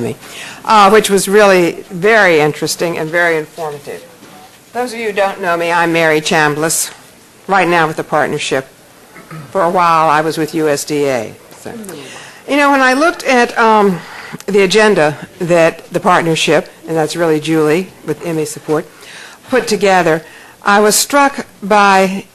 me, which was really very interesting and very informative. Those of you who don't know me, I'm Mary Chambliss, right now with the partnership. For a while, I was with USDA. So, when I looked at the agenda that the partnership, and that's really Julie with Emmy's support, put together, I was struck by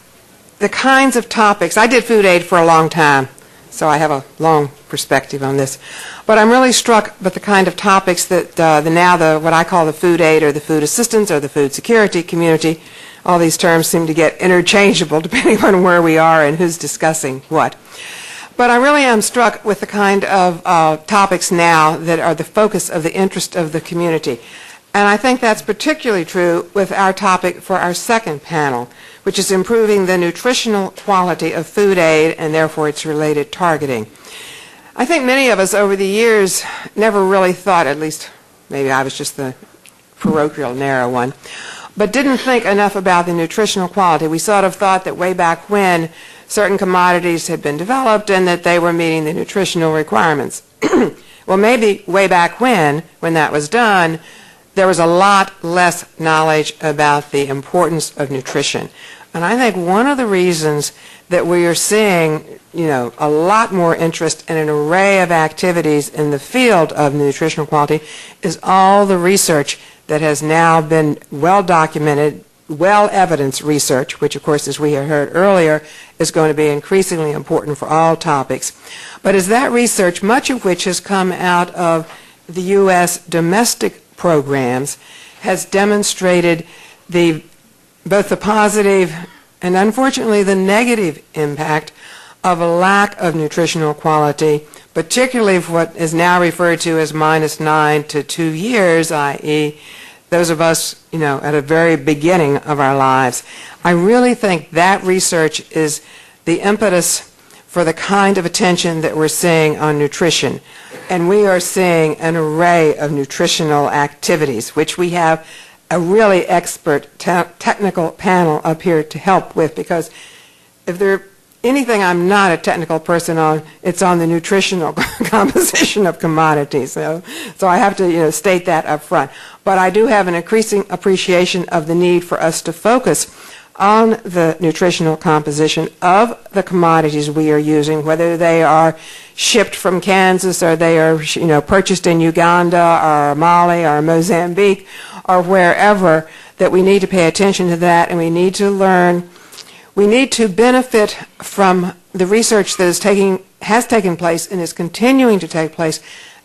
the kinds of topics. I did food aid for a long time, so I have a long perspective on this. But I'm really struck by the kind of topics that what I call the food aid or the food assistance or the food security community, all these terms seem to get interchangeable depending on where we are and who's discussing what. But I really am struck with the kind of topics now that are the focus of the interest of the community. And I think that's particularly true with our topic for our second panel, which is improving the nutritional quality of food aid and therefore its related targeting. I think many of us over the years never really thought, at least maybe I was just the parochial narrow one, but didn't think enough about the nutritional quality. We sort of thought that way back when certain commodities had been developed and that they were meeting the nutritional requirements. Well, maybe way back when that was done, there was a lot less knowledge about the importance of nutrition. And I think one of the reasons that we are seeing, a lot more interest in an array of activities in the field of nutritional quality is all the research that has now been well documented, well evidenced research, which of course, as we had heard earlier, is going to be increasingly important for all topics. But as that research, much of which has come out of the U.S. domestic programs, has demonstrated both the positive and unfortunately the negative impact of a lack of nutritional quality, particularly for what is now referred to as -9 to 2 years, i.e. those of us, at a very beginning of our lives. I really think that research is the impetus for the kind of attention that we're seeing on nutrition. And we are seeing an array of nutritional activities, which we have a really expert technical panel up here to help with, because if there's anything I'm not a technical person on, it's on the nutritional composition of commodities. So I have to state that up front. But I do have an increasing appreciation of the need for us to focus on the nutritional composition of the commodities we are using, whether they are shipped from Kansas or they are purchased in Uganda or Mali or Mozambique or wherever, that we need to pay attention to that, and we need to learn. We need to benefit from the research that has taken place and is continuing to take place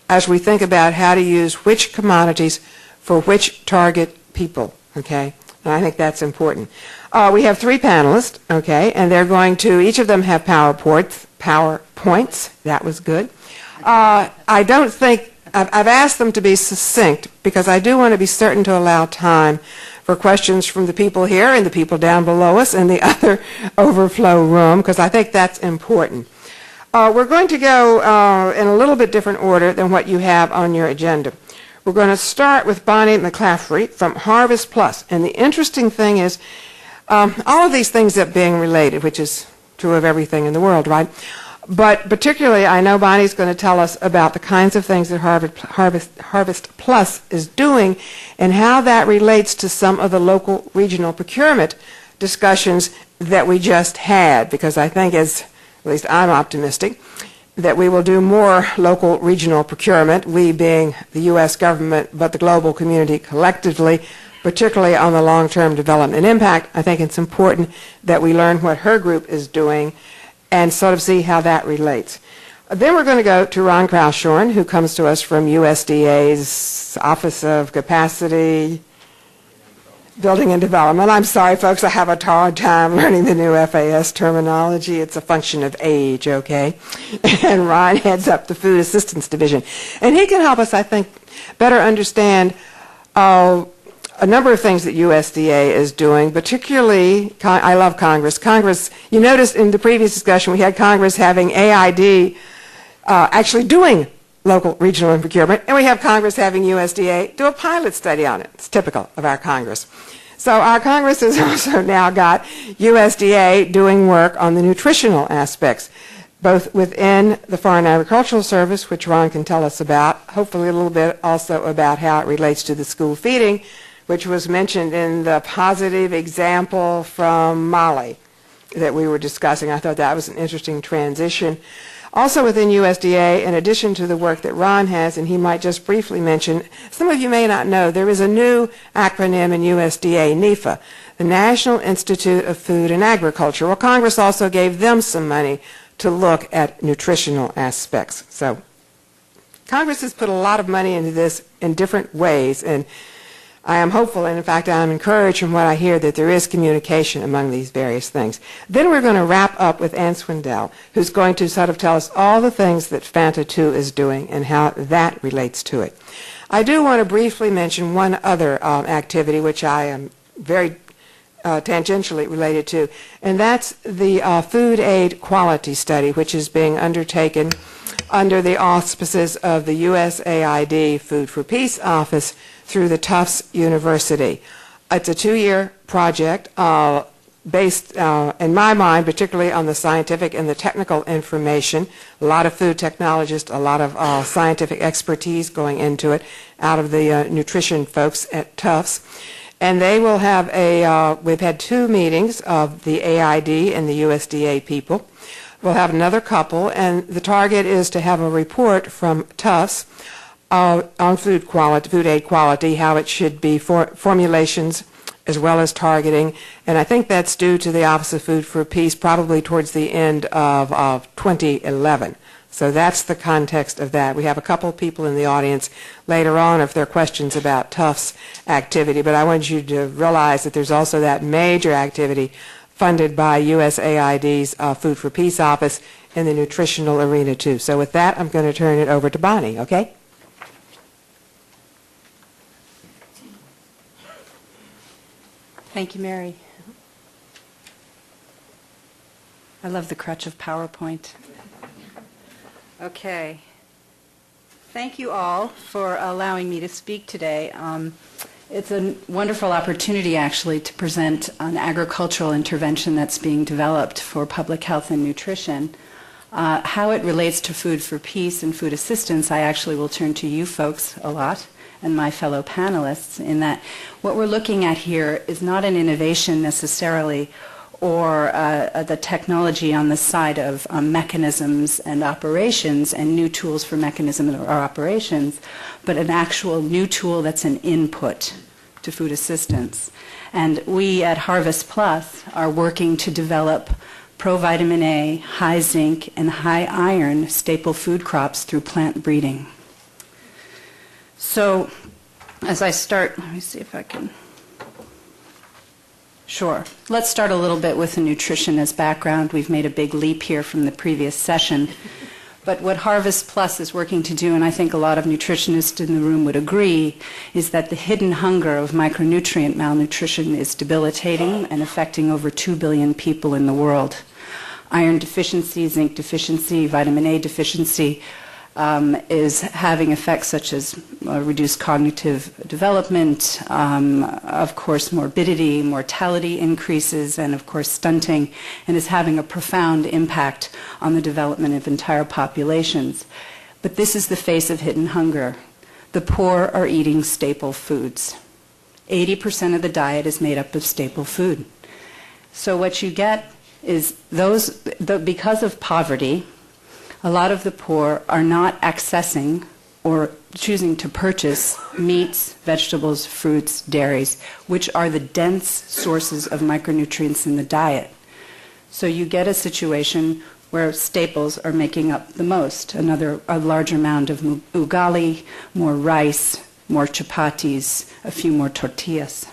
as we think about how to use which commodities for which target people, okay? And I think that's important. We have 3 panelists, okay, and they're going to, each of them have PowerPoints. That was good. I don't think, I've asked them to be succinct because I do want to be certain to allow time for questions from the people here and the people down below us in the other overflow room, because I think that's important. We're going to go in a little bit different order than what you have on your agenda. We're going to start with Bonnie McClaffery from Harvest Plus. And the interesting thing is, all of these things are being related, which is true of everything in the world, right? But particularly, I know Bonnie's going to tell us about the kinds of things that Harvest Plus is doing and how that relates to some of the local regional procurement discussions that we just had, because I think, at least I'm optimistic, that we will do more local regional procurement, we being the U.S. government, but the global community collectively, particularly on the long-term development impact. I think it's important that we learn what her group is doing and sort of see how that relates. Then we're going to go to Ron Kraushorn, who comes to us from USDA's Office of Capacity Building and Development. I'm sorry, folks, I have a hard time learning the new FAS terminology. It's a function of age, okay? And Ron heads up the Food Assistance Division. And he can help us, I think, better understand a number of things that USDA is doing, particularly, I love Congress. Congress, you noticed in the previous discussion, we had Congress having AID actually doing local, regional, and procurement, and we have Congress having USDA do a pilot study on it. It's typical of our Congress. So our Congress has also now got USDA doing work on the nutritional aspects. both within the Foreign Agricultural Service, which Ron can tell us about, hopefully a little bit also about how it relates to the school feeding, which was mentioned in the positive example from Mali that we were discussing. I thought that was an interesting transition. Also within USDA, in addition to the work that Ron has, and he might just briefly mention, some of you may not know, there is a new acronym in USDA, NIFA, the National Institute of Food and Agriculture. Well, Congress also gave them some money to look at nutritional aspects. So Congress has put a lot of money into this in different ways, and I am hopeful, and in fact I am encouraged from what I hear that there is communication among these various things. Then we're going to wrap up with Ann Swindell, who's going to sort of tell us all the things that pt2 is doing and how that relates to it. I do want to briefly mention one other activity which I am very tangentially related to, and that's the food aid quality study, which is being undertaken under the auspices of the USAID Food for Peace office through the Tufts University. It's a 2-year project based, in my mind, particularly on the scientific and the technical information. A lot of food technologists, a lot of scientific expertise going into it out of the nutrition folks at Tufts. And they will have we've had 2 meetings of the AID and the USDA people. We'll have another couple, and the target is to have a report from Tufts on food aid quality, how it should be formulations as well as targeting. And I think that's due to the Office of Food for Peace probably towards the end of 2011. So that's the context of that. We have a couple of people in the audience later on if there are questions about Tufts activity, but I want you to realize that there's also that major activity funded by USAID's Food for Peace office in the nutritional arena too. So with that, I'm going to turn it over to Bonnie, okay? Thank you, Mary. I love the crutch of PowerPoint. Okay. Thank you all for allowing me to speak today. It's a wonderful opportunity, actually, to present an agricultural intervention that's being developed for public health and nutrition. How it relates to food for peace and food assistance, I actually will turn to you folks a lot and my fellow panelists, in that what we're looking at here is not an innovation necessarily or the technology on the side of mechanisms and operations and new tools for mechanism or operations, but an actual new tool that's an input to food assistance. And we at Harvest Plus are working to develop provitamin A, high zinc, and high iron staple food crops through plant breeding. So as I start, let me see if I can. Sure. Let's start a little bit with the nutrition as background. We've made a big leap here from the previous session. But what Harvest Plus is working to do, and I think a lot of nutritionists in the room would agree, is that the hidden hunger of micronutrient malnutrition is debilitating and affecting over 2 billion people in the world. Iron deficiency, zinc deficiency, vitamin A deficiency is having effects such as reduced cognitive development, of course morbidity, mortality increases, and of course stunting, and is having a profound impact on the development of entire populations. But this is the face of hidden hunger. The poor are eating staple foods. 80% of the diet is made up of staple food. So what you get is because of poverty, a lot of the poor are not accessing or choosing to purchase meats, vegetables, fruits, dairies, which are the dense sources of micronutrients in the diet. So you get a situation where staples are making up the most, a larger amount of ugali, more rice, more chapatis, a few more tortillas.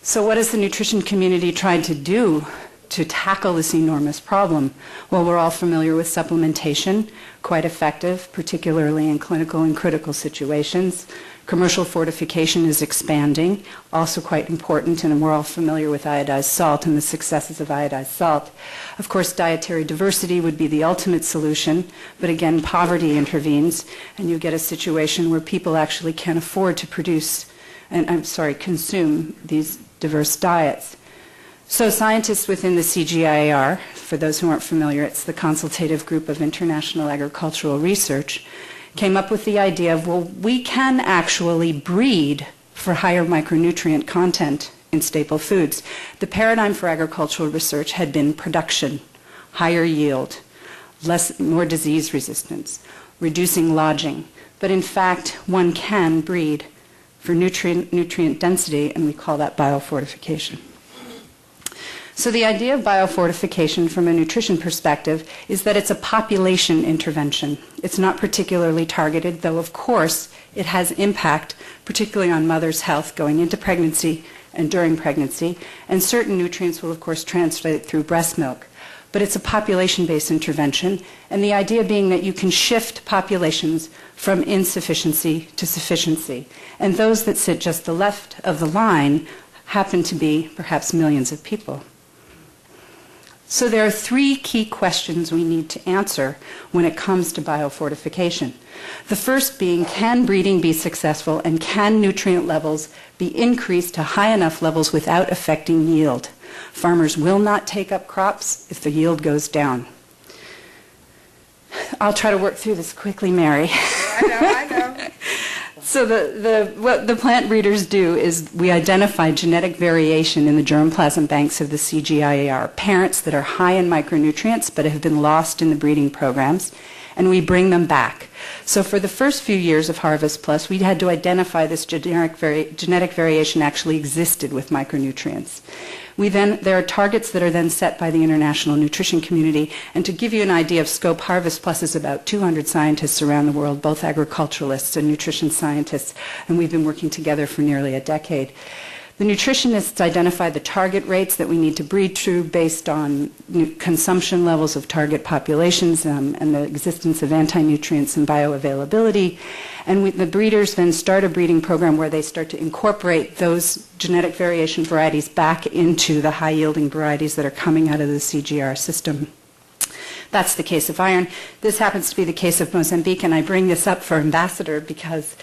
So what has the nutrition community tried to do to tackle this enormous problem? Well, we're all familiar with supplementation, quite effective, particularly in clinical and critical situations. Commercial fortification is expanding, also quite important, and we're all familiar with iodized salt and the successes of iodized salt. Of course, dietary diversity would be the ultimate solution, but again, poverty intervenes, and you get a situation where people actually can't afford to consume these diverse diets. So scientists within the CGIAR, for those who aren't familiar, it's the Consultative Group of International Agricultural Research, came up with the idea of, well, we can actually breed for higher micronutrient content in staple foods. The paradigm for agricultural research had been production, higher yield, more disease resistance, reducing lodging. But in fact, one can breed for nutrient density, and we call that biofortification. So the idea of biofortification from a nutrition perspective is that it's a population intervention. It's not particularly targeted, though of course it has impact, particularly on mother's health going into pregnancy and during pregnancy, and certain nutrients will of course translate through breast milk. But it's a population-based intervention, and the idea being that you can shift populations from insufficiency to sufficiency. And those that sit just the left of the line happen to be perhaps millions of people. So there are three key questions we need to answer when it comes to biofortification. The first being, can breeding be successful, and can nutrient levels be increased to high enough levels without affecting yield? Farmers will not take up crops if the yield goes down. I'll try to work through this quickly, Mary. I know. So what the plant breeders do is we identify genetic variation in the germplasm banks of the CGIAR, parents that are high in micronutrients but have been lost in the breeding programs, and we bring them back. So for the first few years of Harvest Plus, we had to identify this genetic variation actually existed with micronutrients. There are targets that are then set by the international nutrition community, and to give you an idea of scope, Harvest Plus is about 200 scientists around the world, both agriculturalists and nutrition scientists, and we've been working together for nearly a decade. The nutritionists identify the target rates that we need to breed to based on consumption levels of target populations and the existence of anti-nutrients and bioavailability. And the breeders then start a breeding program where they start to incorporate those genetic variation varieties back into the high-yielding varieties that are coming out of the CGR system. That's the case of iron. This happens to be the case of Mozambique, and I bring this up for Ambassador because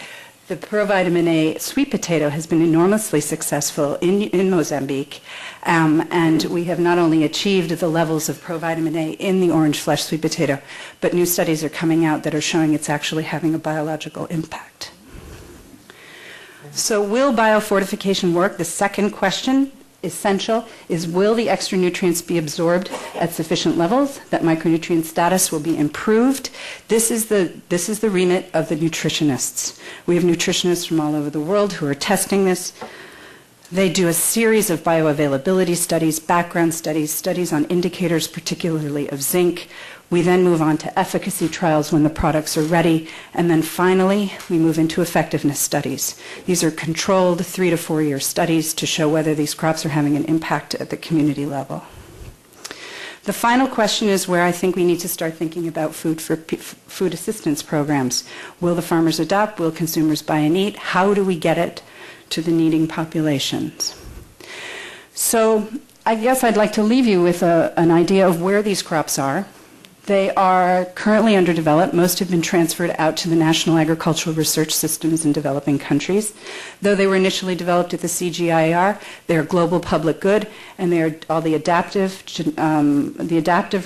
the provitamin A sweet potato has been enormously successful in Mozambique, and we have not only achieved the levels of provitamin A in the orange flesh sweet potato, but new studies are coming out that are showing it's actually having a biological impact. So will biofortification work? The second question, essential, is will the extra nutrients be absorbed at sufficient levels, that micronutrient status will be improved? This is the remit of the nutritionists. We have nutritionists from all over the world who are testing this. They do a series of bioavailability studies, background studies, studies on indicators, particularly of zinc. We then move on to efficacy trials when the products are ready, and then finally we move into effectiveness studies. These are controlled 3 to 4 year studies to show whether these crops are having an impact at the community level. The final question is where I think we need to start thinking about food assistance programs. Will the farmers adopt? Will consumers buy and eat? How do we get it to the needing populations? So I guess I'd like to leave you with an idea of where these crops are. They are currently underdeveloped. Most have been transferred out to the national agricultural research systems in developing countries. Though they were initially developed at the CGIAR, they are global public good, and they are all the adaptive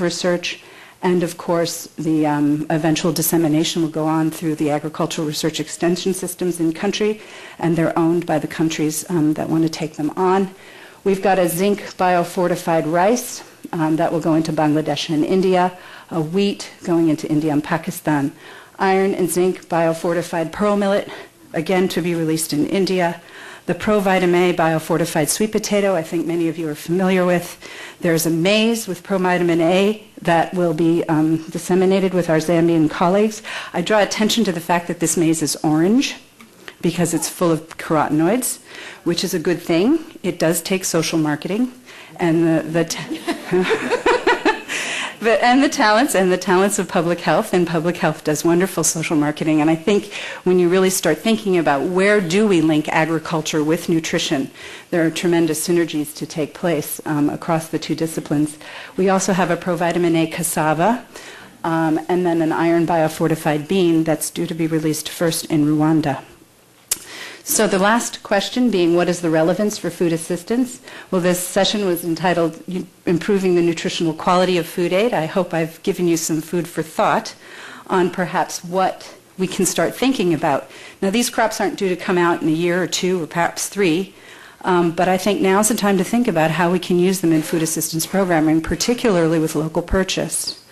research, and of course the eventual dissemination will go on through the agricultural research extension systems in country, and they're owned by the countries that want to take them on. We've got a zinc biofortified rice that will go into Bangladesh and India, a wheat going into India and Pakistan, iron and zinc biofortified pearl millet, again to be released in India, the provitamin A biofortified sweet potato, I think many of you are familiar with. There's a maize with provitamin A that will be disseminated with our Zambian colleagues. I draw attention to the fact that this maize is orange because it's full of carotenoids, which is a good thing. It does take social marketing, and the talents of public health, and public health does wonderful social marketing. And I think when you really start thinking about where do we link agriculture with nutrition, there are tremendous synergies to take place across the two disciplines. We also have a provitamin A cassava, and then an iron biofortified bean that's due to be released first in Rwanda. So the last question being, what is the relevance for food assistance? Well, this session was entitled Improving the Nutritional Quality of Food Aid. I hope I've given you some food for thought on perhaps what we can start thinking about. Now, these crops aren't due to come out in a year or two or perhaps 3, but I think now's the time to think about how we can use them in food assistance programming, particularly with local purchase.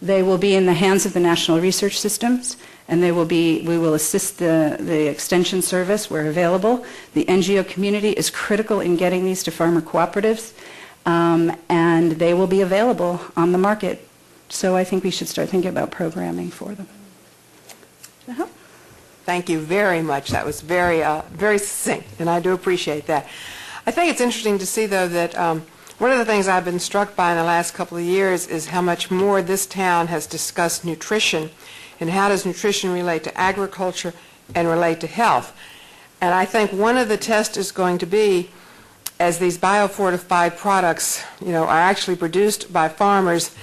They will be in the hands of the national research systems, and we will assist the extension service where available. The NGO community is critical in getting these to farmer cooperatives, and they will be available on the market. So I think we should start thinking about programming for them. Thank you very much. That was very succinct, and I do appreciate that. I think it's interesting to see, though, that one of the things I've been struck by in the last couple of years is how much more this town has discussed nutrition, and how does nutrition relate to agriculture and relate to health. And I think one of the tests is going to be, as these biofortified products, are actually produced by farmers,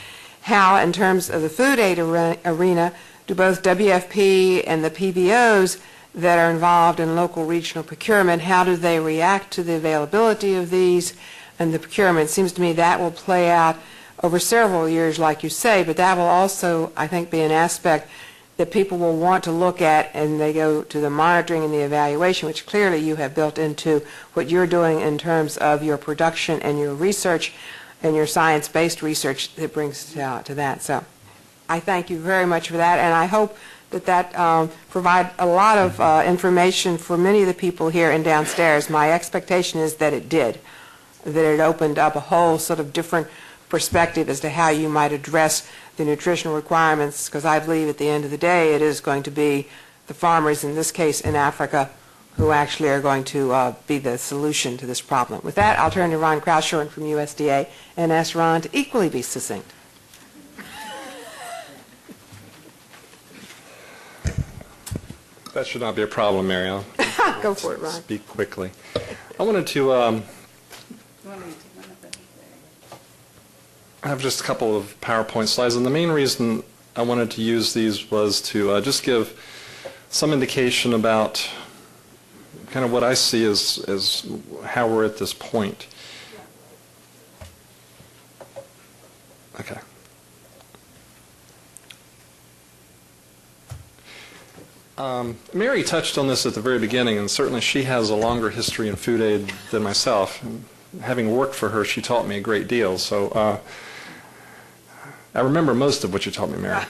how, in terms of the food aid arena, do both WFP and the PBOs that are involved in local regional procurement, how do they react to the availability of these and the procurement? It seems to me that will play out over several years, like you say, but that will also, I think, be an aspect that people will want to look at, and they go to the monitoring and the evaluation, which clearly you have built into what you're doing in terms of your production and your research and your science-based research that brings to that. So I thank you very much for that, and I hope that provide a lot of information for many of the people here and downstairs. My expectation is that it did, that it opened up a whole sort of different perspective as to how you might address the nutritional requirements, because I believe at the end of the day it is going to be the farmers, in this case in Africa, who actually are going to be the solution to this problem. With that, I'll turn to Ron Kraushoorn from USDA and ask Ron to equally be succinct. That should not be a problem, Mary. I'll Go for it, Ron. speak quickly. I wanted to I have just a couple of PowerPoint slides, and the main reason I wanted to use these was to just give some indication about kind of what I see as how we're at this point. Okay. Mary touched on this at the very beginning, and certainly she has a longer history in food aid than myself. And having worked for her, she taught me a great deal. So I remember most of what you taught me, Mary.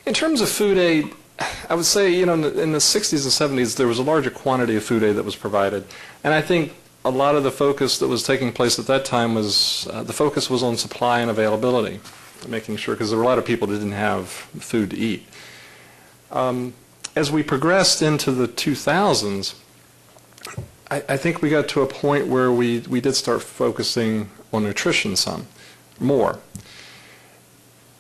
In terms of food aid, I would say, in the 60s and 70s, there was a larger quantity of food aid that was provided. And I think a lot of the focus that was taking place at that time was, the focus was on supply and availability, making sure, because there were a lot of people that didn't have food to eat. As we progressed into the 2000s, I think we got to a point where we did start focusing on nutrition some more.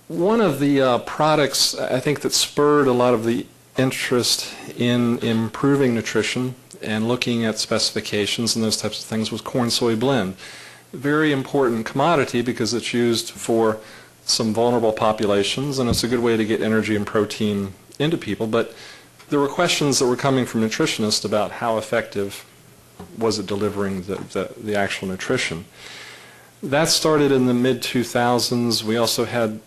One of the products, I think, that spurred a lot of the interest in improving nutrition and looking at specifications and those types of things was corn-soy blend. Very important commodity because it's used for some vulnerable populations, and it's a good way to get energy and protein into people. But there were questions that were coming from nutritionists about how effective was it delivering the actual nutrition. That started in the mid-2000s. We also had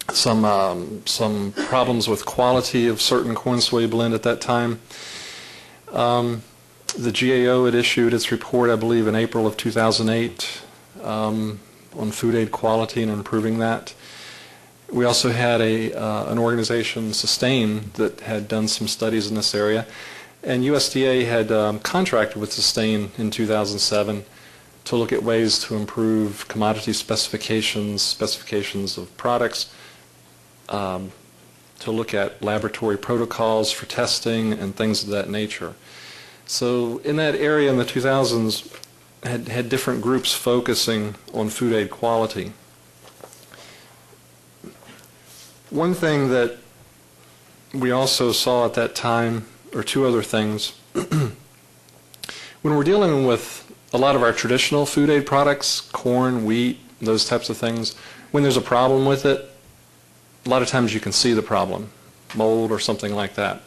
some problems with quality of certain corn-soy blend at that time. The GAO had issued its report, I believe, in April of 2008 on food aid quality and improving that. We also had an organization, Sustain, that had done some studies in this area. And USDA had contracted with Sustain in 2007 to look at ways to improve commodity specifications of products, to look at laboratory protocols for testing and things of that nature. So in that area in the 2000s, had different groups focusing on food aid quality. One thing that we also saw at that time, or two other things, when we're dealing with a lot of our traditional food aid products, corn, wheat, those types of things, when there's a problem with it, a lot of times you can see the problem, mold or something like that.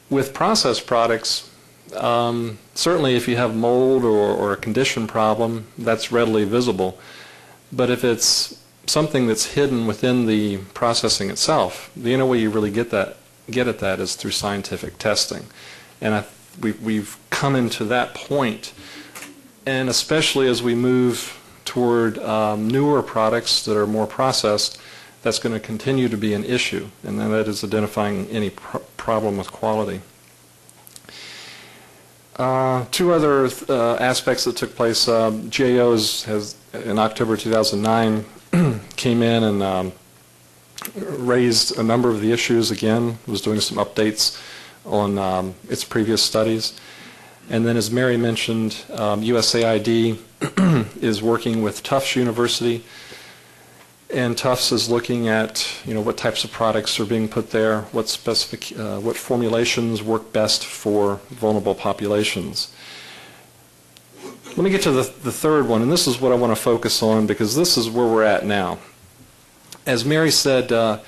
With processed products, certainly if you have mold or a condition problem, that's readily visible. But if it's something that's hidden within the processing itself, the only way you really get at that is through scientific testing. And we've come into that point, and especially as we move toward newer products that are more processed, that's going to continue to be an issue, and then that is identifying any problem with quality. Two other aspects that took place. GAO has, in October 2009, came in and raised a number of the issues again, was doing some updates on its previous studies. And then, as Mary mentioned, USAID is working with Tufts University, and Tufts is looking at what types of products are being put there, what formulations work best for vulnerable populations. Let me get to the third one, and this is what I want to focus on because this is where we're at now. As Mary said,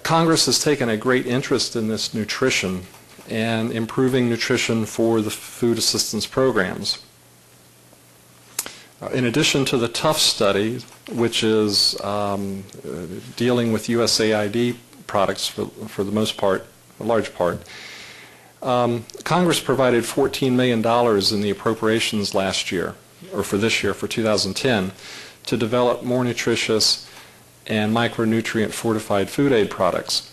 Congress has taken a great interest in this nutrition and improving nutrition for the food assistance programs. In addition to the Tufts study, which is dealing with USAID products for the most part, a large part, Congress provided $14 million in the appropriations last year, or for this year, for 2010, to develop more nutritious and micronutrient fortified food aid products.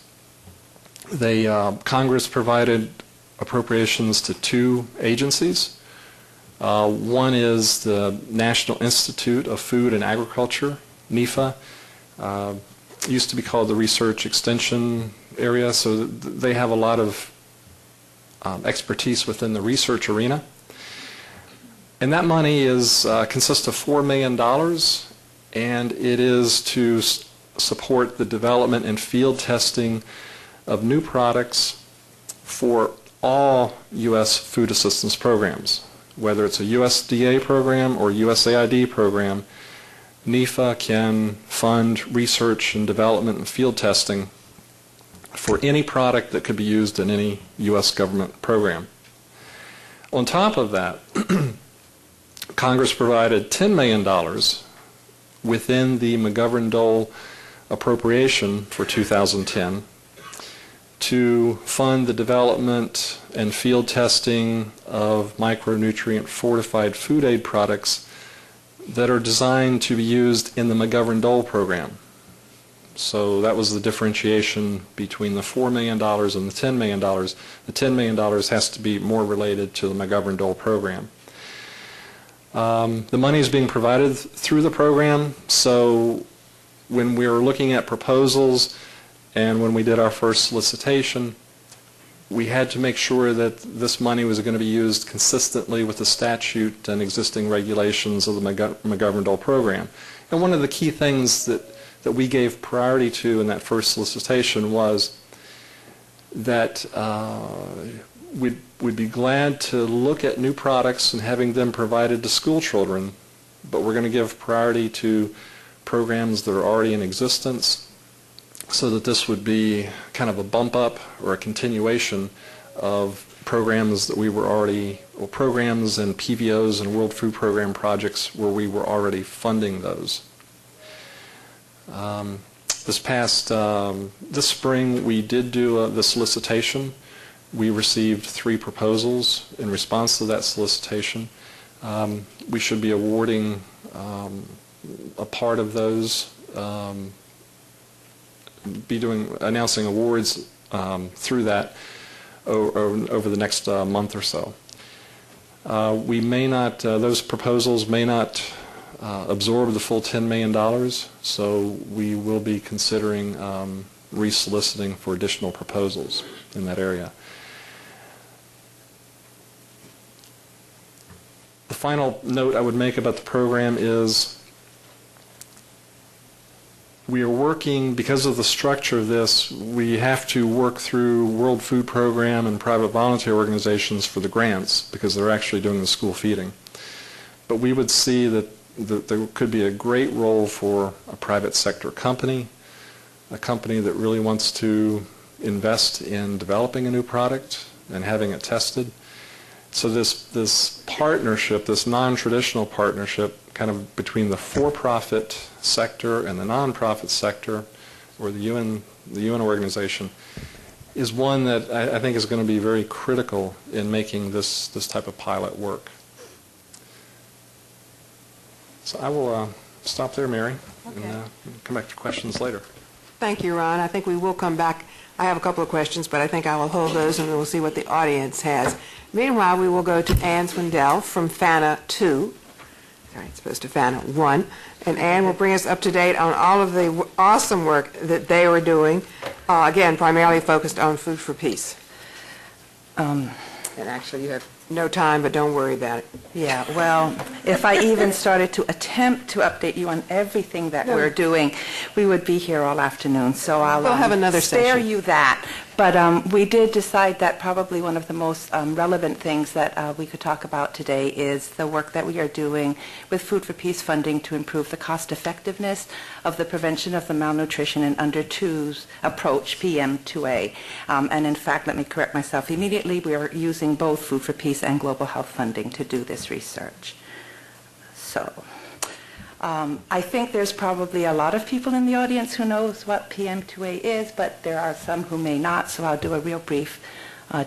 Congress provided appropriations to two agencies. One is the National Institute of Food and Agriculture, NIFA. Used to be called the Research Extension Area, so they have a lot of expertise within the research arena. And that money consists of $4 million, and it is to support the development and field testing of new products for all U.S. food assistance programs. Whether it's a USDA program or USAID program, NIFA can fund research and development and field testing for any product that could be used in any U.S. government program. On top of that, Congress provided $10 million within the McGovern-Dole appropriation for 2010 to fund the development and field testing of micronutrient fortified food aid products that are designed to be used in the McGovern-Dole program. So that was the differentiation between the $4 million and the $10 million. The $10 million has to be more related to the McGovern-Dole program. The money is being provided through the program, so when we were looking at proposals and when we did our first solicitation, we had to make sure that this money was going to be used consistently with the statute and existing regulations of the McGovern-Dole program. And one of the key things that we gave priority to in that first solicitation was that we'd be glad to look at new products and having them provided to school children, but we're going to give priority to programs that are already in existence, so that this would be kind of a bump up or a continuation of programs that we were already, or programs and PVOs and World Food Program projects where we were already funding those. This spring we did do the solicitation. We received 3 proposals in response to that solicitation. We should be awarding a part of those, announcing awards through that over the next month or so. We may not, those proposals may not absorb the full $10 million, so we will be considering resoliciting for additional proposals in that area. The final note I would make about the program is we are working, because of the structure of this, we have to work through World Food Program and private volunteer organizations for the grants because they're actually doing the school feeding. But we would see that there could be a great role for a private sector company a company that really wants to invest in developing a new product and having it tested. So this partnership, this non-traditional partnership, kind of between the for-profit sector and the non-profit sector, or the UN organization, is one that I think is going to be very critical in making this type of pilot work. So I will stop there, Mary, and come back to questions later. Thank you, Ron. I think we will come back. I have a couple of questions, but I think I will hold those and we'll see what the audience has. Meanwhile, we will go to Ann Swindell from FANA 2. Sorry, it's supposed to FANA 1. And Ann will bring us up to date on all of the awesome work that they were doing, again, primarily focused on Food for Peace. And actually, you have no time, but don't worry about it. Yeah, well, if I even started to attempt to update you on everything that we're doing, we would be here all afternoon. So I'll We'll have another spare session. you that. But we did decide that probably one of the most relevant things that we could talk about today is the work that we are doing with Food for Peace funding to improve the cost effectiveness of the prevention of the malnutrition in under twos approach, PM2A. And in fact, let me correct myself immediately, we are using both Food for Peace and Global Health funding to do this research. So I think there's probably a lot of people in the audience who knows what PM2A is, but there are some who may not, so I'll do a real brief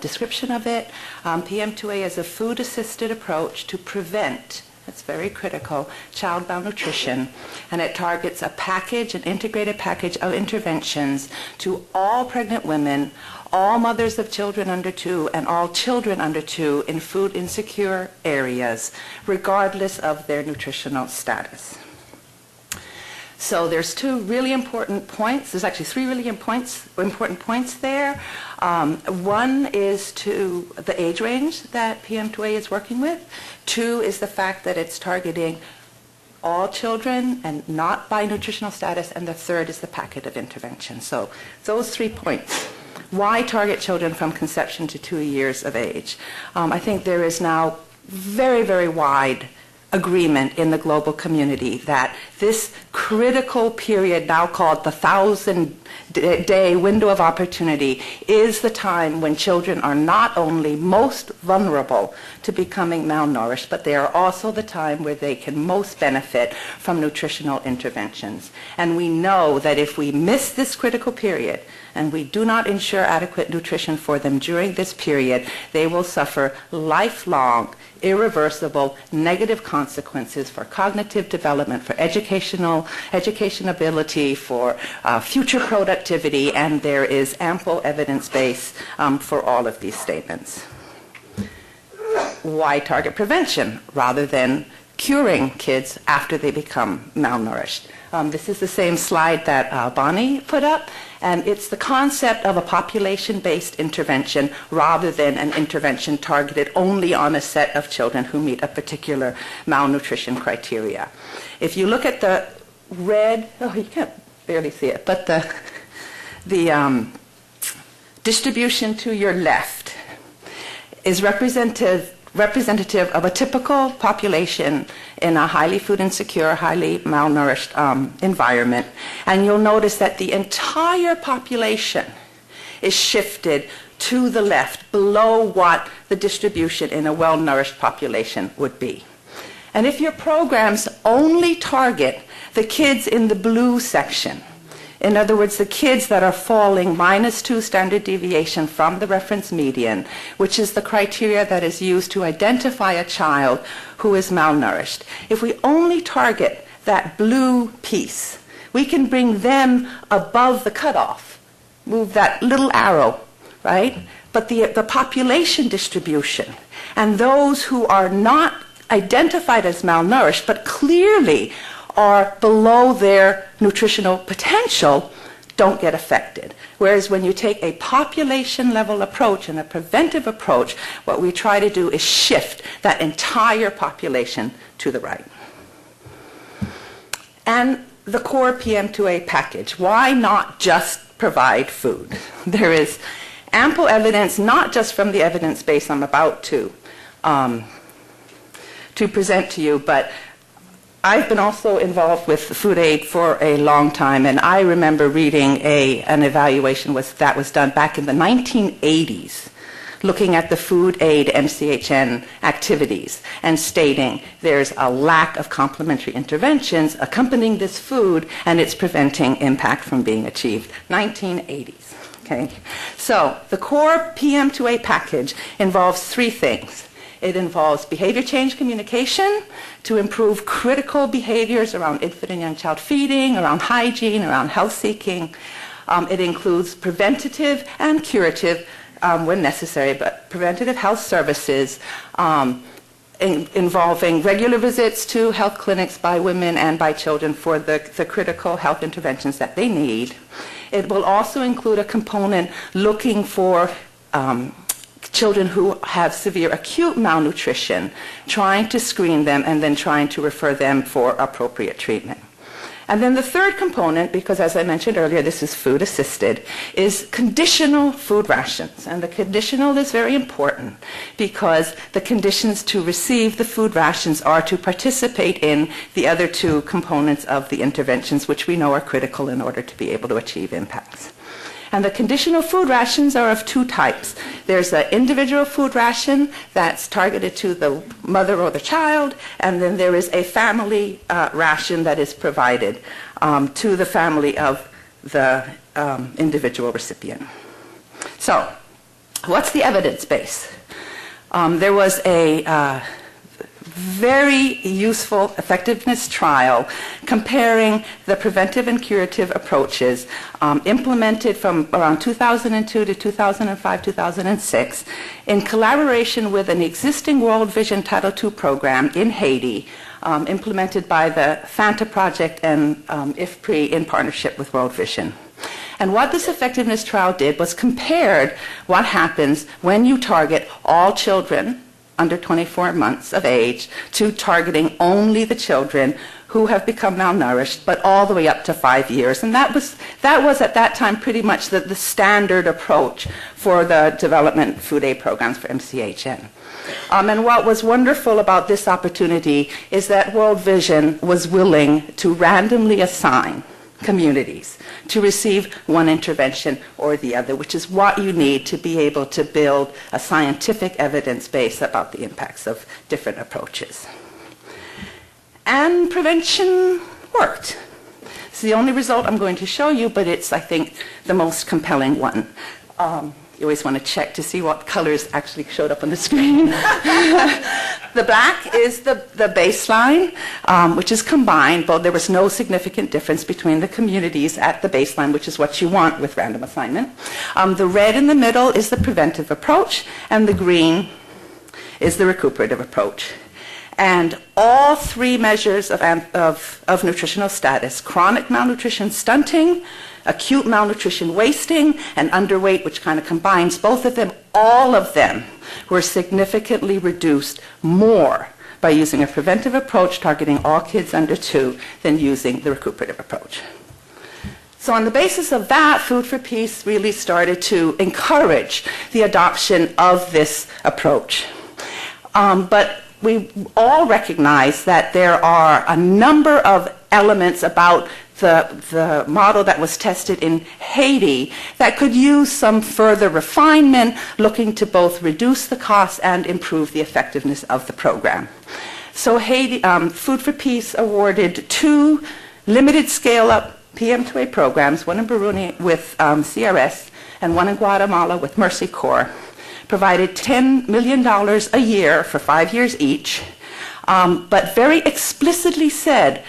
description of it. PM2A is a food-assisted approach to prevent, that's very critical, child malnutrition, and it targets a package, an integrated package of interventions to all pregnant women, all mothers of children under 2, and all children under 2 in food-insecure areas, regardless of their nutritional status. So there's two really important points. There's actually three really important points there. One is to the age range that PM2A is working with. 2 is the fact that it's targeting all children and not by nutritional status. And the third is the packet of intervention. So those 3 points. Why target children from conception to 2 years of age? I think there is now very, very wide agreement in the global community that this critical period, now called the 1,000-day window of opportunity, is the time when children are not only most vulnerable to becoming malnourished, but they are also the time where they can most benefit from nutritional interventions. And we know that if we miss this critical period, and we do not ensure adequate nutrition for them during this period, they will suffer lifelong, irreversible, negative consequences for cognitive development, for education ability, for future productivity, and there is ample evidence base for all of these statements. Why target prevention rather than curing kids after they become malnourished? This is the same slide that Bonnie put up, and it's the concept of a population-based intervention rather than an intervention targeted only on a set of children who meet a particular malnutrition criteria. If you look at the red, oh, you can't barely see it, but the distribution to your left is representative of a typical population in a highly food insecure, highly malnourished environment. And you'll notice that the entire population is shifted to the left, below what the distribution in a well-nourished population would be. And if your programs only target the kids in the blue section, in other words, the kids that are falling -2 standard deviation from the reference median, which is the criteria that is used to identify a child who is malnourished. If we only target that blue piece, we can bring them above the cutoff, move that little arrow, right? But the population distribution and those who are not identified as malnourished but clearly are below their nutritional potential don't get affected. Whereas when you take a population-level approach and a preventive approach, what we try to do is shift that entire population to the right. And the core PM2A package, why not just provide food? There is ample evidence, not just from the evidence base I'm about to present to you, but I've been also involved with food aid for a long time, and I remember reading an evaluation that was done back in the 1980s, looking at the food aid MCHN activities and stating there's a lack of complementary interventions accompanying this food, and it's preventing impact from being achieved. 1980s. Okay? So the core PM2A package involves three things. It involves behavior change communication to improve critical behaviors around infant and young child feeding, around hygiene, around health seeking. It includes preventative and curative, when necessary, but preventative health services involving regular visits to health clinics by women and by children for the critical health interventions that they need. It will also include a component looking for children who have severe acute malnutrition, trying to screen them and then trying to refer them for appropriate treatment. And then the third component, because as I mentioned earlier, this is food assisted, is conditional food rations. And the conditional is very important because the conditions to receive the food rations are to participate in the other two components of the interventions, which we know are critical in order to be able to achieve impacts. And the conditional food rations are of two types. There's an individual food ration that's targeted to the mother or the child, and then there is a family ration that is provided to the family of the individual recipient. So, what's the evidence base? There was a very useful effectiveness trial comparing the preventive and curative approaches implemented from around 2002 to 2005, 2006 in collaboration with an existing World Vision Title II program in Haiti implemented by the FANTA project and IFPRI in partnership with World Vision. And what this effectiveness trial did was compared what happens when you target all children under 24 months of age to targeting only the children who have become malnourished, but all the way up to 5 years. And that was at that time pretty much the standard approach for the development food aid programs for MCHN. And what was wonderful about this opportunity is that World Vision was willing to randomly assign communities to receive one intervention or the other, which is what you need to be able to build a scientific evidence base about the impacts of different approaches. And prevention worked. It's the only result I'm going to show you, but it's, I think, the most compelling one. You always want to check to see what colors actually showed up on the screen. The black is the baseline, which is combined, but there was no significant difference between the communities at the baseline, which is what you want with random assignment. The red in the middle is the preventive approach, and the green is the recuperative approach. And all three measures of nutritional status, chronic malnutrition stunting, acute malnutrition wasting, and underweight, which kind of combines both of them, all of them were significantly reduced more by using a preventive approach targeting all kids under 2 than using the recuperative approach. So on the basis of that, Food for Peace really started to encourage the adoption of this approach. But we all recognize that there are a number of elements about the model that was tested in Haiti that could use some further refinement, looking to both reduce the costs and improve the effectiveness of the program. So Haiti, Food for Peace awarded 2 limited scale-up PM2A programs, one in Burundi with CRS and one in Guatemala with Mercy Corps, provided $10 million a year for 5 years each, but very explicitly said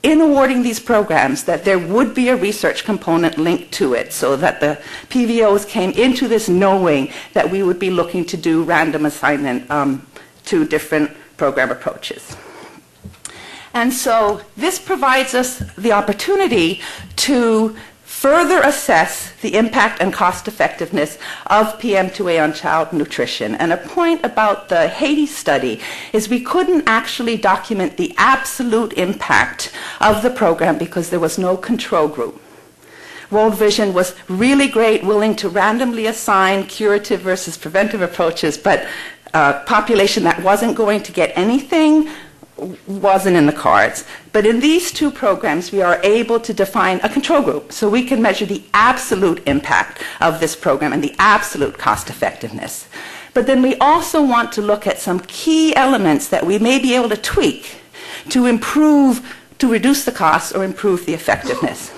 in awarding these programs that there would be a research component linked to it, so that the PVOs came into this knowing that we would be looking to do random assignment to different program approaches. And so this provides us the opportunity to further assess the impact and cost effectiveness of PM2A on child nutrition. And a point about the Haiti study is we couldn't actually document the absolute impact of the program because there was no control group. World Vision was really great, willing to randomly assign curative versus preventive approaches, but a population that wasn't going to get anything wasn't in the cards. But in these two programs, we are able to define a control group, so we can measure the absolute impact of this program and the absolute cost effectiveness. But then we also want to look at some key elements that we may be able to tweak to reduce the cost or improve the effectiveness.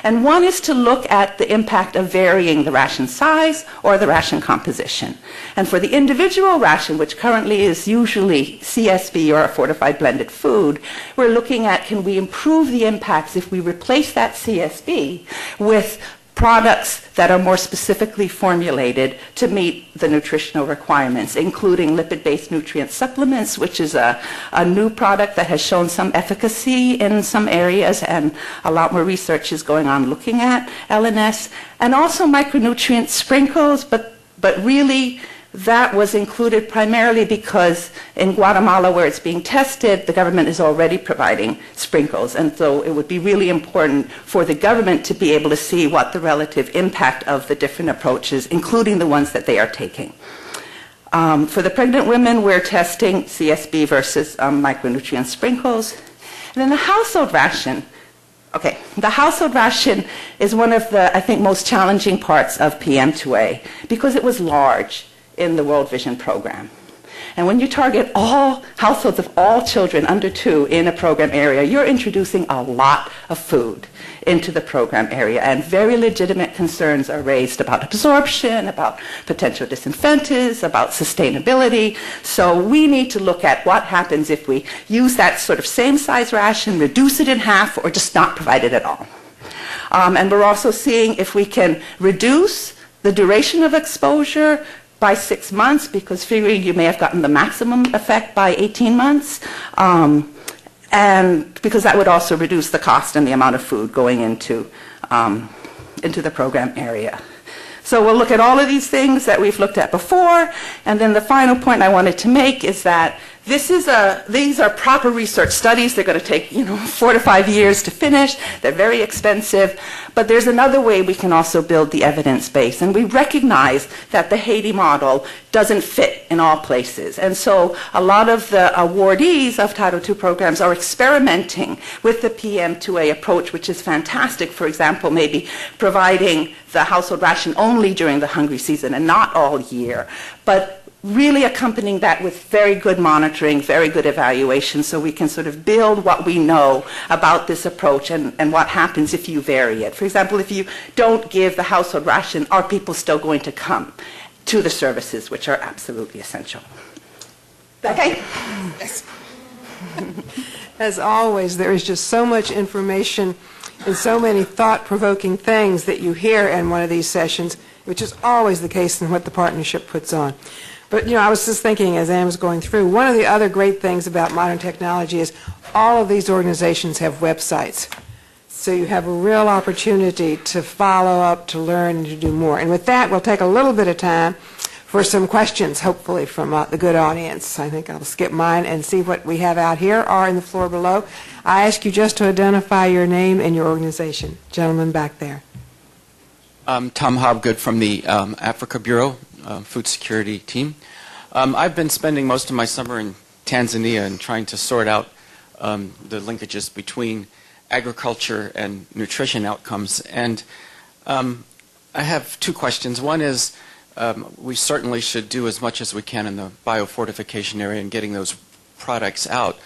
And one is to look at the impact of varying the ration size or the ration composition. And for the individual ration, which currently is usually CSB or a fortified blended food, we're looking at, can we improve the impacts if we replace that CSB with products that are more specifically formulated to meet the nutritional requirements, including lipid-based nutrient supplements, which is a new product that has shown some efficacy in some areas, and a lot more research is going on looking at LNS, and also micronutrient sprinkles, but really that was included primarily because in Guatemala, where it's being tested, the government is already providing sprinkles. And so it would be really important for the government to be able to see what the relative impact of the different approaches, including the ones that they are taking. For the pregnant women, we're testing CSB versus micronutrient sprinkles. And then the household ration. Okay, the household ration is one of the, I think, most challenging parts of PM2A because it was large in the World Vision program. And when you target all households of all children under 2 in a program area, you're introducing a lot of food into the program area, and very legitimate concerns are raised about absorption, about potential disincentives, about sustainability. So we need to look at what happens if we use that sort of same size ration, reduce it in half, or just not provide it at all. And we're also seeing if we can reduce the duration of exposure by 6 months, because figuring you may have gotten the maximum effect by 18 months, and because that would also reduce the cost and the amount of food going into the program area. So we'll look at all of these things that we've looked at before, and then the final point I wanted to make is that these are proper research studies. They're going to take 4 to 5 years to finish. They're very expensive. But there's another way we can also build the evidence base. And we recognize that the Haiti model doesn't fit in all places. And so a lot of the awardees of Title II programs are experimenting with the PM2A approach, which is fantastic. For example, maybe providing the household ration only during the hungry season and not all year. But really accompanying that with very good monitoring, very good evaluation, so we can sort of build what we know about this approach and what happens if you vary it. For example, if you don't give the household ration, are people still going to come to the services, which are absolutely essential? Okay? Yes. As always, there is just so much information and so many thought-provoking things that you hear in one of these sessions, which is always the case in what the partnership puts on. But, I was just thinking as Ann was going through, one of the other great things about modern technology is all of these organizations have websites. So you have a real opportunity to follow up, to learn, and to do more. And with that, we'll take a little bit of time for some questions, hopefully, from the good audience. I think I'll skip mine and see what we have out here or in the floor below. I ask you just to identify your name and your organization. Gentleman back there. Tom Hobgood from the Africa Bureau Food Security Team. I've been spending most of my summer in Tanzania and trying to sort out the linkages between agriculture and nutrition outcomes. And I have 2 questions. One is we certainly should do as much as we can in the biofortification area and getting those products out.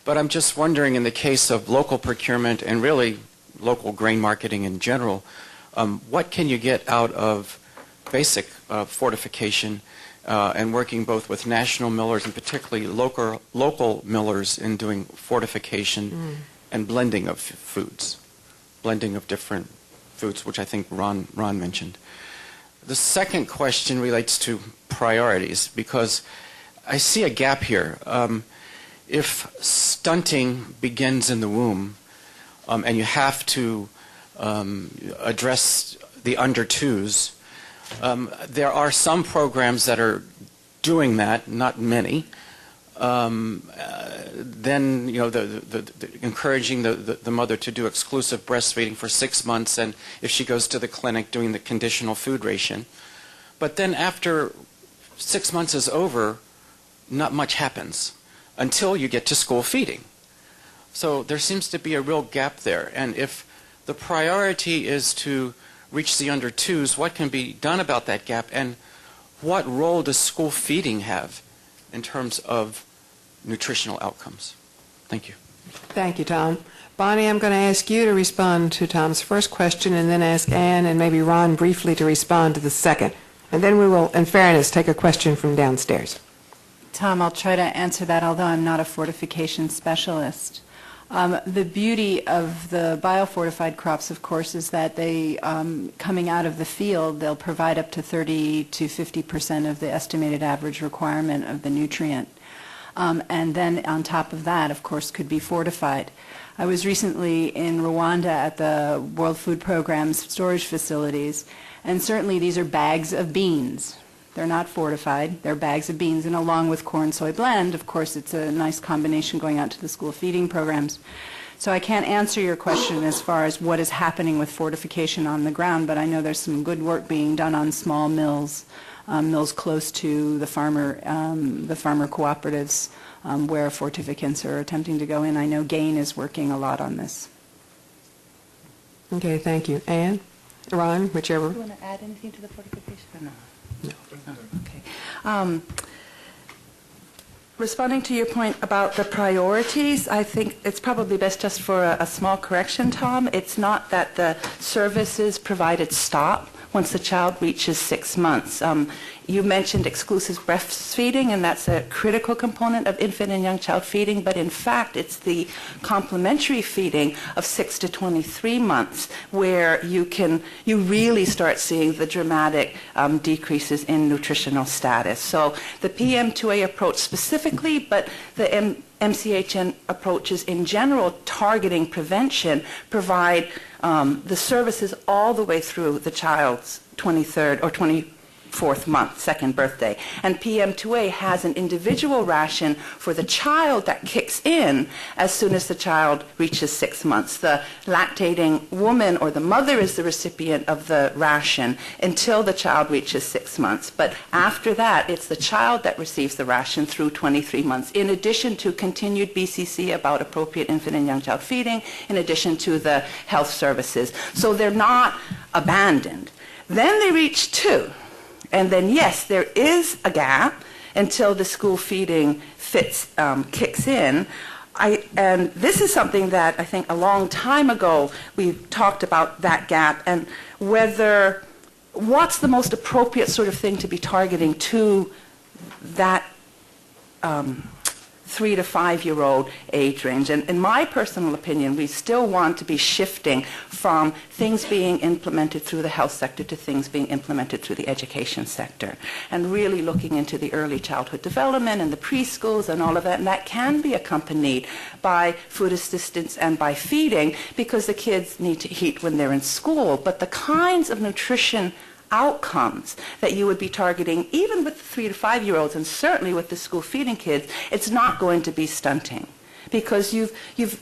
But I'm just wondering, in the case of local procurement and really local grain marketing in general, what can you get out of basic fortification and working both with national millers and particularly local millers in doing fortification and blending of foods, blending of different foods, which I think Ron mentioned. The second question relates to priorities, because I see a gap here. If stunting begins in the womb and you have to address the under 2s, there are some programs that are doing that, not many. Then, encouraging the mother to do exclusive breastfeeding for 6 months, and if she goes to the clinic, doing the conditional food ration. But then after 6 months is over, not much happens. until you get to school feeding. So there seems to be a real gap there. And if the priority is to reach the under twos, what can be done about that gap? And what role does school feeding have in terms of nutritional outcomes? Thank you. Thank you, Tom. Bonnie, I'm going to ask you to respond to Tom's first question and then ask Ann and maybe Ron briefly to respond to the second. And then we will, in fairness, take a question from downstairs. Tom, I'll try to answer that, although I'm not a fortification specialist. The beauty of the biofortified crops, of course, is that they, coming out of the field, they'll provide up to 30 to 50% of the estimated average requirement of the nutrient. And then on top of that, of course, could be fortified. I was recently in Rwanda at the World Food Programme's storage facilities, and certainly these are bags of beans. They're not fortified, they're bags of beans, and along with corn-soy blend, of course, it's a nice combination going out to the school feeding programs. So I can't answer your question as far as what is happening with fortification on the ground, but I know there's some good work being done on small mills, mills close to the farmer cooperatives, where fortificants are attempting to go in. I know Gain is working a lot on this. Okay, thank you. Ann? Ron, whichever. Do you want to add anything to the fortification or no? No. Okay. Responding to your point about the priorities, I think it's probably best just for a small correction, Tom. It's not that the services provided stop once the child reaches 6 months. You mentioned exclusive breastfeeding, and that's a critical component of infant and young child feeding, but in fact, it's the complementary feeding of 6 to 23 months where you really start seeing the dramatic decreases in nutritional status. So the PM2A approach specifically, but the MCHN approaches in general targeting prevention provide the services all the way through the child's 23rd or 24th month, second birthday. And PM2A has an individual ration for the child that kicks in as soon as the child reaches 6 months. The lactating woman or the mother is the recipient of the ration until the child reaches 6 months. But after that, it's the child that receives the ration through 23 months, in addition to continued BCC about appropriate infant and young child feeding, in addition to the health services. So they're not abandoned. Then they reach 2. And then, yes, there is a gap until the school feeding kicks in. And this is something that I think a long time ago we talked about that gap and what's the most appropriate sort of thing to be targeting to that 3 to 5-year-old age range. And in my personal opinion, we still want to be shifting from things being implemented through the health sector to things being implemented through the education sector, and really looking into the early childhood development and the preschools and all of that. And that can be accompanied by food assistance and by feeding, because the kids need to eat when they're in school. But the kinds of nutrition outcomes that you would be targeting, even with the 3 to 5-year-olds and certainly with the school feeding kids, it's not going to be stunting, because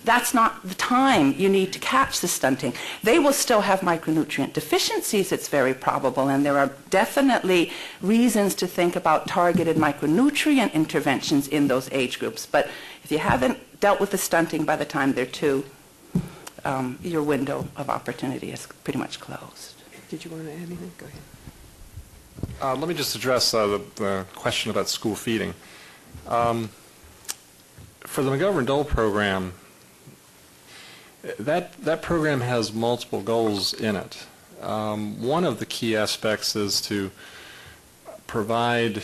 that's not the time you need to catch the stunting. They will still have micronutrient deficiencies, it's very probable, and there are definitely reasons to think about targeted micronutrient interventions in those age groups. But if you haven't dealt with the stunting by the time they're 2, your window of opportunity is pretty much closed. Did you want to add anything? Go ahead. Let me just address the question about school feeding. For the McGovern-Dole program, that program has multiple goals in it. One of the key aspects is to provide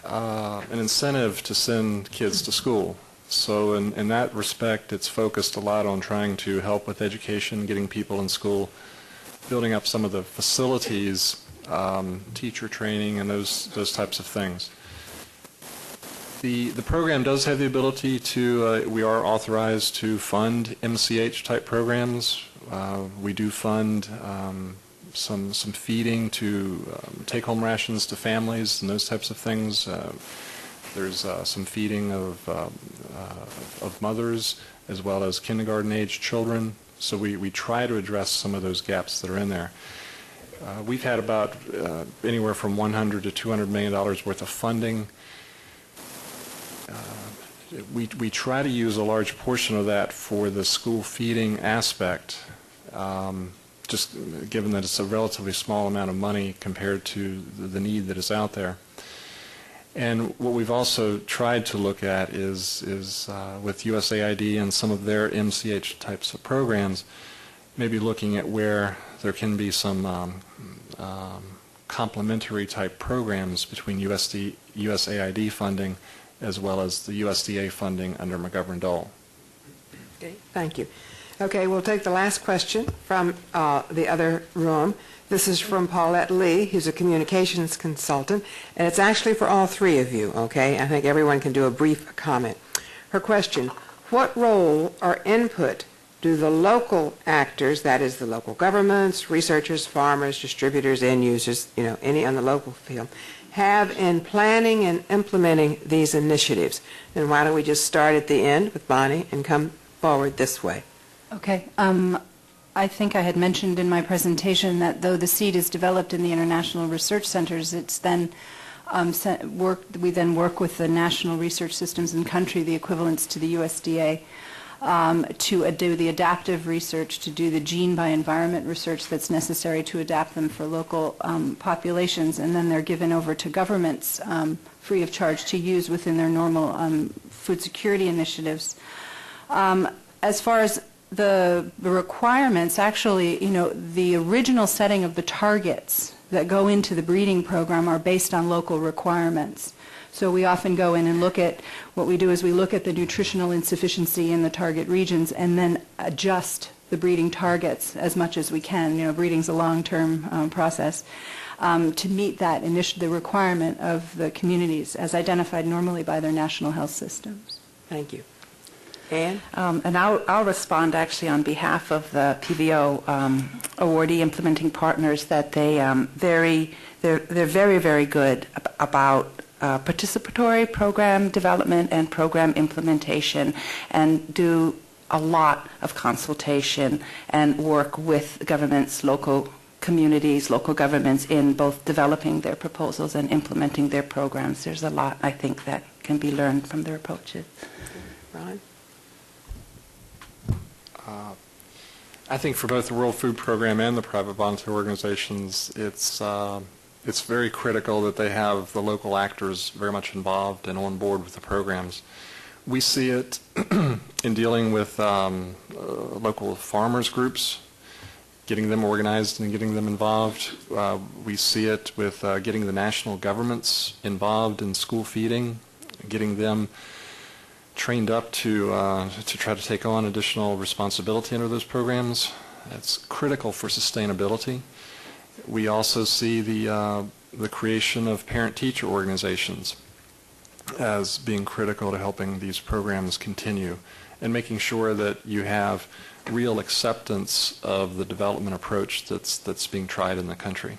an incentive to send kids to school. So in that respect, it's focused a lot on trying to help with education, getting people in school, building up some of the facilities, teacher training, and those types of things. The program does have the ability to, we are authorized to fund MCH-type programs. We do fund some feeding to take-home rations to families and those types of things. There's some feeding of mothers as well as kindergarten-age children. So we try to address some of those gaps that are in there. We've had about anywhere from $100 to $200 million worth of funding we try to use a large portion of that for the school feeding aspect, just given that it's a relatively small amount of money compared to the need that is out there. And what we've also tried to look at is with USAID and some of their MCH types of programs, maybe looking at where there can be some complementary type programs between USAID funding as well as the USDA funding under McGovern-Dole. Okay, thank you. Okay, we'll take the last question from the other room. This is from Paulette Lee, who's a communications consultant, and it's actually for all three of you, okay? I think everyone can do a brief comment. Her question, what role or input do the local actors, that is the local governments, researchers, farmers, distributors, end users, any on the local field, have in planning and implementing these initiatives? And why don't we just start at the end with Bonnie and come forward this way? Okay. I think I had mentioned in my presentation that though the seed is developed in the international research centers, it's then we then work with the national research systems in country, the equivalents to the USDA, to do the adaptive research, to do the gene by environment research that's necessary to adapt them for local populations, and then they're given over to governments free of charge to use within their normal food security initiatives. As far as the requirements, actually, the original setting of the targets that go into the breeding program are based on local requirements. So we often go in and look at, what we do is we look at the nutritional insufficiency in the target regions and then adjust the breeding targets as much as we can. Breeding's a long-term process to meet that the requirement of the communities as identified normally by their national health systems. Thank you. Anne? And I'll respond actually on behalf of the PVO awardee implementing partners that they're very, very good about participatory program development and program implementation, and do a lot of consultation and work with governments, local communities, local governments in both developing their proposals and implementing their programs. There's a lot, I think, that can be learned from their approaches. Ron? I think for both the World Food Program and the private volunteer organizations, it's very critical that they have the local actors very much involved and on board with the programs. We see it in dealing with local farmers groups, getting them organized and getting them involved. We see it with getting the national governments involved in school feeding, getting them trained up to try to take on additional responsibility under those programs. That's critical for sustainability. We also see the creation of parent-teacher organizations as being critical to helping these programs continue and making sure that you have real acceptance of the development approach that's being tried in the country.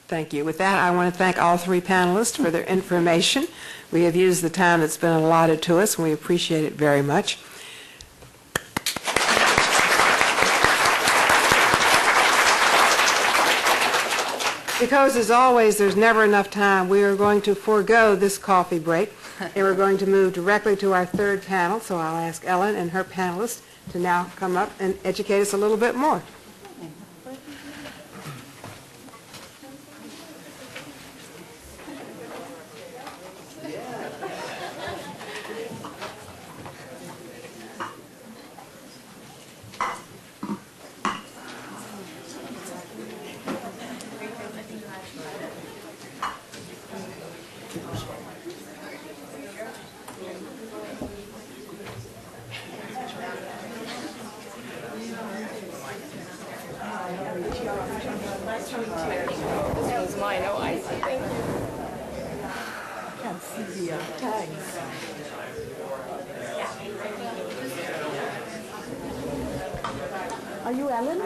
Thank you. With that, I want to thank all three panelists for their information. We have used the time that's been allotted to us, and we appreciate it very much. Because, as always, there's never enough time, we are going to forego this coffee break, and we're going to move directly to our third panel. So I'll ask Ellen and her panelists to now come up and educate us a little bit more. That was mine. Oh, I see. Thank you. Can't see the tags. Are you Ellen?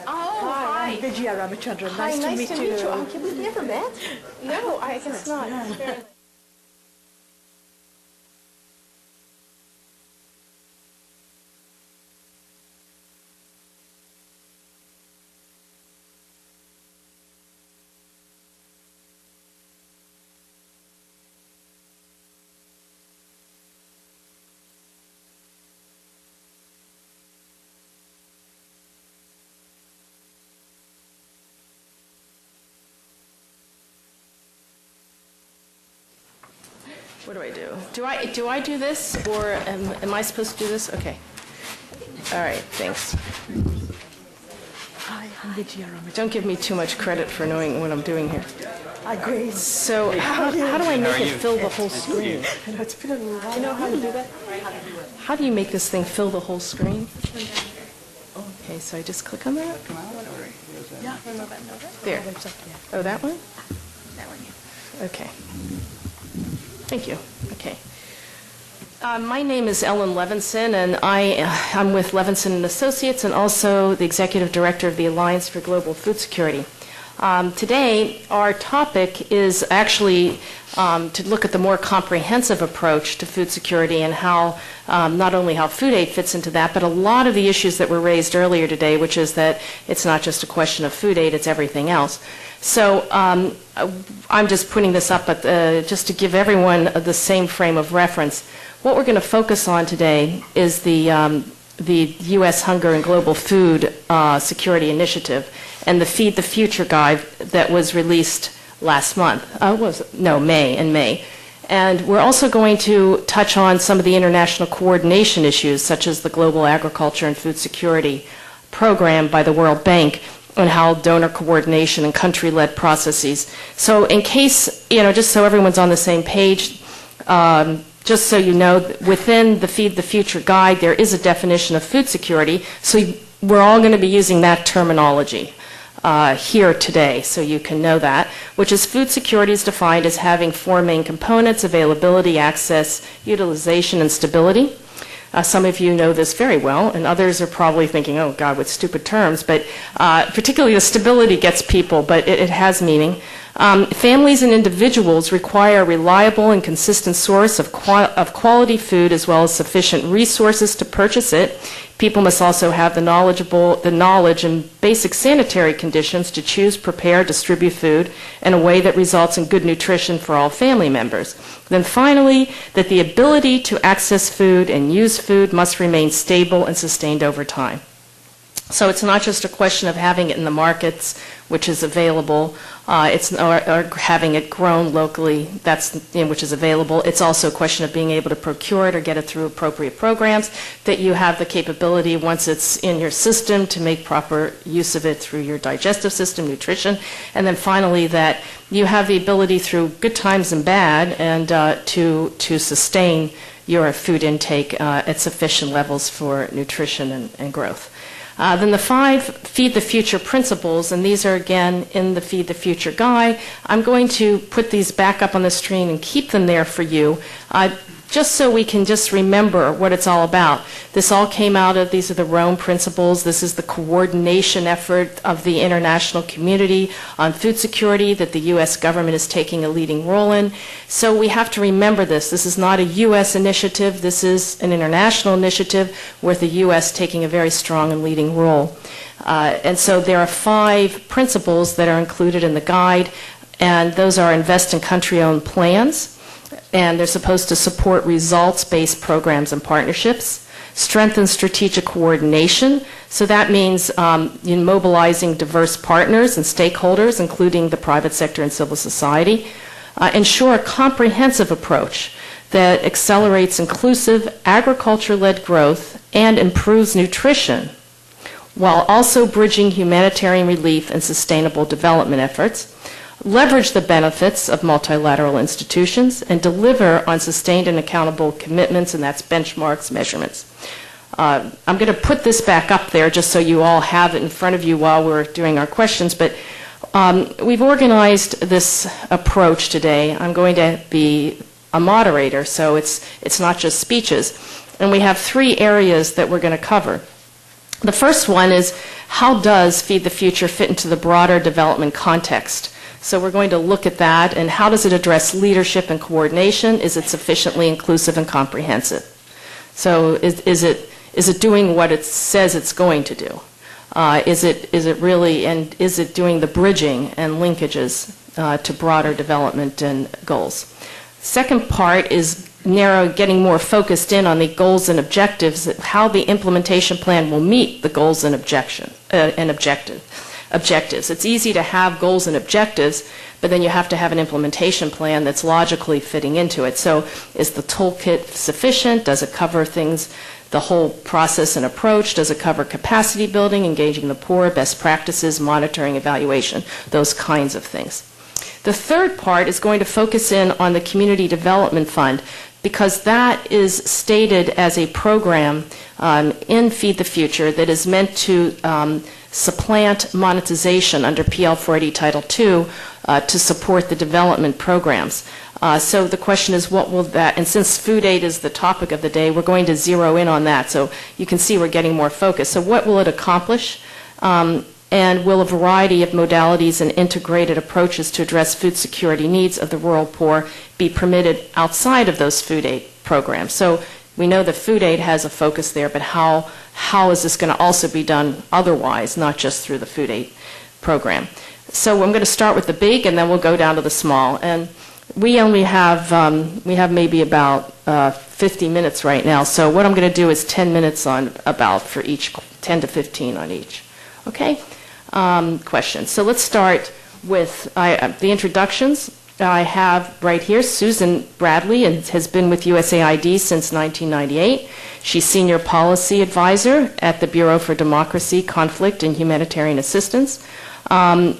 Oh, hi. I'm Vijaya Ramachandran. Hi, Nice to meet you. Oh, can we never met? No, I guess not. What do I do? Do I do this, or am I supposed to do this? Okay. All right, thanks. Hi, I'm Lydia Ramage. Don't give me too much credit for knowing what I'm doing here. Hi, Grace. So how do I make it fill the whole screen? I know it's been a little while. Do you know how to do that? How do you make this thing fill the whole screen? Okay, so I just click on that? Yeah. There. Oh, that one? That one. Okay. Thank you. Okay. My name is Ellen Levinson, and I'm with Levinson and Associates, and also the Executive Director of the Alliance for Global Food Security. Today, our topic is actually to look at the more comprehensive approach to food security and how, not only how food aid fits into that, but a lot of the issues that were raised earlier today, which is that it's not just a question of food aid, it's everything else. So I'm just putting this up, but just to give everyone the same frame of reference. What we're going to focus on today is the U.S. Hunger and Global Food Security Initiative and the Feed the Future Guide that was released last month. May. And we're also going to touch on some of the international coordination issues, such as the Global Agriculture and Food Security Program by the World Bank, and how donor coordination and country-led processes. So in case, just so everyone's on the same page, just so you know, within the Feed the Future Guide, there is a definition of food security, so we're all going to be using that terminology here today, so you can know that, which is food security is defined as having four main components: availability, access, utilization, and stability. Some of you know this very well, and others are probably thinking, oh, God, what stupid terms, but particularly the stability gets people, but it has meaning. Families and individuals require a reliable and consistent source of quality food as well as sufficient resources to purchase it. People must also have the knowledge and basic sanitary conditions to choose, prepare, distribute food in a way that results in good nutrition for all family members. Then finally, that the ability to access food and use food must remain stable and sustained over time. So it's not just a question of having it in the markets, which is available, or having it grown locally, which is available. It's also a question of being able to procure it or get it through appropriate programs, that you have the capability, once it's in your system, to make proper use of it through your digestive system, nutrition, and then finally that you have the ability through good times and bad and to sustain your food intake at sufficient levels for nutrition and growth. Then the 5 Feed the Future principles, and these are again in the Feed the Future Guide. I'm going to put these back up on the screen and keep them there for you, just so we can just remember what it's all about. This all came out of, these are the Rome principles. This is the coordination effort of the international community on food security that the U.S. government is taking a leading role in. So we have to remember this. This is not a U.S. initiative. This is an international initiative with the U.S. taking a very strong and leading role. And so there are 5 principles that are included in the guide, and those are invest in country-owned plans, and they're supposed to support results-based programs and partnerships, strengthen strategic coordination, so that means mobilizing diverse partners and stakeholders, including the private sector and civil society, ensure a comprehensive approach that accelerates inclusive agriculture-led growth and improves nutrition, while also bridging humanitarian relief and sustainable development efforts, leverage the benefits of multilateral institutions, and deliver on sustained and accountable commitments, and that's benchmarks, measurements. I'm going to put this back up there just so you all have it in front of you while we're doing our questions, but we've organized this approach today. I'm going to be a moderator, so it's not just speeches, and we have 3 areas that we're going to cover. The first one is, how does Feed the Future fit into the broader development context? So we're going to look at that, and how does it address leadership and coordination? Is it sufficiently inclusive and comprehensive? So is it doing what it says it's going to do? Is it really, and is it doing the bridging and linkages to broader development and goals? Second part is getting more focused in on the goals and objectives, how the implementation plan will meet the goals and objective. objectives. It's easy to have goals and objectives, but then you have to have an implementation plan that's logically fitting into it. So is the toolkit sufficient? Does it cover things, the whole process and approach? Does it cover capacity building, engaging the poor, best practices, monitoring, evaluation, those kinds of things? The third part is going to focus in on the Community Development Fund, because that is stated as a program in Feed the Future that is meant to supplant monetization under PL 480 Title II to support the development programs. So the question is, what will that, and since food aid is the topic of the day, we're going to zero in on that. So you can see we're getting more focused. So what will it accomplish? And will a variety of modalities and integrated approaches to address food security needs of the rural poor be permitted outside of those food aid programs? So we know that food aid has a focus there, but how is this going to also be done otherwise, not just through the food aid program? So I'm going to start with the big, and then we'll go down to the small. And we only have maybe about 50 minutes right now. So what I'm going to do is 10 minutes on about for each, 10 to 15 on each. Okay? Questions. So let's start with the introductions. I have right here Susan Bradley, and has been with USAID since 1998. She's Senior Policy Advisor at the Bureau for Democracy, Conflict, and Humanitarian Assistance.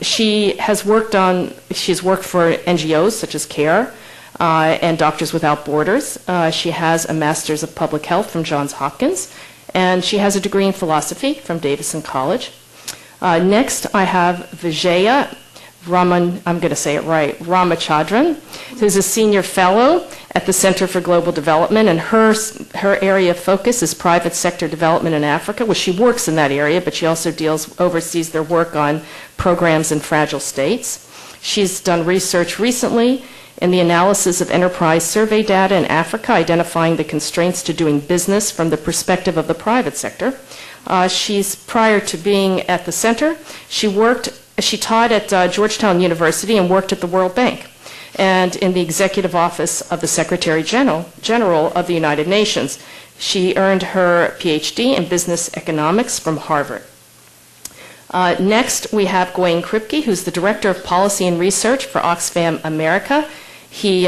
She's worked for NGOs such as CARE and Doctors Without Borders. She has a Master's of Public Health from Johns Hopkins, and she has a degree in philosophy from Davidson College. Next, I have Vijaya Ramachandran, who's a senior fellow at the Center for Global Development, and her area of focus is private sector development in Africa. Well, she works in that area, but she also oversees their work on programs in fragile states. She's done research recently in the analysis of enterprise survey data in Africa, identifying the constraints to doing business from the perspective of the private sector. Prior to being at the center, she taught at Georgetown University and worked at the World Bank and in the executive office of the Secretary General of the United Nations. She earned her PhD in business economics from Harvard. Next, we have Gwayne Kripke, who's the Director of Policy and Research for Oxfam America. His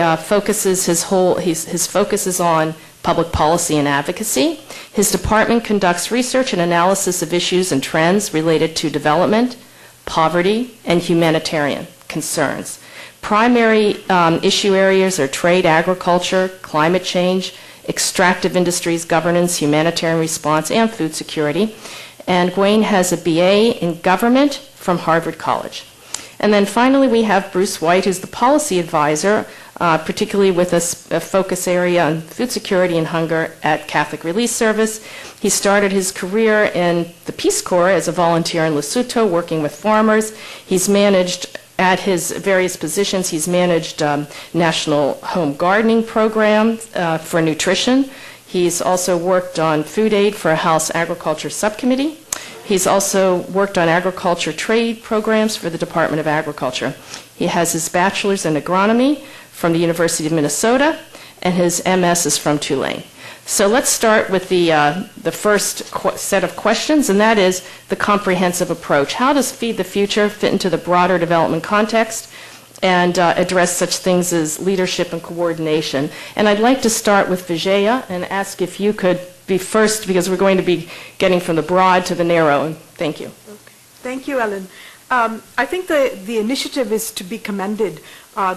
focus is on public policy and advocacy. His department conducts research and analysis of issues and trends related to development, poverty, and humanitarian concerns. Primary issue areas are trade, agriculture, climate change, extractive industries, governance, humanitarian response, and food security. And Gwayne has a BA in government from Harvard College. And then finally, we have Bruce White, who's the policy advisor, particularly with a focus area on food security and hunger at Catholic Relief Service. He started his career in the Peace Corps as a volunteer in Lesotho, working with farmers. He's managed, at his various positions, he's managed National Home Gardening Program for nutrition. He's also worked on food aid for a House Agriculture Subcommittee. He's also worked on agriculture trade programs for the Department of Agriculture. He has his bachelor's in agronomy from the University of Minnesota, and his MS is from Tulane. So let's start with the first set of questions, and that is the comprehensive approach. How does Feed the Future fit into the broader development context and address such things as leadership and coordination? And I'd like to start with Vijaya and ask if you could be first, because we're going to be getting from the broad to the narrow. And thank you. Okay. Thank you, Ellen. I think the initiative is to be commended.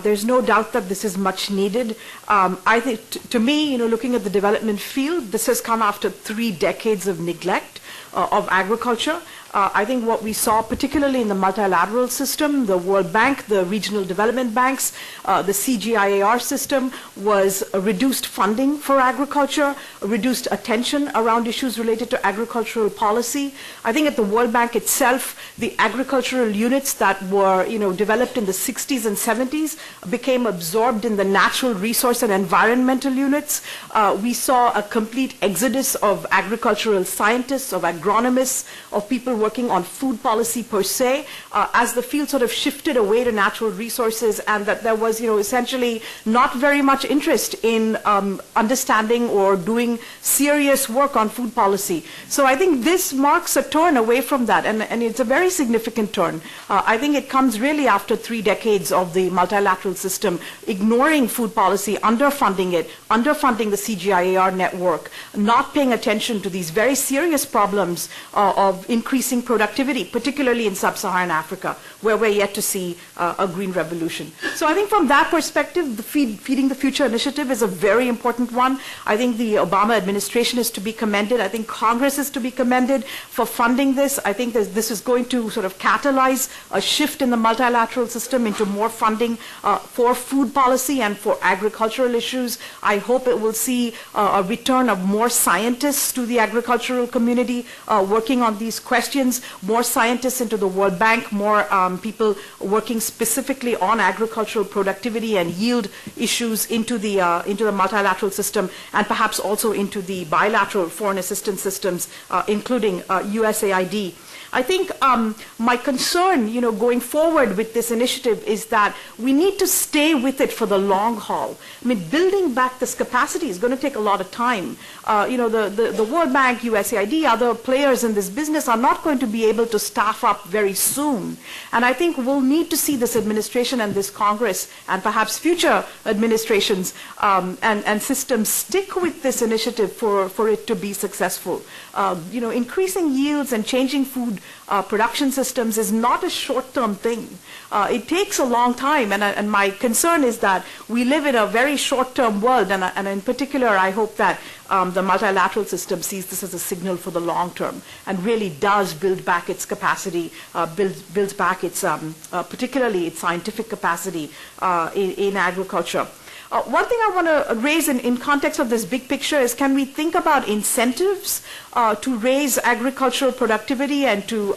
There's no doubt that this is much needed. I think, to me, looking at the development field, this has come after 3 decades of neglect of agriculture. I think what we saw, particularly in the multilateral system, the World Bank, the regional development banks, the CGIAR system, was a reduced funding for agriculture, a reduced attention around issues related to agricultural policy. I think at the World Bank itself, the agricultural units that were developed in the 60s and 70s became absorbed in the natural resource and environmental units. We saw a complete exodus of agricultural scientists, of agronomists, of people working on food policy per se, as the field sort of shifted away to natural resources, and that there was, essentially not very much interest in understanding or doing serious work on food policy. So I think this marks a turn away from that, and it's a very significant turn. I think it comes really after 3 decades of the multilateral system ignoring food policy, underfunding it, underfunding the CGIAR network, not paying attention to these very serious problems of increasing productivity, particularly in sub-Saharan Africa, where we're yet to see a green revolution. So I think from that perspective, the Feeding the Future initiative is a very important one. I think the Obama administration is to be commended. I think Congress is to be commended for funding this. I think this is going to sort of catalyze a shift in the multilateral system into more funding for food policy and for agricultural issues. I hope it will see a return of more scientists to the agricultural community working on these questions, more scientists into the World Bank, more people working specifically on agricultural productivity and yield issues into the multilateral system, and perhaps also into the bilateral foreign assistance systems, including USAID. I think my concern, going forward with this initiative is that we need to stay with it for the long haul. I mean, building back this capacity is going to take a lot of time. The World Bank, USAID, other players in this business are not going to be able to staff up very soon. And I think we'll need to see this administration and this Congress and perhaps future administrations and systems stick with this initiative for it to be successful. Increasing yields and changing food production systems is not a short-term thing. It takes a long time, and my concern is that we live in a very short-term world, and in particular, I hope that the multilateral system sees this as a signal for the long term and really does build back its capacity, builds back its, particularly its scientific capacity in agriculture. One thing I want to raise in context of this big picture is, can we think about incentives to raise agricultural productivity and to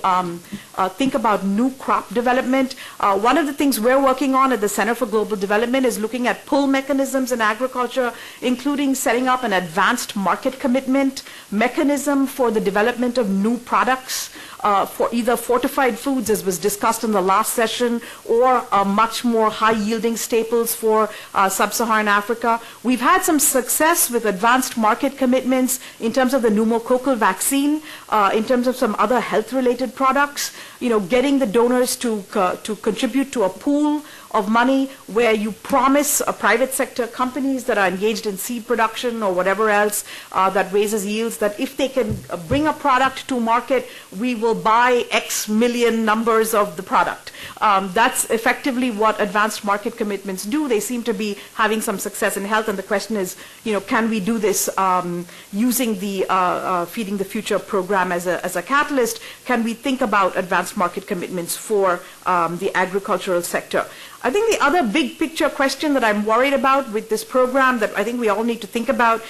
think about new crop development? One of the things we're working on at the Center for Global Development is looking at pull mechanisms in agriculture, including setting up an advanced market commitment mechanism for the development of new products, for either fortified foods, as was discussed in the last session, or much more high-yielding staples for sub-Saharan Africa. We've had some success with advanced market commitments in terms of the pneumococcal vaccine, in terms of some other health-related products, getting the donors to contribute to a pool of money where you promise private sector companies that are engaged in seed production or whatever else that raises yields, that if they can bring a product to market, we will buy X million numbers of the product. That's effectively what advanced market commitments do. They seem to be having some success in health, and the question is, can we do this using the Feeding the Future program as a catalyst? Can we think about advanced market commitments for the agricultural sector? I think the other big picture question that I'm worried about with this program that I think we all need to think about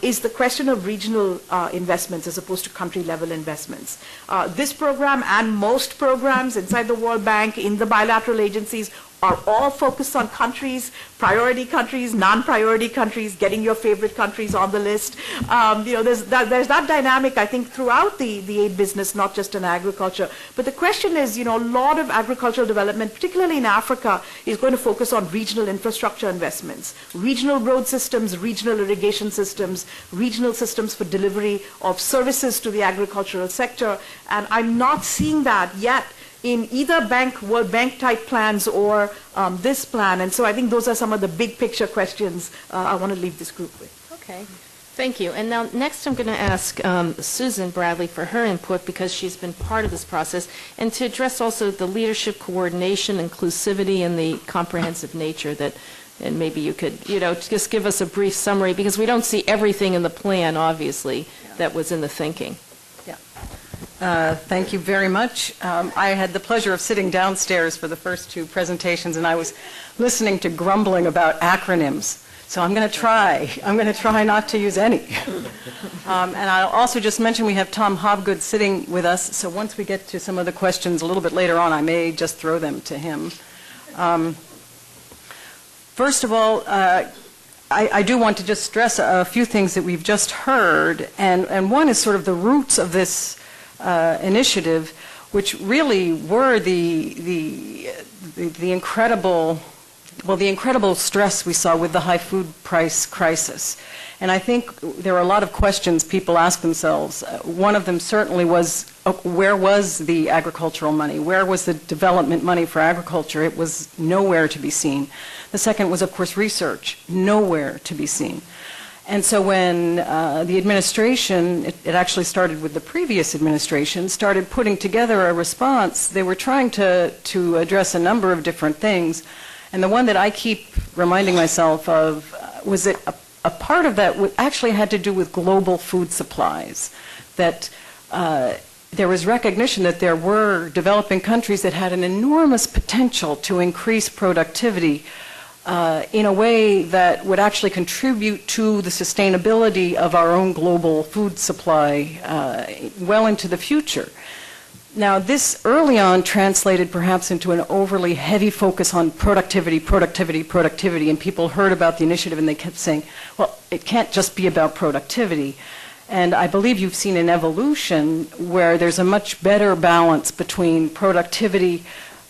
is the question of regional investments as opposed to country level investments. This program and most programs inside the World Bank, in the bilateral agencies, are all focused on countries, priority countries, non-priority countries, getting your favorite countries on the list. There's that dynamic, I think, throughout the aid business, not just in agriculture. But the question is, a lot of agricultural development, particularly in Africa, is going to focus on regional infrastructure investments, regional road systems, regional irrigation systems, regional systems for delivery of services to the agricultural sector. And I'm not seeing that yet in either World Bank type plans or this plan. And so I think those are some of the big picture questions I want to leave this group with. Okay. Thank you. And now next I'm going to ask Susan Bradley for her input, because she's been part of this process, and to address also the leadership, coordination, inclusivity, and the comprehensive nature that, and maybe you could, just give us a brief summary, because we don't see everything in the plan, obviously, that was in the thinking. Thank you very much. I had the pleasure of sitting downstairs for the first 2 presentations, and I was listening to grumbling about acronyms. So I'm going to try not to use any. And I'll also just mention we have Tom Hobgood sitting with us, so once we get to some of the questions a little bit later on, I may just throw them to him. First of all, I do want to just stress a few things that we've just heard, and one is sort of the roots of this initiative, which really were the incredible, well, the incredible stress we saw with the high food price crisis. And I think there are a lot of questions people ask themselves. One of them certainly was, where was the agricultural money? Where was the development money for agriculture? It was nowhere to be seen. The second was, of course, research. Nowhere to be seen. And so when the administration, it actually started with the previous administration, started putting together a response, they were trying to address a number of different things. And the one that I keep reminding myself of was that a part of that actually had to do with global food supplies, that there was recognition that there were developing countries that had an enormous potential to increase productivity in a way that would actually contribute to the sustainability of our own global food supply well into the future. Now, this early on translated perhaps into an overly heavy focus on productivity, productivity, productivity, and people heard about the initiative and they kept saying, well, it can't just be about productivity. And I believe you've seen an evolution where there's a much better balance between productivity,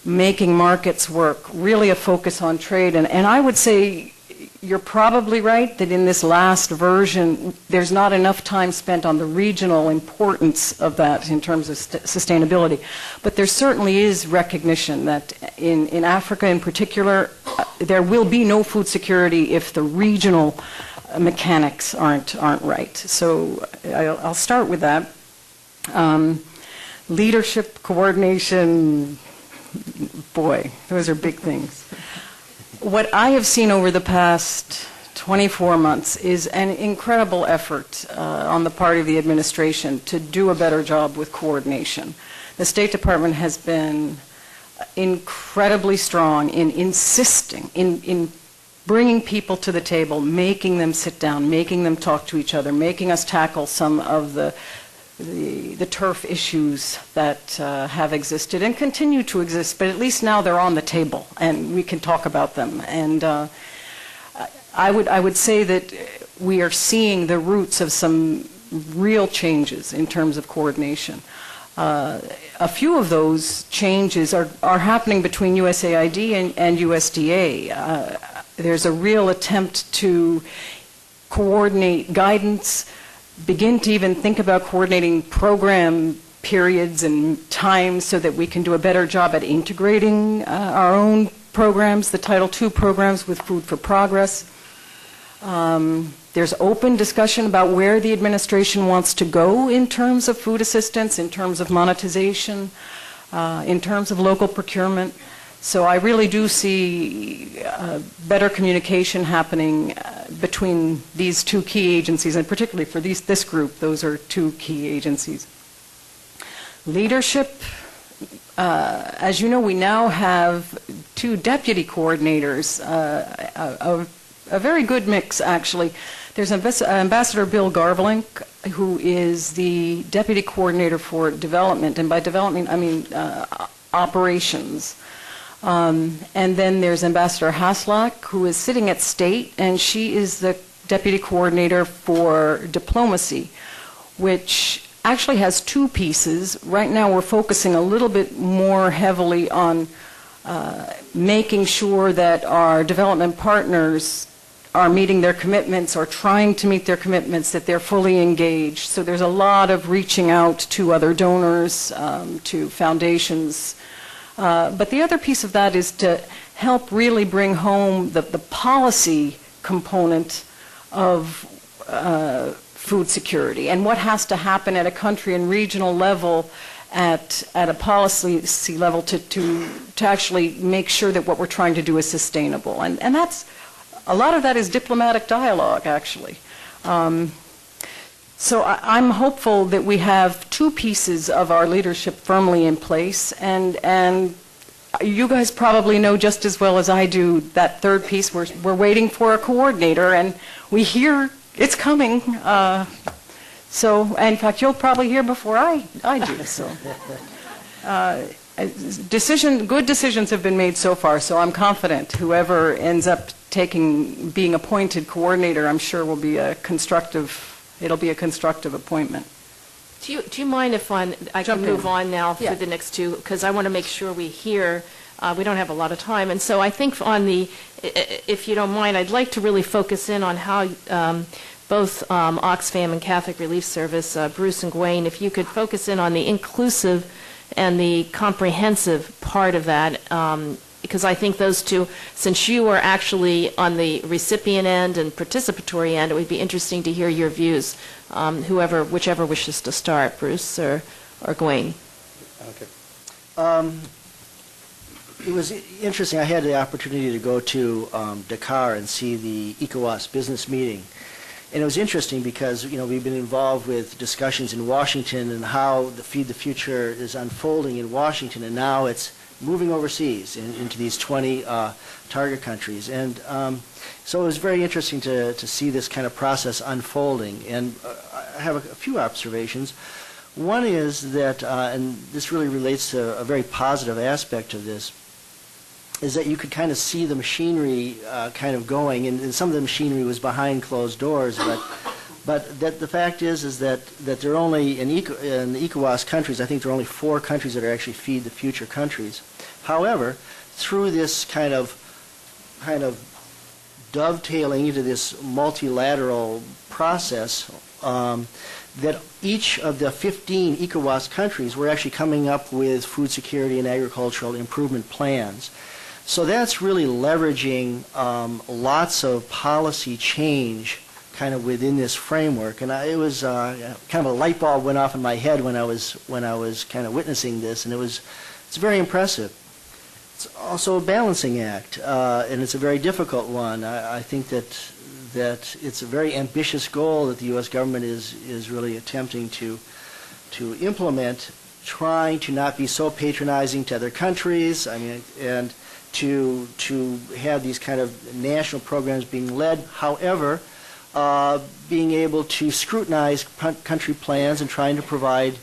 making markets work, really a focus on trade. And I would say you're probably right that in this last version, there's not enough time spent on the regional importance of that in terms of sustainability. But there certainly is recognition that in Africa in particular, there will be no food security if the regional mechanics aren't right. So I'll start with that. Leadership, coordination, boy, those are big things. What I have seen over the past 24 months is an incredible effort on the part of the administration to do a better job with coordination. The State Department has been incredibly strong in insisting, in bringing people to the table, making them sit down, making them talk to each other, making us tackle some of the turf issues that have existed and continue to exist, but at least now they're on the table and we can talk about them. And I would say that we are seeing the roots of some real changes in terms of coordination. A few of those changes are happening between USAID and USDA. There's a real attempt to coordinate guidance, begin to even think about coordinating program periods and times so that we can do a better job at integrating our own programs, the Title II programs with Food for Progress. There's open discussion about where the administration wants to go in terms of food assistance, in terms of monetization, in terms of local procurement. So I really do see better communication happening between these two key agencies, and particularly for this group, those are two key agencies. Leadership, as you know, we now have two deputy coordinators, a very good mix, actually. There's Ambassador Bill Garvelink, who is the deputy coordinator for development, and by development I mean operations. And then there's Ambassador Haslak, who is sitting at State, and she is the Deputy Coordinator for Diplomacy, which actually has two pieces. Right now we're focusing a little bit more heavily on making sure that our development partners are meeting their commitments or trying to meet their commitments, that they're fully engaged. So there's a lot of reaching out to other donors, to foundations. But the other piece of that is to help really bring home the policy component of food security and what has to happen at a country and regional level at a policy level to actually make sure that what we're trying to do is sustainable. And that's, a lot of that is diplomatic dialogue, actually. So I'm hopeful that we have two pieces of our leadership firmly in place, and you guys probably know just as well as I do that third piece. We're waiting for a coordinator, and we hear it's coming. So, in fact, you'll probably hear before I do. So, good decisions have been made so far. So I'm confident whoever ends up being appointed coordinator, I'm sure will be a constructive. It'll be a constructive appointment. Do you mind if I can Jump in. move on now Yeah. for the next two? Because I want to make sure we hear, we don't have a lot of time. And so I think on the, if you don't mind, I'd like to really focus in on how both Oxfam and Catholic Relief Service, Bruce and Gwen, if you could focus in on the inclusive and the comprehensive part of that, because I think those two, since you are actually on the recipient end and participatory end, it would be interesting to hear your views, whichever wishes to start, Bruce or Gwen. Okay. It was interesting. I had the opportunity to go to Dakar and see the ECOWAS business meeting. And it was interesting because, we've been involved with discussions in Washington and how the Feed the Future is unfolding in Washington, and now it's moving overseas into these 20 target countries. And so it was very interesting to see this kind of process unfolding. And I have a few observations. One is that, and this really relates to a very positive aspect of this, is that you could kind of see the machinery kind of going, and some of the machinery was behind closed doors, but that the fact is that there are only, in the ECOWAS countries, I think there are only 4 countries that are actually Feed the Future countries. However, through this kind of dovetailing into this multilateral process, that each of the 15 ECOWAS countries were actually coming up with food security and agricultural improvement plans. So that's really leveraging lots of policy change kind of within this framework. And it was kind of a light bulb went off in my head when I was kind of witnessing this, and it's very impressive. It's also a balancing act, and it's a very difficult one. I think that it's a very ambitious goal that the U.S. government is really attempting to implement, trying to not be so patronizing to other countries. And to have these kind of national programs being led. However, being able to scrutinize country plans and trying to provide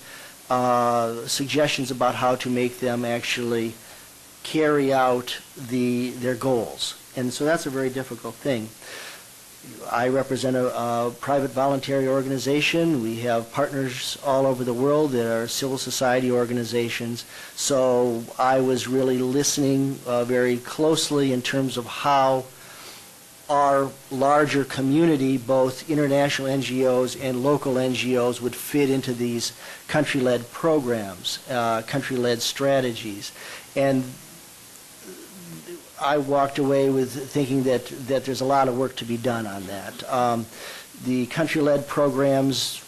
suggestions about how to make them actually carry out their goals. And so that's a very difficult thing. I represent a private voluntary organization. We have partners all over the world that are civil society organizations. So I was really listening very closely in terms of how our larger community, both international NGOs and local NGOs, would fit into these country-led programs, country-led strategies. And I walked away with thinking that there's a lot of work to be done on that. The country-led programs,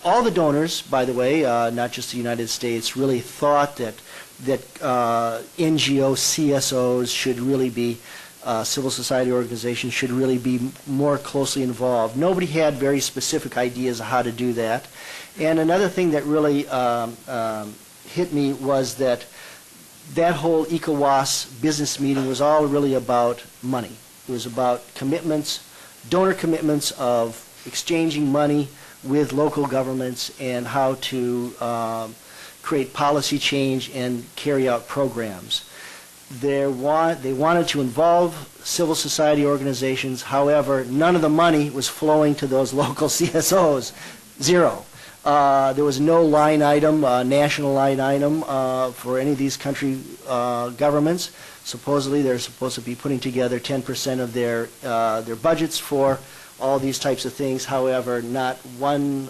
all the donors, by the way, not just the United States, really thought that NGO CSOs should really be, civil society organizations should really be more closely involved. Nobody had very specific ideas of how to do that. And another thing that really hit me was that whole ECOWAS business meeting was all really about money. It was about commitments, donor commitments of exchanging money with local governments and how to create policy change and carry out programs. They wanted to involve civil society organizations. However, none of the money was flowing to those local CSOs. Zero. There was no line item, national line item for any of these country governments. Supposedly, they're supposed to be putting together 10% of their budgets for all these types of things. However, not one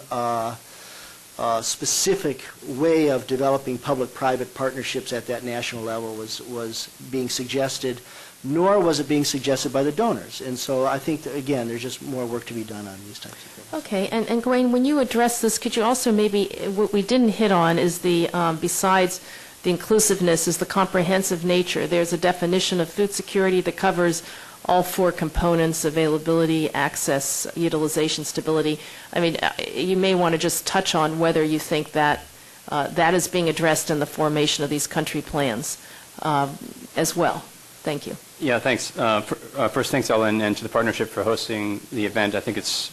specific way of developing public-private partnerships at that national level was being suggested, nor was it being suggested by the donors. And so I think that, again, there's just more work to be done on these types of things. Okay, and Gwen, when you address this, could you also maybe, what we didn't hit on is the, besides the inclusiveness, is the comprehensive nature. There's a definition of food security that covers all 4 components: availability, access, utilization, stability. I mean, you may want to just touch on whether you think that that is being addressed in the formation of these country plans as well. Thank you. Yeah, thanks. First, thanks, Ellen, and to the partnership for hosting the event. I think it's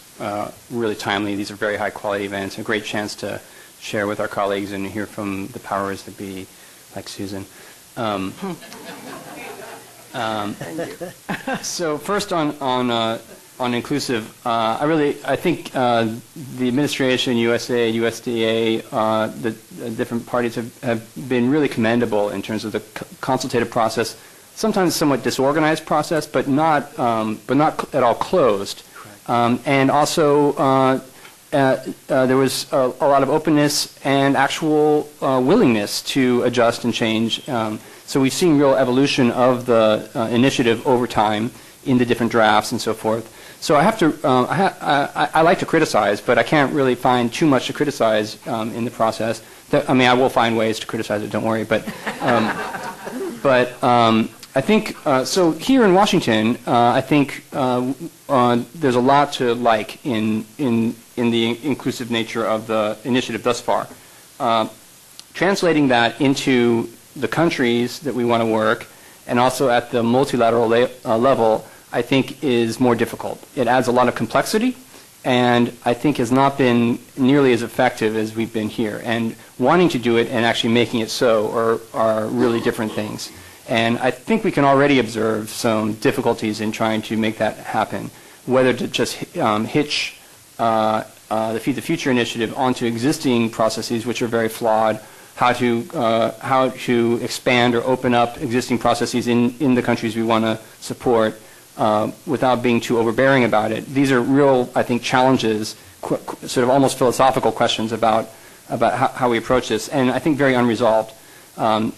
really timely. These are very high-quality events, a great chance to share with our colleagues and hear from the powers that be, like Susan. So first on on inclusive, I think the administration, USA, USDA, the different parties have been really commendable in terms of the consultative process. Sometimes somewhat disorganized process, but not at all closed. And also, there was a lot of openness and actual willingness to adjust and change. So we've seen real evolution of the initiative over time in the different drafts and so forth. So I have to, I like to criticize, but I can't really find too much to criticize in the process. I will find ways to criticize it, don't worry. But I think, so here in Washington, I think there's a lot to like in the inclusive nature of the initiative thus far. Translating that into the countries that we want to work, and also at the multilateral level, I think is more difficult. It adds a lot of complexity, and I think has not been nearly as effective as we've been here. And wanting to do it and actually making it so are really different things. And I think we can already observe some difficulties in trying to make that happen, whether to just hitch the Feed the Future initiative onto existing processes which are very flawed, how to expand or open up existing processes in the countries we want to support without being too overbearing about it. These are real, I think, challenges, sort of almost philosophical questions about how we approach this, and I think very unresolved. From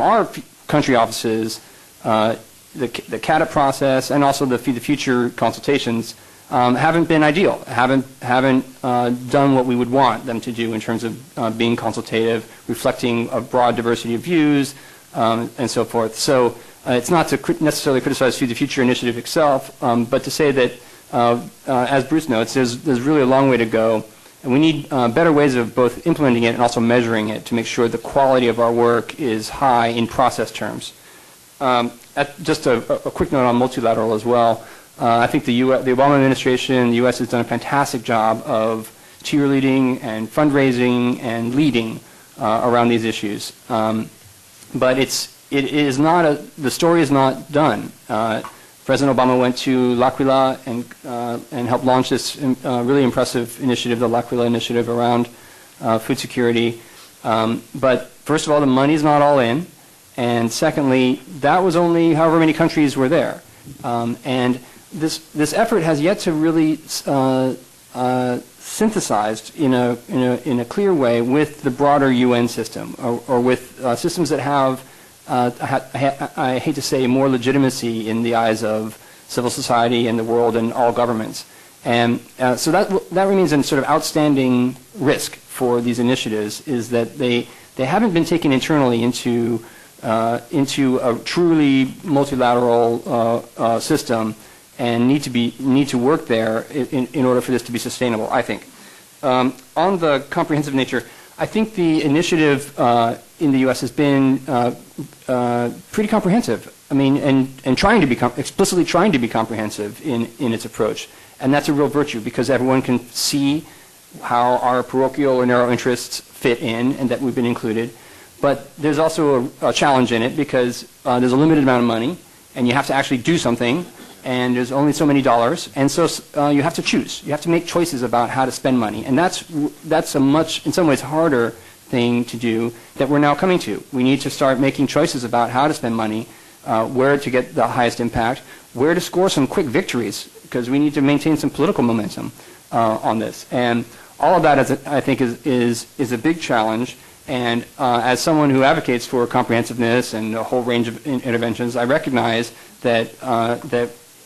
our country offices, the CADA process and also the Feed the Future consultations haven't been ideal, haven't done what we would want them to do in terms of being consultative, reflecting a broad diversity of views, and so forth. So it's not to necessarily criticize Feed the Future initiative itself, but to say that, as Bruce notes, there's really a long way to go, and we need better ways of both implementing it and also measuring it to make sure the quality of our work is high in process terms. Just a quick note on multilateral as well. I think the Obama administration, the U.S. has done a fantastic job of cheerleading and fundraising and leading around these issues. But it is not the story is not done. President Obama went to L'Aquila and helped launch this really impressive initiative, the L'Aquila Initiative, around food security. But first of all, the money's not all in, and secondly, that was only however many countries were there. And this effort has yet to really synthesized in a clear way with the broader UN system, or with systems that have, I hate to say, more legitimacy in the eyes of civil society and the world and all governments. And so that remains a sort of outstanding risk for these initiatives, is that they haven't been taken internally into a truly multilateral system, and need to work there in order for this to be sustainable, I think. On the comprehensive nature, I think the initiative in the U.S. has been pretty comprehensive. I mean, and trying to become explicitly trying to be comprehensive in its approach, and that's a real virtue, because everyone can see how our parochial or narrow interests fit in, and that we've been included. But there's also a challenge in it, because there's a limited amount of money, and you have to actually do something, and there's only so many dollars, and so you have to choose. You have to make choices about how to spend money, and that's a much, in some ways, harder thing to do that we're now coming to. We need to start making choices about how to spend money, where to get the highest impact, where to score some quick victories, because we need to maintain some political momentum on this. And all of that, I think, is a big challenge. And as someone who advocates for comprehensiveness and a whole range of interventions, I recognize that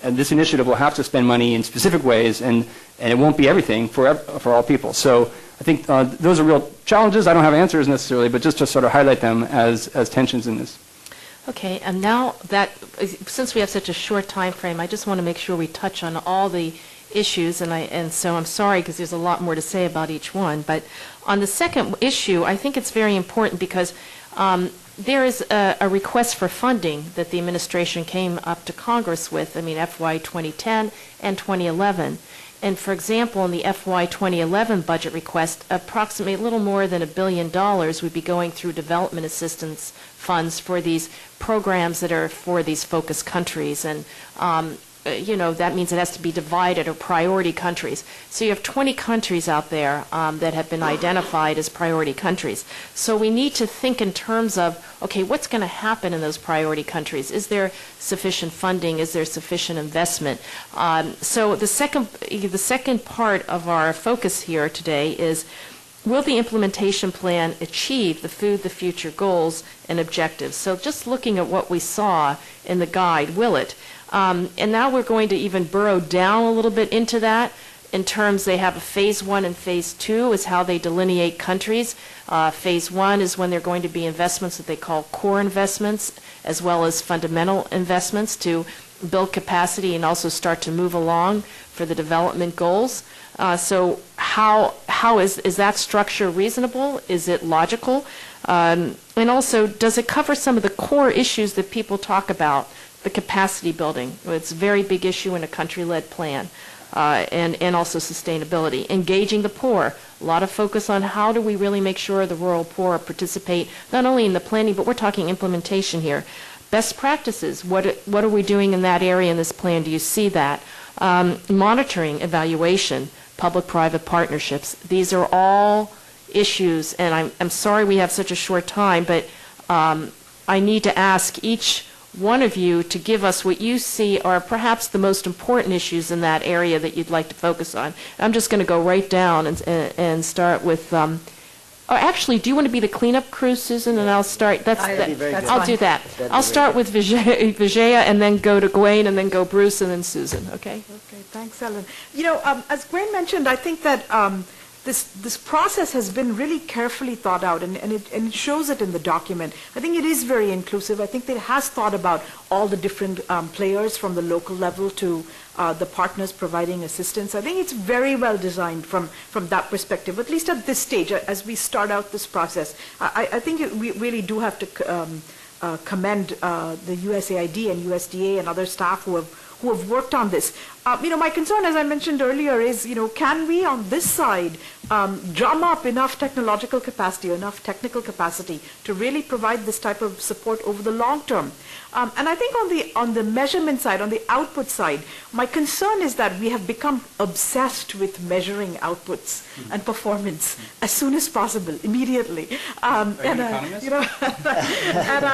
this initiative will have to spend money in specific ways, and it won't be everything for all people. So I think those are real challenges. I don't have answers necessarily, but just to sort of highlight them as tensions in this. Okay, and now that, since we have such a short time frame, I just want to make sure we touch on all the issues, and so I'm sorry because there's a lot more to say about each one. But on the second issue, I think it's very important because there is a request for funding that the administration came up to Congress with, FY 2010 and 2011. And for example, in the FY 2011 budget request, approximately a little more than $1 billion would be going through development assistance funds for these programs that are for these focus countries. And that means it has to be divided, or priority countries. So you have 20 countries out there that have been identified as priority countries. So we need to think in terms of, okay, what's going to happen in those priority countries? Is there sufficient funding? Is there sufficient investment? So the second part of our focus here today is, will the implementation plan achieve the Food the Future goals and objectives? So just looking at what we saw in the guide, will it? And now we're going to even burrow down a little bit into that. In terms, they have a phase 1 and phase 2 is how they delineate countries. Phase 1 is when there are going to be investments that they call core investments, as well as fundamental investments to build capacity and also start to move along for the development goals. So how is that structure reasonable? Is it logical? And also, does it cover some of the core issues that people talk about? The capacity building. It's a very big issue in a country-led plan. And also sustainability. Engaging the poor. A lot of focus on how do we really make sure the rural poor participate, not only in the planning, but we're talking implementation here. Best practices. What are we doing in that area in this plan? Do you see that? Monitoring, evaluation, public-private partnerships. These are all issues, and I'm sorry we have such a short time, but I need to ask each one of you to give us what you see are perhaps the most important issues in that area that you'd like to focus on. I'm just going to go right down and start with, or actually, do you want to be the cleanup crew, Susan? And I'll start, I'll do that. I'll start with Vijaya and then go to Gwen and then go Bruce and then Susan, okay? Okay, thanks, Ellen. As Gwen mentioned, I think that this process has been really carefully thought out, and it shows it in the document. I think it is very inclusive. I think it has thought about all the different players from the local level to the partners providing assistance. I think it's very well designed from that perspective, at least at this stage, as we start out this process. I think we really do have to commend the USAID and USDA and other staff who have worked on this. My concern, as I mentioned earlier, is, can we on this side drum up enough technological capacity, enough technical capacity to really provide this type of support over the long term? And I think on the measurement side, on the output side, my concern is that we have become obsessed with measuring outputs and performance as soon as possible, immediately. Are you an economist? And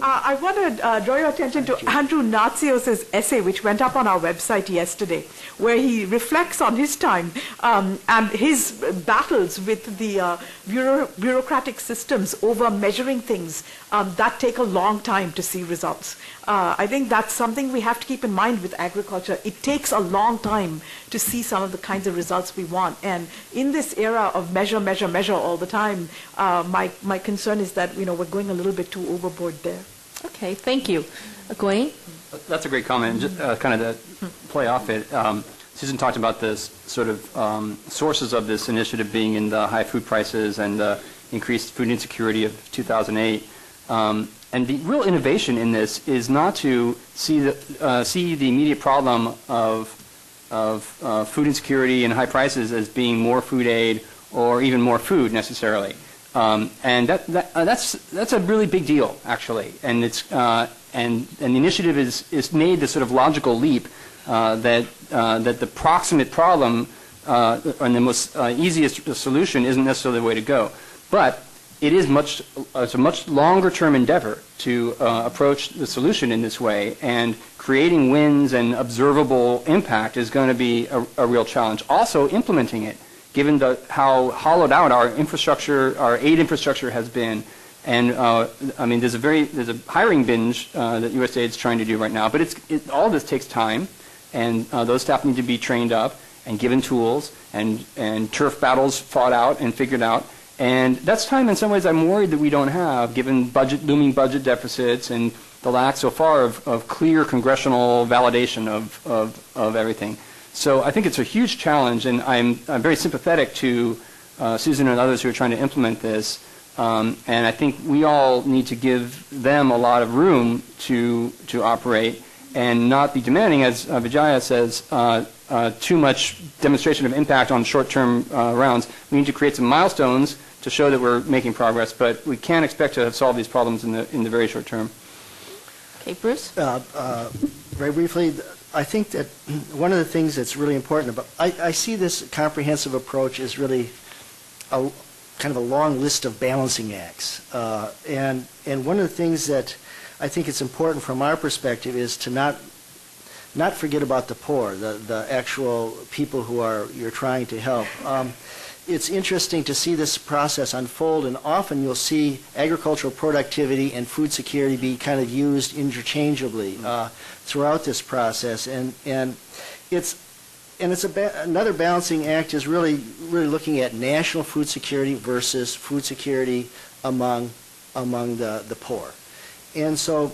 I want to draw your attention to Andrew Natsios' essay, which went up on our website yesterday, where he reflects on his time and his battles with the bureaucratic systems over measuring things that take a long time to see results. I think that's something we have to keep in mind with agriculture. It takes a long time to see some of the kinds of results we want. And in this era of measure all the time, my concern is that we're going a little bit too overboard there. Okay, thank you. Gwen? That's a great comment. Just kind of to play off it, Susan talked about this sort of sources of this initiative being in the high food prices and the increased food insecurity of 2008. And the real innovation in this is not to see the immediate problem of food insecurity and high prices as being more food aid or even more food necessarily. And that's a really big deal, actually. And it's and the initiative is made the sort of logical leap that the proximate problem and the most easiest solution isn't necessarily the way to go. But it is it's a much longer-term endeavor to approach the solution in this way, and creating wins and observable impact is going to be a real challenge. Also, implementing it, given how hollowed out our infrastructure, our aid infrastructure has been, and I mean, there's a hiring binge that USAID is trying to do right now, but all this takes time, and those staff need to be trained up and given tools, and turf battles fought out and figured out. And that's time in some ways I'm worried that we don't have, given looming budget deficits and the lack so far of clear congressional validation of everything. So I think it's a huge challenge, and I'm very sympathetic to Susan and others who are trying to implement this. And I think we all need to give them a lot of room to operate and not be demanding, as Vijaya says, too much demonstration of impact on short-term rounds. We need to create some milestones to show that we're making progress, but we can't expect to have solved these problems in the very short term. Okay, Bruce? Very briefly, I think that one of the things that's really important about, I see this comprehensive approach as really kind of a long list of balancing acts. And one of the things that I think it's important from our perspective is to not forget about the poor, the actual people who you're trying to help. It's interesting to see this process unfold, and often you'll see agricultural productivity and food security be kind of used interchangeably throughout this process. And another balancing act is really looking at national food security versus food security among the poor. And so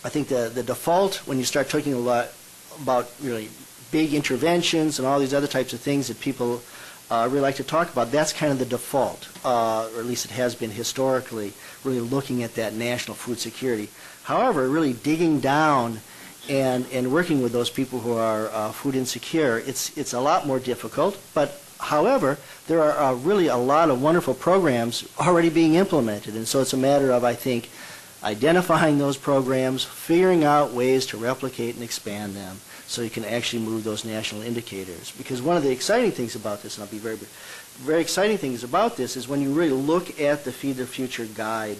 I think the default, when you start talking a lot about really big interventions and all these other types of things that people really like to talk about, that's kind of the default, or at least it has been historically, really looking at that national food security. However, really digging down and working with those people who are food insecure, it's a lot more difficult. But however, there are really a lot of wonderful programs already being implemented, and so it's a matter of, I think, identifying those programs, figuring out ways to replicate and expand them so you can actually move those national indicators. Because one of the exciting things about this, and I'll be very exciting things about this, is when you really look at the Feed the Future guide,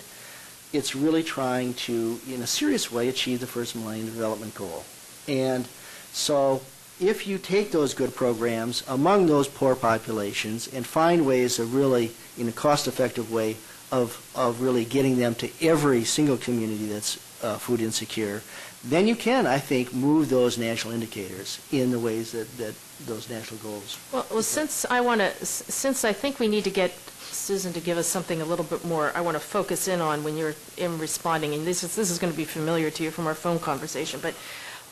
it's really trying to, in a serious way, achieve the First Millennium Development Goal. And so if you take those good programs among those poor populations and find ways of really, in a cost-effective way, of really getting them to every single community that's food insecure, then you can, I think, move those national indicators in the ways that those national goals. Well, since I think we need to get Susan to give us something a little bit more, I want to focus in on when you're in responding, and this is going to be familiar to you from our phone conversation, but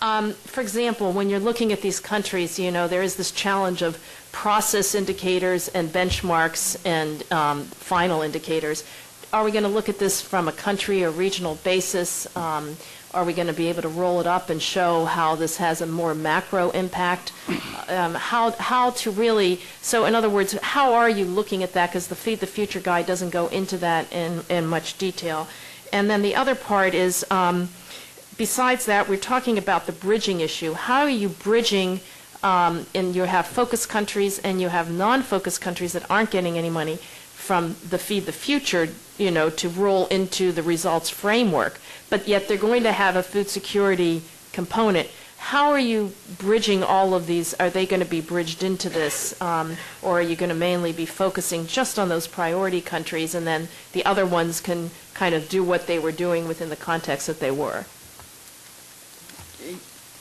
for example, when you're looking at these countries, there is this challenge of process indicators and benchmarks and final indicators. Are we going to look at this from a country or regional basis? Are we going to be able to roll it up and show how this has a more macro impact? How to really, so in other words, how are you looking at that? Because the Feed the Future guide doesn't go into that in much detail. And then the other part is, besides that, we're talking about the bridging issue. How are you bridging, and you have focus countries and you have non-focus countries that aren't getting any money from the Feed the Future, to roll into the results framework, but yet they're going to have a food security component. How are you bridging all of these? Are they going to be bridged into this, or are you going to mainly be focusing just on those priority countries, and then the other ones can kind of do what they were doing within the context that they were?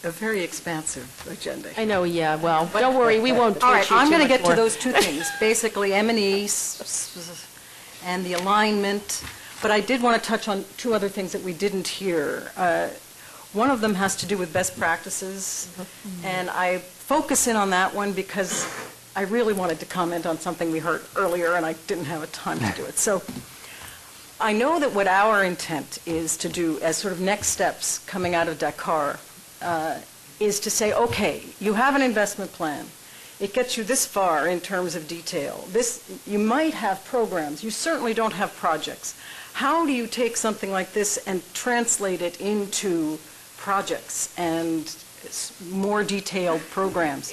A very expansive agenda. I know, yeah. Well, don't worry, we won't All torture right, you I'm too going to much get more. to those two things, basically M&E and the alignment, but I did want to touch on two other things that we didn't hear. One of them has to do with best practices, and I focus in on that one because I really wanted to comment on something we heard earlier, and I didn't have a time to do it. So I know that what our intent is to do as sort of next steps coming out of Dakar is to say, okay, you have an investment plan. It gets you this far in terms of detail. You might have programs. You certainly don't have projects. How do you take something like this and translate it into projects and more detailed programs?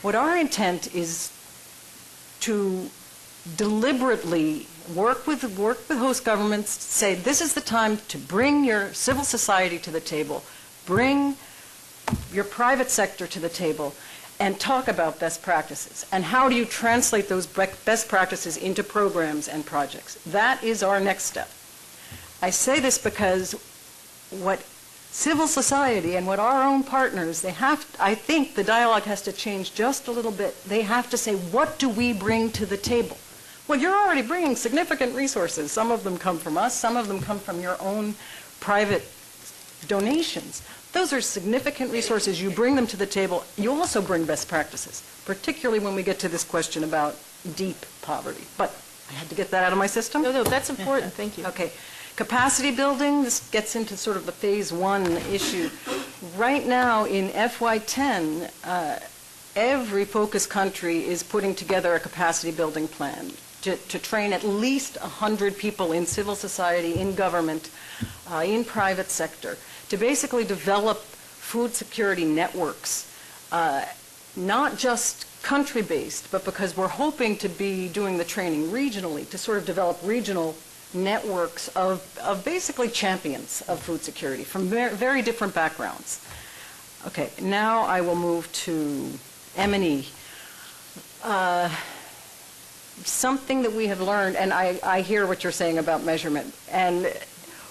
What our intent is to deliberately work with host governments, say this is the time to bring your civil society to the table, bring your private sector to the table, and talk about best practices. And how do you translate those best practices into programs and projects? That is our next step. I say this because what civil society and what our own partners, I think the dialogue has to change just a little bit. They have to say, what do we bring to the table? Well, you're already bringing significant resources. Some of them come from us, some of them come from your own private donations. Those are significant resources. You bring them to the table. You also bring best practices, particularly when we get to this question about deep poverty. But I had to get that out of my system. No, that's important. Thank you. Okay. Capacity building, this gets into sort of the phase one issue. Right now in FY10, every focus country is putting together a capacity building plan to train at least 100 people in civil society, in government, in private sector, to basically develop food security networks, not just country-based, but because we're hoping to be doing the training regionally, to sort of develop regional networks of basically champions of food security from very different backgrounds. Okay, now I will move to M&E. Something that we have learned, and I hear what you're saying about measurement, and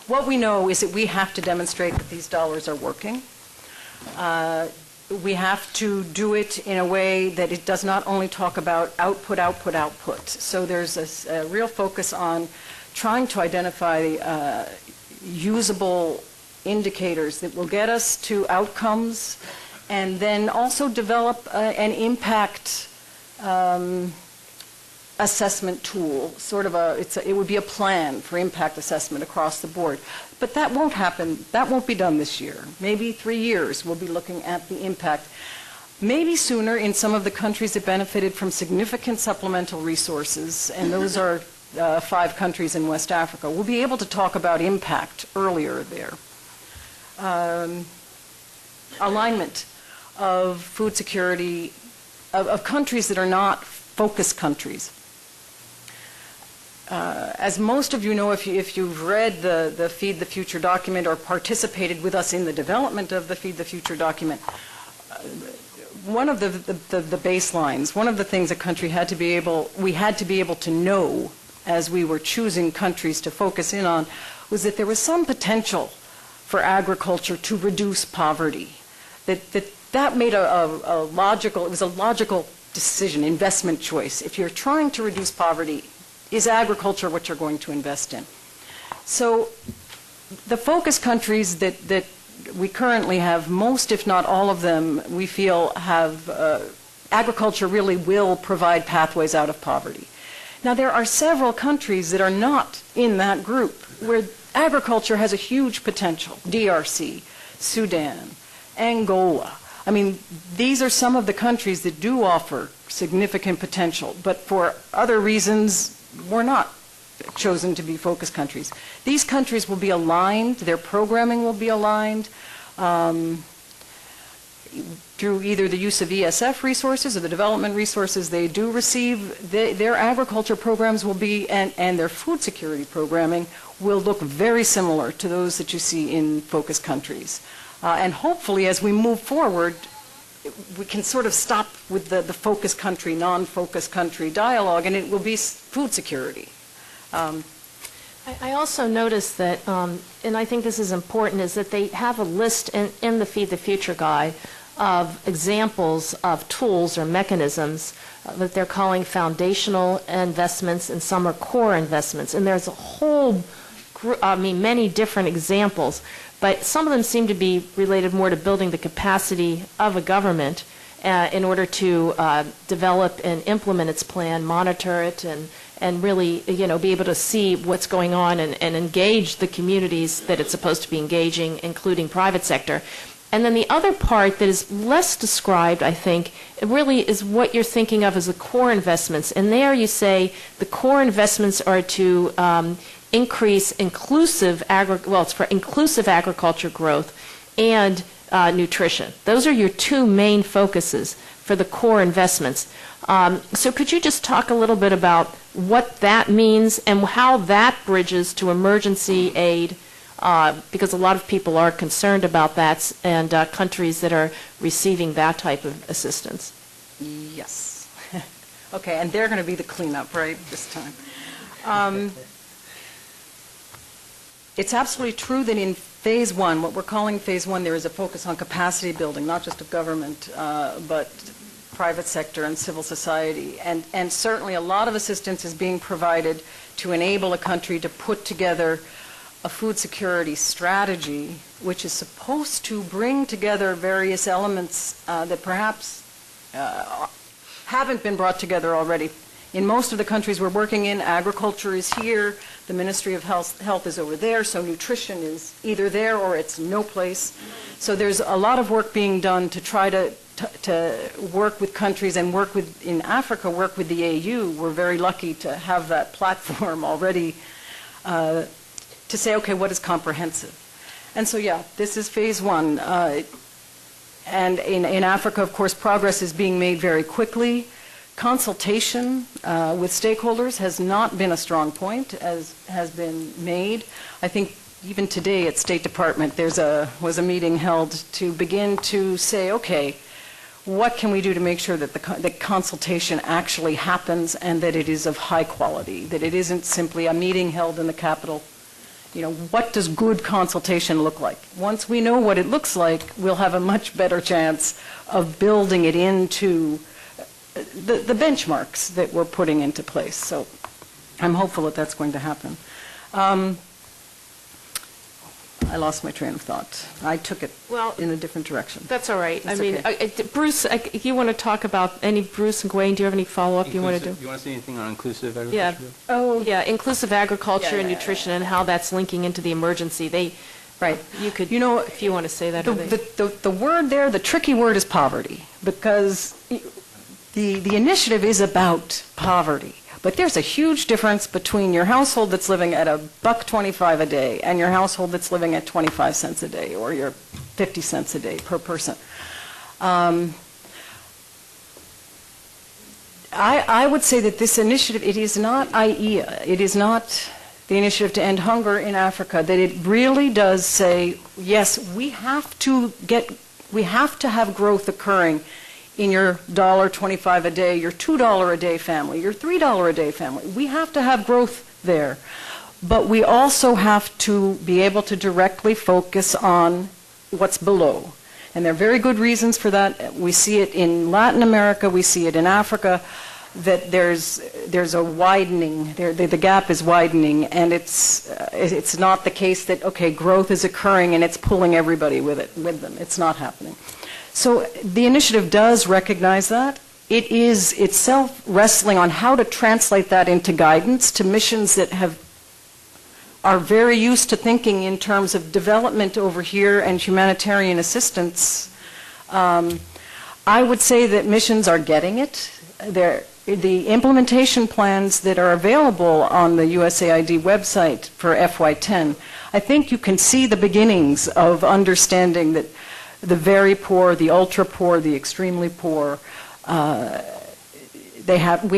what we know is that we have to demonstrate that these dollars are working. We have to do it in a way that it does not only talk about output, output, output. So there's a real focus on trying to identify usable indicators that will get us to outcomes, and then also develop an impact assessment tool, sort of it would be a plan for impact assessment across the board. But that won't happen, that won't be done this year. Maybe 3 years we'll be looking at the impact. Maybe sooner in some of the countries that benefited from significant supplemental resources, and those are 5 countries in West Africa. We'll be able to talk about impact earlier there. Alignment of food security of countries that are not focus countries. As most of you know, if you've read the Feed the Future document or participated with us in the development of the Feed the Future document, one of the baselines, one of the things a country we had to be able to know as we were choosing countries to focus in on was that there was some potential for agriculture to reduce poverty. That made it was a logical decision, investment choice. If you're trying to reduce poverty, is agriculture what you're going to invest in? So the focus countries that we currently have, most if not all of them, we feel have agriculture really will provide pathways out of poverty. Now there are several countries that are not in that group where agriculture has a huge potential. DRC, Sudan, Angola. I mean, these are some of the countries that do offer significant potential, but for other reasons, we're not chosen to be focus countries. These countries will be aligned, their programming will be aligned through either the use of ESF resources or the development resources they do receive. Their agriculture programs will be, and their food security programming will look very similar to those that you see in focus countries. And hopefully, as we move forward, we can sort of stop with the focus country, non-focus country dialogue, and it will be food security. I also noticed that, and I think this is important, is that they have a list in the Feed the Future guide of examples of tools or mechanisms that they're calling foundational investments, and some are core investments. And there's a whole many different examples, but some of them seem to be related more to building the capacity of a government in order to develop and implement its plan, monitor it, and really, be able to see what's going on and engage the communities that it's supposed to be engaging, including private sector. And then the other part that is less described, I think, it really is what you're thinking of as the core investments. And there you say the core investments are to increase it's for inclusive agriculture growth and nutrition. Those are your two main focuses for the core investments. So could you just talk a little bit about what that means and how that bridges to emergency aid, because a lot of people are concerned about that, and countries that are receiving that type of assistance? Yes. Okay, and they're going to be the cleanup, right, this time. It's absolutely true that in phase one, what we're calling phase one, there is a focus on capacity building, not just of government, but private sector and civil society. And certainly a lot of assistance is being provided to enable a country to put together a food security strategy, which is supposed to bring together various elements that perhaps haven't been brought together already. In most of the countries we're working in, agriculture is here, the Ministry of Health is over there, so nutrition is either there or it's no place. So there's a lot of work being done to try to work with countries and in Africa, work with the AU. We're very lucky to have that platform already to say, okay, what is comprehensive? And so, yeah, this is phase one. And in Africa, of course, progress is being made very quickly. Consultation with stakeholders has not been a strong point, as has been made. I think even today at State Department, was a meeting held to begin to say, okay, what can we do to make sure that the consultation actually happens and that it is of high quality, that it isn't simply a meeting held in the Capitol. You know, what does good consultation look like? Once we know what it looks like, we'll have a much better chance of building it into the benchmarks that we're putting into place. So I'm hopeful that that's going to happen. I lost my train of thought. I took it in a different direction. That's all right. It's I mean, okay. Bruce, you want to talk about Bruce and Gwen, do you have any follow-up you want to do? You want to say anything on inclusive agriculture? Yeah. Oh, Yeah, inclusive agriculture and yeah, nutrition and how that's linking into the emergency. right. You could, You know, if you want to say that. The word there, the tricky word is poverty, because the initiative is about poverty. But there's a huge difference between your household that's living at $1.25 a day and your household that's living at 25 cents a day, or your 50 cents a day per person. I would say that this initiative, it is not IEA, it is not the initiative to end hunger in Africa, that it really does say, yes, we have to have growth occurring in your $1.25 a day, your $2 a day family, your $3 a day family. We have to have growth there. But we also have to be able to directly focus on what's below. And there are very good reasons for that. We see it in Latin America, we see it in Africa, that there's a widening, the gap is widening, and it's not the case that, okay, growth is occurring and it's pulling everybody with them. It's not happening. So the initiative does recognize that. It is itself wrestling on how to translate that into guidance to missions that are very used to thinking in terms of development over here and humanitarian assistance. I would say that missions are getting it. The implementation plans that are available on the USAID website for FY10, I think you can see the beginnings of understanding that the very poor, the ultra poor, the extremely poor, we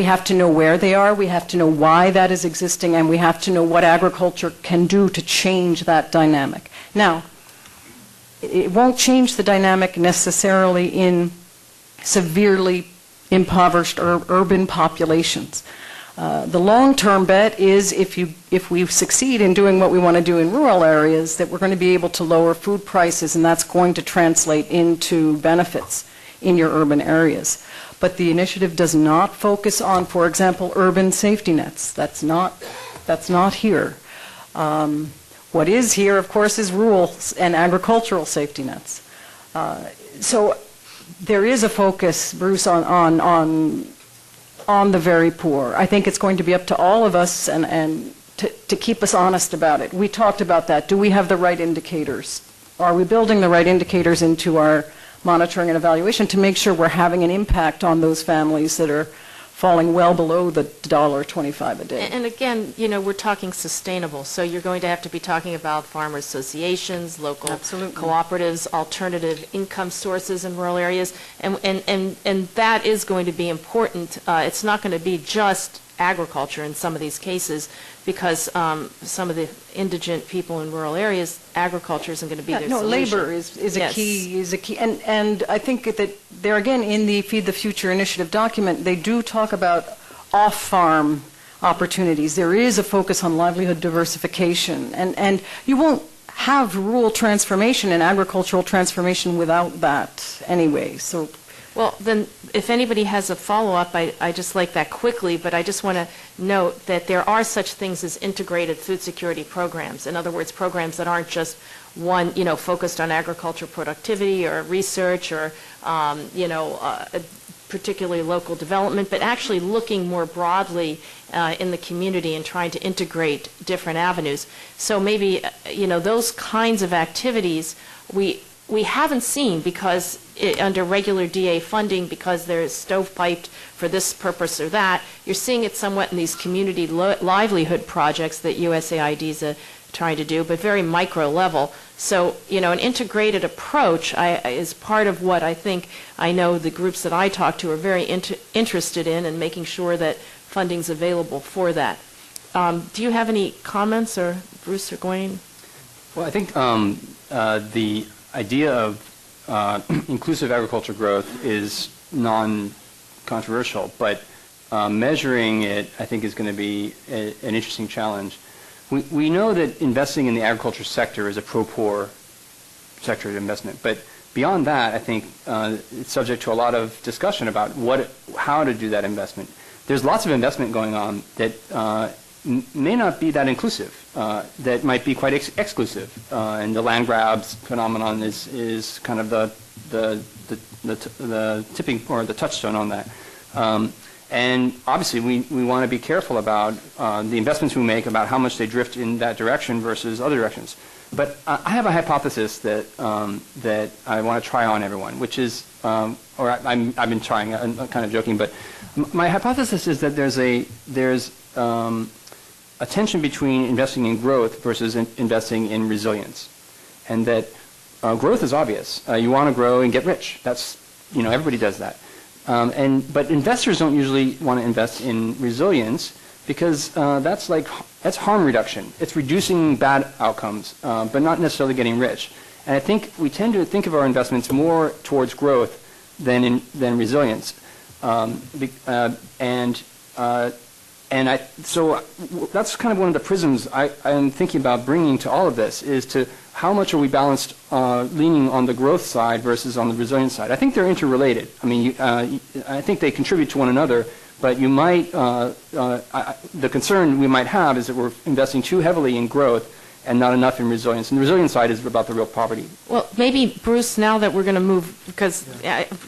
have to know where they are, we have to know why that is existing, and we have to know what agriculture can do to change that dynamic. Now, it won't change the dynamic necessarily in severely impoverished urban populations. The long-term bet is if we succeed in doing what we want to do in rural areas, that we're going to be able to lower food prices, and that's going to translate into benefits in your urban areas. But the initiative does not focus on, for example, urban safety nets. That's not here. What is here, of course, is rural and agricultural safety nets. So there is a focus, Bruce, on the very poor. I think it's going to be up to all of us and to keep us honest about it. We talked about that. Do we have the right indicators? Are we building the right indicators into our monitoring and evaluation to make sure we're having an impact on those families that are falling well below the $1.25 a day? And again, we're talking sustainable, so you're going to have to be talking about farmer associations, local Absolutely. cooperatives, alternative income sources in rural areas, and that is going to be important. It's not going to be just agriculture in some of these cases, because some of the indigent people in rural areas, agriculture isn't going to be their solution. Labor is a key, and I think that there again in the Feed the Future initiative document, they do talk about off-farm opportunities. There is a focus on livelihood diversification, and you won't have rural transformation and agricultural transformation without that anyway. So. Well, then, if anybody has a follow-up, I just like that quickly, but I just want to note that there are such things as integrated food security programs. In other words, programs that aren't just one, focused on agriculture productivity or research or, particularly local development, but actually looking more broadly in the community and trying to integrate different avenues. So maybe, those kinds of activities we haven't seen because under regular DA funding, because they're stovepiped for this purpose or that. You're seeing it somewhat in these community livelihood projects that USAID is trying to do, but very micro level. So, an integrated approach is part of what I know the groups that I talk to are very interested in, and making sure that funding's available for that. Do you have any comments, or Bruce or Gwen? Well, I think the idea of inclusive agriculture growth is non-controversial, but measuring it, I think, is going to be an interesting challenge. We know that investing in the agriculture sector is a pro-poor sector of investment, but beyond that, I think it's subject to a lot of discussion about how to do that investment. There's lots of investment going on that may not be that inclusive, that might be quite exclusive, and the land grabs phenomenon is kind of the tipping or the touchstone on that. And obviously, we want to be careful about the investments we make, about how much they drift in that direction versus other directions. But I have a hypothesis that I want to try on everyone, which is, I've been trying. I'm kind of joking, but my hypothesis is that there's a tension between investing in growth versus investing in resilience, and that growth is obvious. You want to grow and get rich. That's everybody does that. But investors don't usually want to invest in resilience because that's harm reduction. It's reducing bad outcomes, but not necessarily getting rich. And I think we tend to think of our investments more towards growth than resilience. So that's kind of one of the prisms I'm thinking about bringing to all of this, is to how much are we balanced leaning on the growth side versus on the resilience side. I think they're interrelated. I mean, I think they contribute to one another, but you might, the concern we might have is that we're investing too heavily in growth and not enough in resilience. And the resilience side is about the real poverty. Well, maybe, Bruce, now that we're going to move, because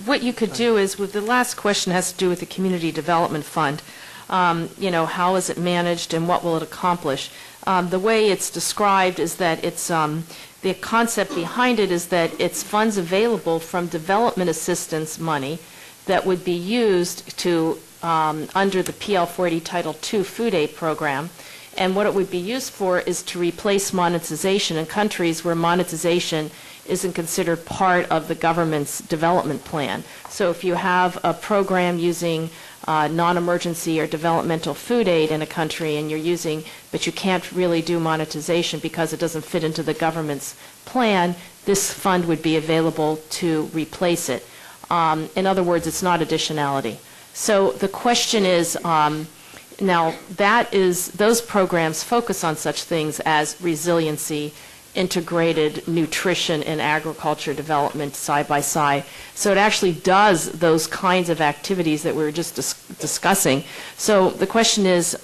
what you could do is, with the last question has to do with the Community Development Fund. How is it managed and what will it accomplish? The way it's described is that it's the concept behind it is that it's funds available from development assistance money that would be used to under the PL40 Title II food aid program. And what it would be used for is to replace monetization in countries where monetization isn't considered part of the government's development plan. So if you have a program using non-emergency or developmental food aid in a country and but you can't really do monetization because it doesn't fit into the government's plan, this fund would be available to replace it. In other words, it's not additionality. So the question is, now those programs focus on such things as resiliency, integrated nutrition and agriculture development side by side. So it actually does those kinds of activities that we were just discussing. So the question is,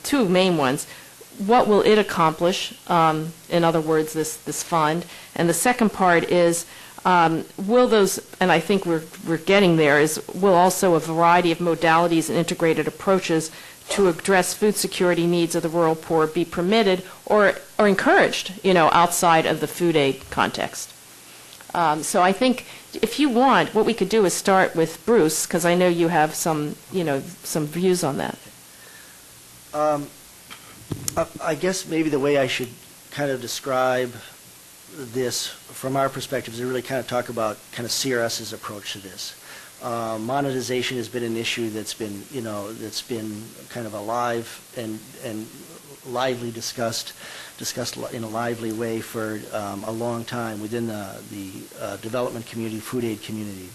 two main ones. What will it accomplish? In other words, this fund. And the second part is, will those, and I think we're getting there, will also a variety of modalities and integrated approaches to address food security needs of the rural poor be permitted or encouraged, outside of the food aid context. So I think if you want, what we could do is start with Bruce, because I know you have some views on that. I guess maybe the way I should kind of describe this from our perspective is to really kind of talk about kind of CRS's approach to this. Monetization has been an issue that's been kind of alive and lively discussed in a lively way for a long time within the development community, food aid community.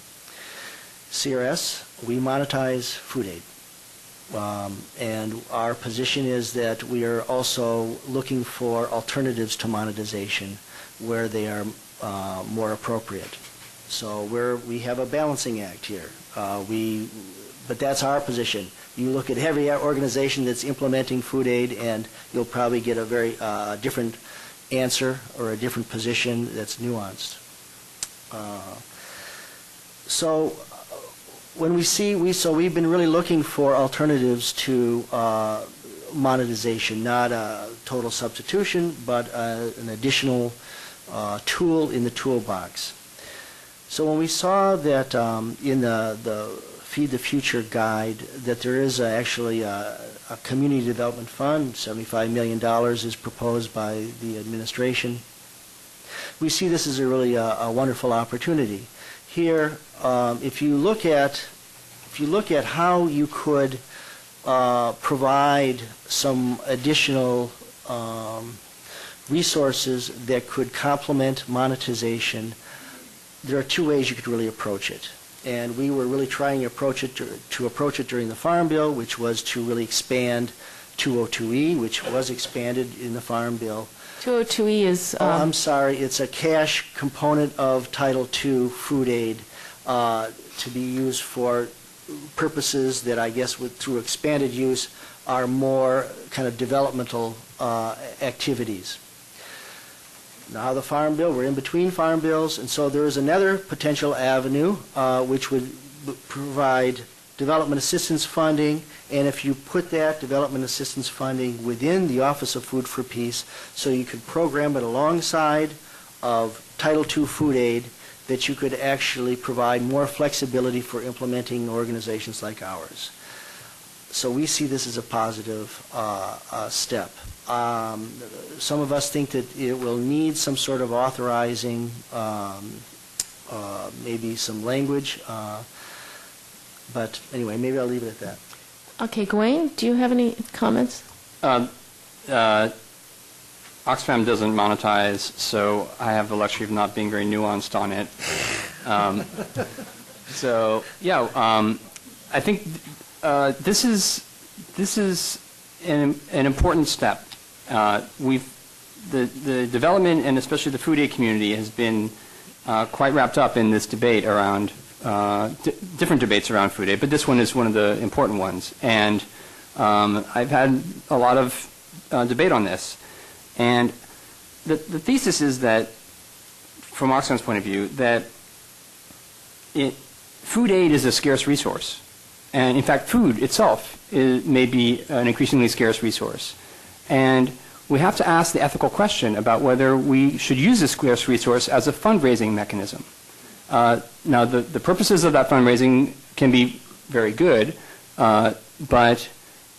CRS, we monetize food aid. And our position is that we are also looking for alternatives to monetization where they are more appropriate. So we have a balancing act here. But that's our position. You look at every organization that's implementing food aid, and you'll probably get a very different answer or a different position that's nuanced. So when we've been really looking for alternatives to monetization, not a total substitution, but an additional tool in the toolbox. So when we saw that in the Feed the Future guide that there is actually a community development fund. $75 million is proposed by the administration. We see this as a really a wonderful opportunity. Here, if you look at how you could provide some additional resources that could complement monetization, there are two ways you could really approach it. And we were really trying to approach it during the Farm Bill, which was to really expand 202E, which was expanded in the Farm Bill. 202E is... I'm sorry, it's a cash component of Title II food aid to be used for purposes that I guess through expanded use are more kind of developmental activities. Now the Farm Bill, we're in between Farm Bills, and so there is another potential avenue which would provide development assistance funding, and if you put that development assistance funding within the Office of Food for Peace, so you could program it alongside of Title II food aid, that you could actually provide more flexibility for implementing organizations like ours. So we see this as a positive step. Some of us think that it will need some sort of authorizing, maybe some language, but anyway, maybe I'll leave it at that. Okay, Gawain, do you have any comments? Oxfam doesn't monetize, so I have the luxury of not being very nuanced on it. I think this is an important step. The development and especially the food aid community has been quite wrapped up in this debate around different debates around food aid, but this one is one of the important ones. And I've had a lot of debate on this. And the thesis is that, from Oxfam's point of view, that food aid is a scarce resource. And in fact, food itself may be an increasingly scarce resource. And we have to ask the ethical question about whether we should use this scarce resource as a fundraising mechanism. Now, the purposes of that fundraising can be very good, but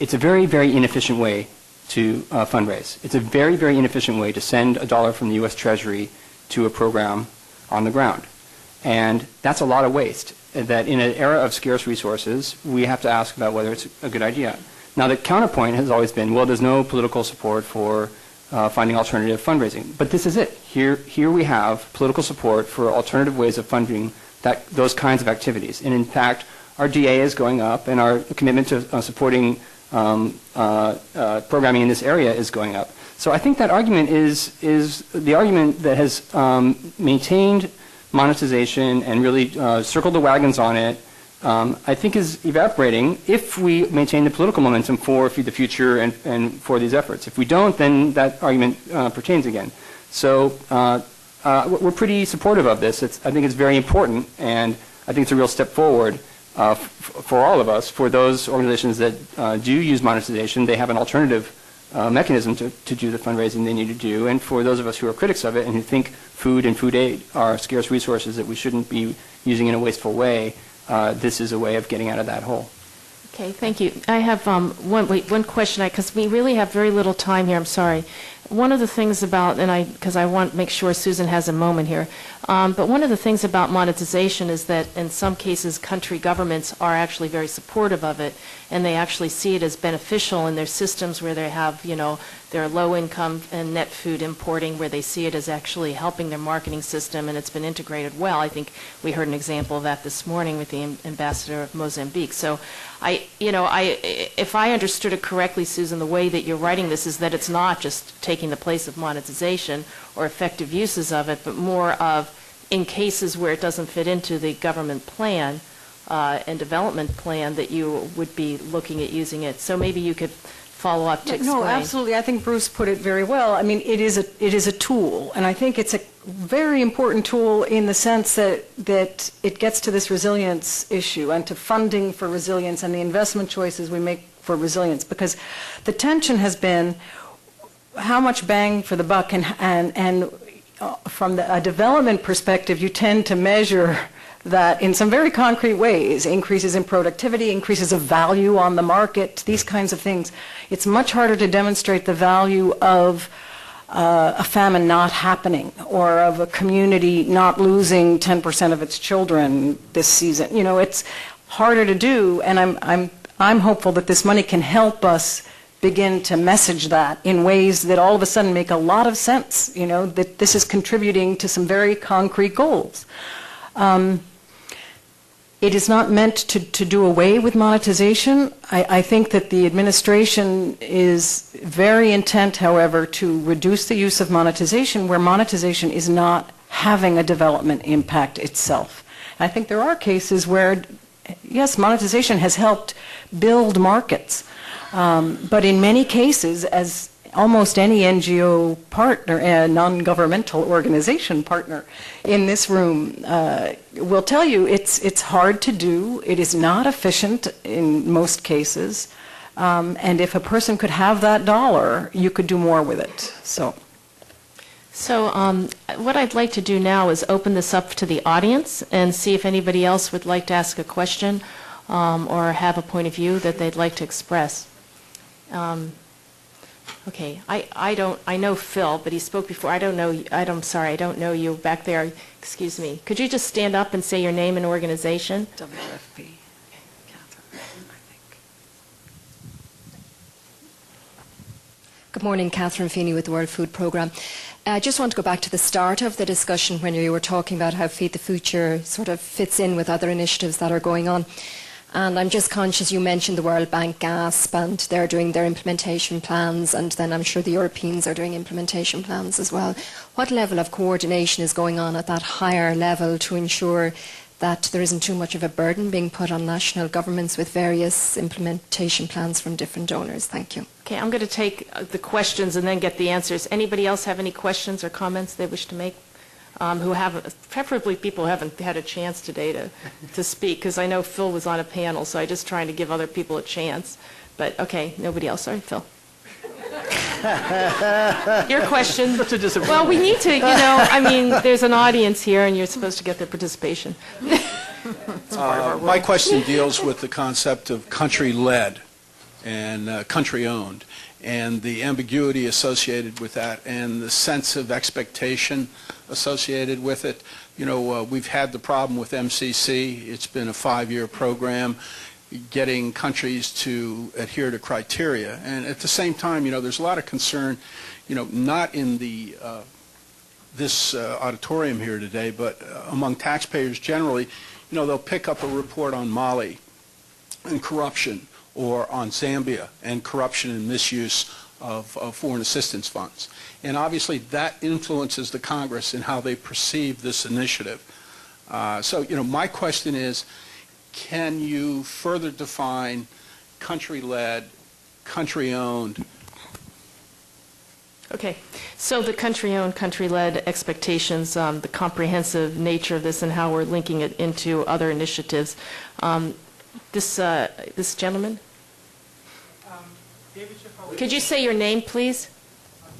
it's a very, very inefficient way to fundraise. It's a very, very inefficient way to send a dollar from the U.S. Treasury to a program on the ground. And that's a lot of waste. That in an era of scarce resources, we have to ask about whether it's a good idea. Now, the counterpoint has always been, well, there's no political support for finding alternative fundraising. But this is it. Here we have political support for alternative ways of funding those kinds of activities. And in fact, our DA is going up, and our commitment to supporting programming in this area is going up. So I think that argument is the argument that has maintained monetization and really circled the wagons on it, I think is evaporating if we maintain the political momentum for Feed the Future and for these efforts. If we don't, then that argument pertains again. So we're pretty supportive of this. I think it's very important, and I think it's a real step forward for all of us. For those organizations that do use monetization, they have an alternative mechanism to do the fundraising they need to do. And for those of us who are critics of it and who think food and food aid are scarce resources that we shouldn't be using in a wasteful way, this is a way of getting out of that hole. Okay, thank you. I have one question, because we really have very little time here. I'm sorry. One of the things about, because I want to make sure Susan has a moment here, but one of the things about monetization is that in some cases country governments are actually very supportive of it, and they actually see it as beneficial in their systems where they have, their low income and net food importing, where they see it as actually helping their marketing system, and it's been integrated well. I think we heard an example of that this morning with the ambassador of Mozambique. So if I understood it correctly, Susan, the way that you're writing this is that it's not just taking the place of monetization or effective uses of it, but more of in cases where it doesn't fit into the government plan and development plan that you would be looking at using it. So maybe you could follow up to explain. No, absolutely. I think Bruce put it very well. I mean, it is a tool, and I think it's a very important tool in the sense that it gets to this resilience issue and to funding for resilience and the investment choices we make for resilience, because the tension has been how much bang for the buck, and from a development perspective, you tend to measure that in some very concrete ways, increases in productivity, increases of value on the market, these kinds of things, it's much harder to demonstrate the value of a famine not happening or of a community not losing 10% of its children this season. You know, it's harder to do, and I'm hopeful that this money can help us begin to message that in ways that all of a sudden make a lot of sense, you know, that this is contributing to some very concrete goals. It is not meant to do away with monetization. I think that the administration is very intent, however, to reduce the use of monetization where monetization is not having a development impact itself. I think there are cases where, yes, monetization has helped build markets, but in many cases, as almost any NGO partner and non-governmental organization partner in this room will tell you, it's hard to do. It is not efficient in most cases. And if a person could have that dollar, you could do more with it. So what I'd like to do now is open this up to the audience and see if anybody else would like to ask a question or have a point of view that they'd like to express. Okay, I know Phil, but he spoke before. I'm sorry, I don't know you back there. Excuse me. Could you just stand up and say your name and organization? WFP. Catherine, I think. Good morning, Catherine Feeney with the World Food Programme. I just want to go back to the start of the discussion when you were talking about how Feed the Future sort of fits in with other initiatives that are going on. And I'm just conscious you mentioned the World Bank GASP and they're doing their implementation plans, and then I'm sure the Europeans are doing implementation plans as well. What level of coordination is going on at that higher level to ensure that there isn't too much of a burden being put on national governments with various implementation plans from different donors? Thank you. Okay, I'm going to take the questions and then get the answers. Anybody else have any questions or comments they wish to make? Who haven't, preferably people who haven't had a chance today to speak, because I know Phil was on a panel, so I'm just trying to give other people a chance. But, okay, nobody else. Sorry, Phil. Your question. Well, we need to, you know, I mean, there's an audience here, and you're supposed to get their participation. My question deals with the concept of country-led and country-owned, and the ambiguity associated with that, and the sense of expectation associated with it. You know, we've had the problem with MCC. It's been a 5-year program, getting countries to adhere to criteria. And at the same time, you know, there's a lot of concern, you know, not in the this auditorium here today, but among taxpayers generally. You know, they'll pick up a report on Mali and corruption, or on Zambia and corruption and misuse of foreign assistance funds. And obviously that influences the Congress in how they perceive this initiative. So, you know, my question is, can you further define country-led, country-owned? Okay. So the country-owned, country-led expectations, the comprehensive nature of this and how we're linking it into other initiatives. This gentleman? Could you say your name, please?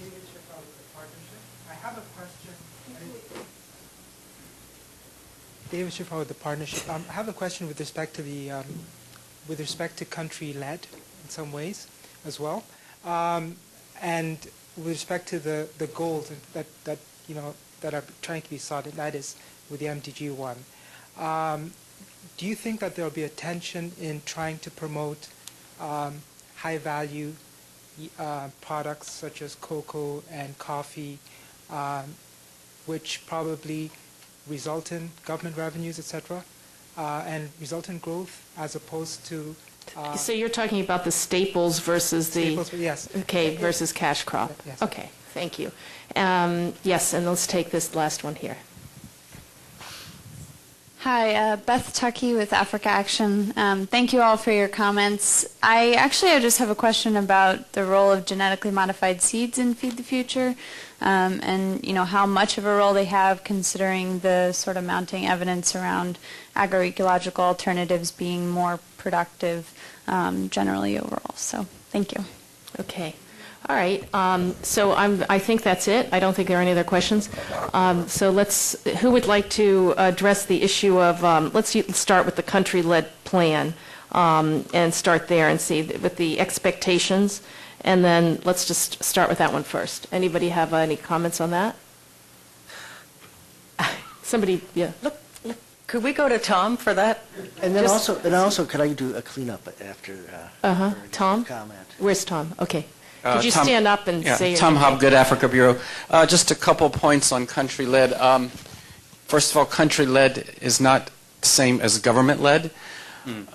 David Schiffer with the partnership. I have a question. David Schiffer with the partnership. I have a question with respect to the country-led in some ways as well, and with respect to the goals that you know that are trying to be sought, and that is with the MDG one. Do you think that there will be a tension in trying to promote high-value products such as cocoa and coffee, which probably result in government revenues, etc., and result in growth, as opposed to... so you're talking about the staples versus the... Staples, yes. Okay, versus cash crop. Yes. Okay, thank you. Yes, and let's take this last one here. Hi, Beth Tuckey with Africa Action. Thank you all for your comments. I just have a question about the role of genetically modified seeds in Feed the Future, and you know how much of a role they have, considering the sort of mounting evidence around agroecological alternatives being more productive generally overall. So, thank you. Okay. All right, so I think that's it. I don't think there are any other questions. So who would like to address the issue of, let's start with the country-led plan and start there and see with the expectations, and then let's just start with that one first. Anybody have any comments on that? Somebody, yeah. Look, could we go to Tom for that? And then also, could I do a cleanup after Tom? comment? Where's Tom? Okay. Could you Tom, stand up and say your Tom name? Hobgood, Africa Bureau. Just a couple points on country-led. First of all, country-led is not the same as government-led.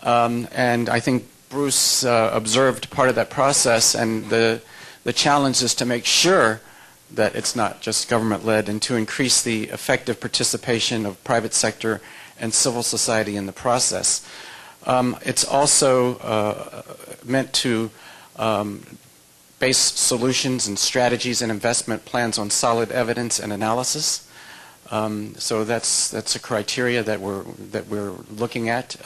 And I think Bruce observed part of that process, and the challenge is to make sure that it's not just government-led and to increase the effective participation of private sector and civil society in the process. It's also meant to base solutions and strategies and investment plans on solid evidence and analysis. So that's a criteria that we're looking at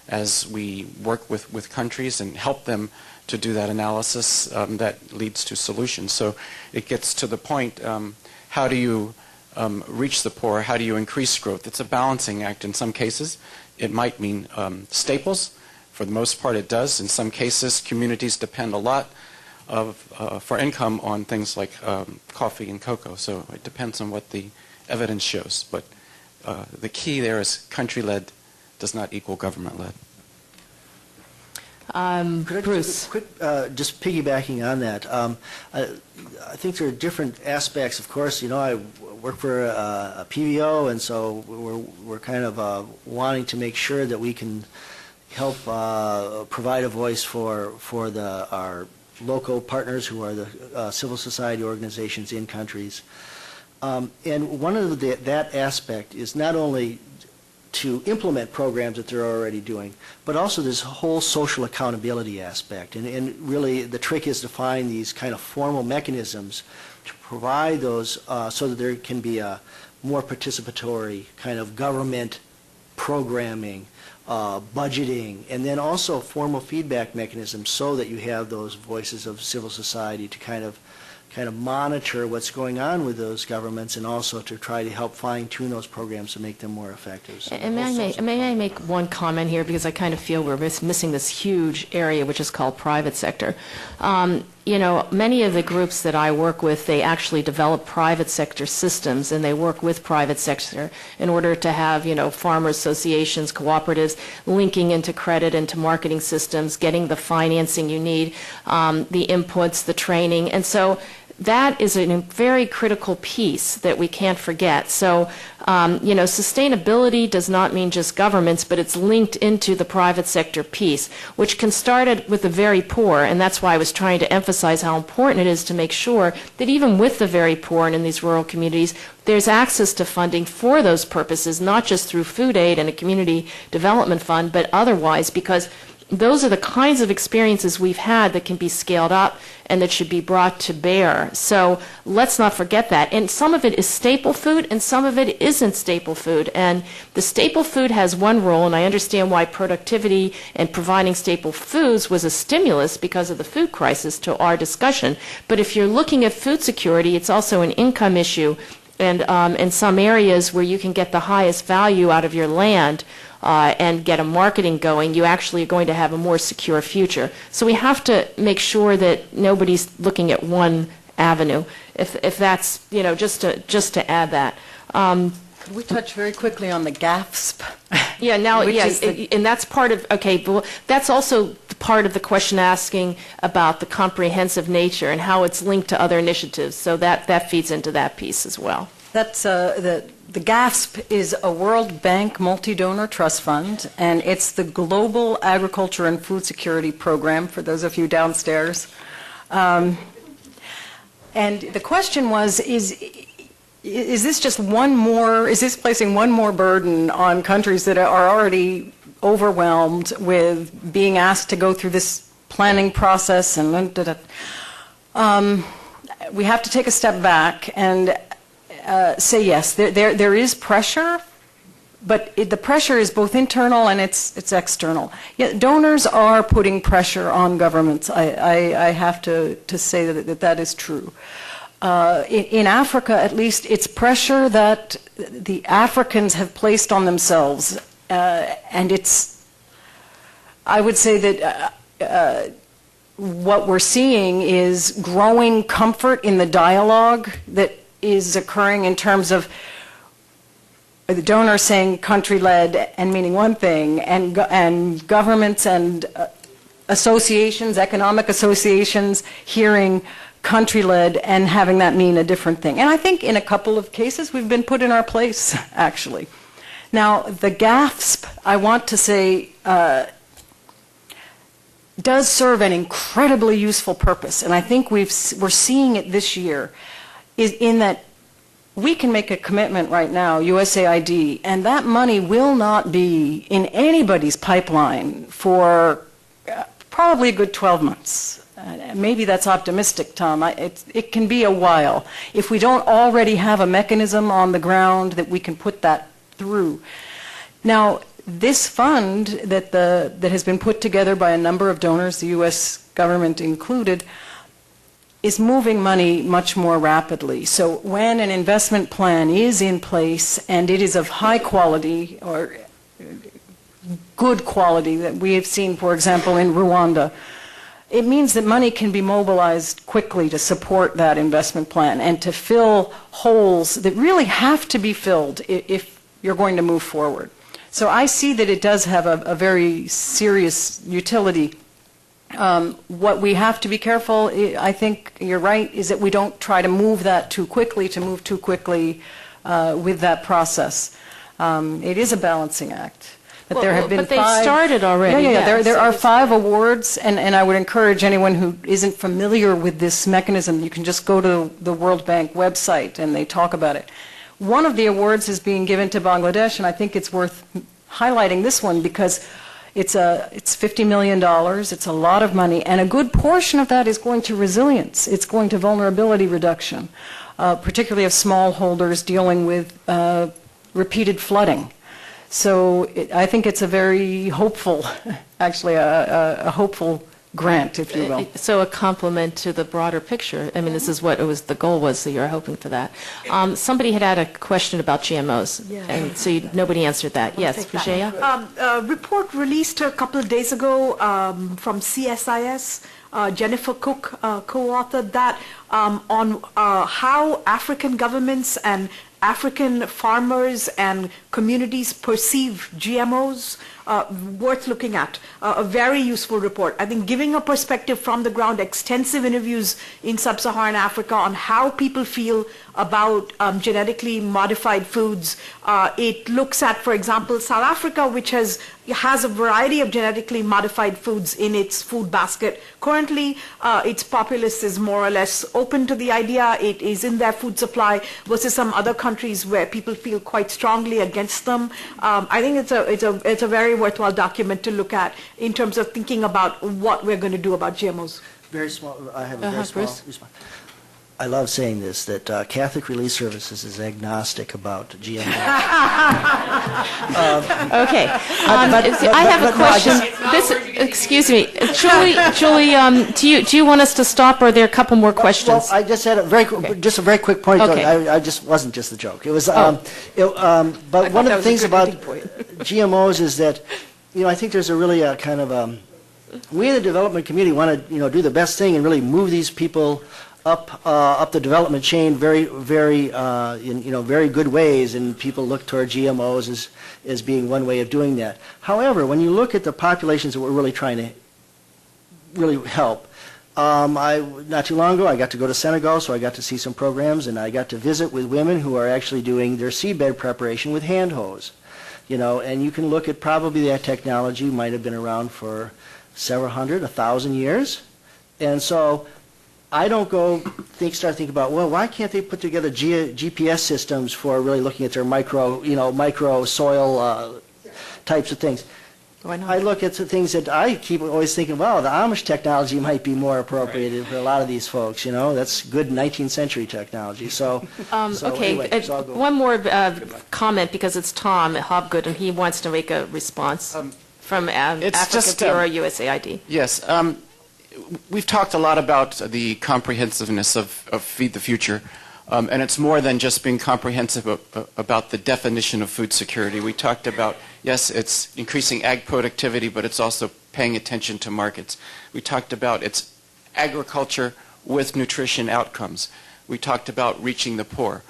as we work with countries and help them to do that analysis that leads to solutions. So it gets to the point, how do you reach the poor? How do you increase growth? It's a balancing act. In some cases, it might mean staples. For the most part, it does. In some cases, communities depend a lot for income on things like coffee and cocoa. So it depends on what the evidence shows. But the key there is country-led does not equal government-led. Bruce. Just piggybacking on that, I think there are different aspects. Of course, I work for a PBO, and so we're kind of wanting to make sure that we can help provide a voice for our local partners who are the civil society organizations in countries. And one of that aspect is not only to implement programs that they're already doing, but also this whole social accountability aspect. And really the trick is to find these kind of formal mechanisms to provide those so that there can be a more participatory kind of government programming, budgeting, and then also formal feedback mechanisms so that you have those voices of civil society to kind of monitor what's going on with those governments and also to try to help fine-tune those programs to make them more effective. So And may I make one comment here, because I kind of feel we're missing this huge area which is called private sector. Many of the groups that I work with, they actually develop private sector systems, and they work with private sector in order to have, farmer associations, cooperatives, linking into credit, into marketing systems, getting the financing you need, the inputs, the training. And so that is a very critical piece that we can't forget. So, sustainability does not mean just governments, but it's linked into the private sector piece, which can start with the very poor, and that's why I was trying to emphasize how important it is to make sure that even with the very poor and in these rural communities, there's access to funding for those purposes, not just through food aid and a community development fund, but otherwise, because those are the kinds of experiences we've had that can be scaled up and that should be brought to bear. So let's not forget that. And some of it is staple food and some of it isn't staple food. And the staple food has one role, and I understand why productivity and providing staple foods was a stimulus because of the food crisis to our discussion. But if you're looking at food security, it's also an income issue. And in some areas where you can get the highest value out of your land, and get a marketing going, you actually are going to have a more secure future. So we have to make sure that nobody's looking at one avenue. If that's, just to add that. Could we touch very quickly on the GAFSP? Yeah, and that's part of, well, that's also part of the question asking about the comprehensive nature and how it's linked to other initiatives. So that feeds into that piece as well. That's the GAFSP is a World Bank multi-donor trust fund, and it's the Global Agriculture and Food Security Program, for those of you downstairs. And the question was, is this just is this placing one more burden on countries that are already overwhelmed with being asked to go through this planning process? And we have to take a step back and say yes, there is pressure but the pressure is both internal and it's external. Yeah, donors are putting pressure on governments. I have to say that is true. In Africa, at least, it's pressure that the Africans have placed on themselves, and I would say that what we're seeing is growing comfort in the dialogue that is occurring in terms of the donor saying country-led and meaning one thing, and governments and associations, economic associations, hearing country-led and having that mean a different thing. And I think in a couple of cases we've been put in our place, actually. Now, the GASP, I want to say, does serve an incredibly useful purpose, and I think we're seeing it this year, is in that we can make a commitment right now, USAID, and that money will not be in anybody's pipeline for probably a good 12 months. Maybe that's optimistic, Tom. It can be a while. If we don't already have a mechanism on the ground that we can put that through. Now, this fund that has been put together by a number of donors, the U.S. government included, is moving money much more rapidly. So when an investment plan is in place and it is of high quality or good quality that we have seen, for example, in Rwanda, it means that money can be mobilized quickly to support that investment plan and to fill holes that really have to be filled if you're going to move forward. So I see that it does have a very serious utility. What we have to be careful, I think you're right, is that we don't try to move that too quickly, with that process. It is a balancing act. But there have been but they've started already. Yeah. There are 5 awards, and I would encourage anyone who isn't familiar with this mechanism, you can just go to the World Bank website and they talk about it. One of the awards is being given to Bangladesh, and I think it's worth highlighting this one because it's $50 million, it's a lot of money, and a good portion of that is going to resilience. It's going to vulnerability reduction, particularly of smallholders dealing with repeated flooding. So I think it's a very hopeful, actually a hopeful grant, if you will. So a complement to the broader picture. I mean, this is what the goal was, so you're hoping for that. Somebody had a question about GMOs, and so nobody answered that. Yes, Vijaya? A report released a couple of days ago from CSIS, Jennifer Cook co-authored that, on how African governments and African farmers and communities perceive GMOs. Worth looking at. A very useful report. I think giving a perspective from the ground, extensive interviews in sub-Saharan Africa on how people feel about genetically modified foods. It looks at, for example, South Africa, which has a variety of genetically modified foods in its food basket. Currently, its populace is more or less open to the idea. It is in their food supply versus some other countries where people feel quite strongly against them. I think it's a very worthwhile document to look at in terms of thinking about what we're going to do about GMOs. Very small. I have a very small response. I love saying this, that Catholic Relief Services is agnostic about GMO. Okay. I have a question. Excuse me. Julie, do you want us to stop, or are there a couple more questions? Well, I just had a very quick point. Okay. I just wasn't just a joke. It was. But one of the things about GMOs is that, I think there's a really kind of we in the development community want to do the best thing and really move these people up the development chain very good ways, and people look toward GMOs as being one way of doing that. However, when you look at the populations that we're really trying to help, not too long ago I got to go to Senegal, so I got to see some programs, and I got to visit with women who are actually doing their seedbed preparation with hand hose. And you can look at probably that technology might have been around for several hundred, 1,000 years, and so I don't start thinking about, well, why can't they put together GPS systems for really looking at their micro soil types of things? Why not? I look at the things that I keep always thinking, well, the Amish technology might be more appropriate for a lot of these folks, you know? That's good 19th century technology. So, Okay, anyway, so I'll go. one more comment, because it's Tom Hobgood, and he wants to make a response from it's Africa just, Bureau USAID. Yes. We've talked a lot about the comprehensiveness of Feed the Future, and it's more than just being comprehensive about the definition of food security. We talked about, yes, it's increasing ag productivity, but it's also paying attention to markets. We talked about it's agriculture with nutrition outcomes. We talked about reaching the poor.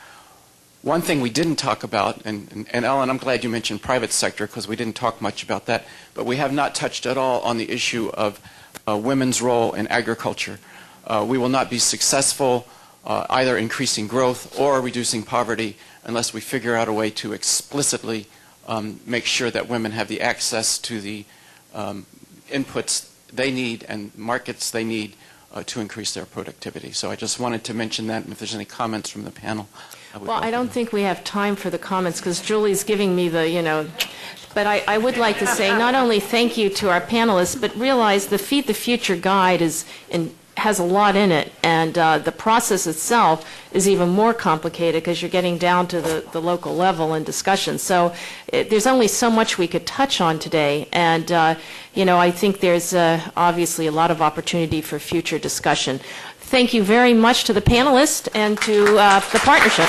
One thing we didn't talk about, and Ellen, I'm glad you mentioned private sector, because we didn't talk much about that, but we have not touched at all on the issue of women's role in agriculture. We will not be successful either increasing growth or reducing poverty unless we figure out a way to explicitly make sure that women have the access to the inputs they need and markets they need to increase their productivity. So I just wanted to mention that, and if there's any comments from the panel. Well, I don't think we have time for the comments, because Julie's giving me the, but I would like to say not only thank you to our panelists, but realize the Feed the Future guide has a lot in it, and the process itself is even more complicated because you're getting down to the local level in discussion. So there's only so much we could touch on today, and I think there's obviously a lot of opportunity for future discussion. Thank you very much to the panelists and to the partnership.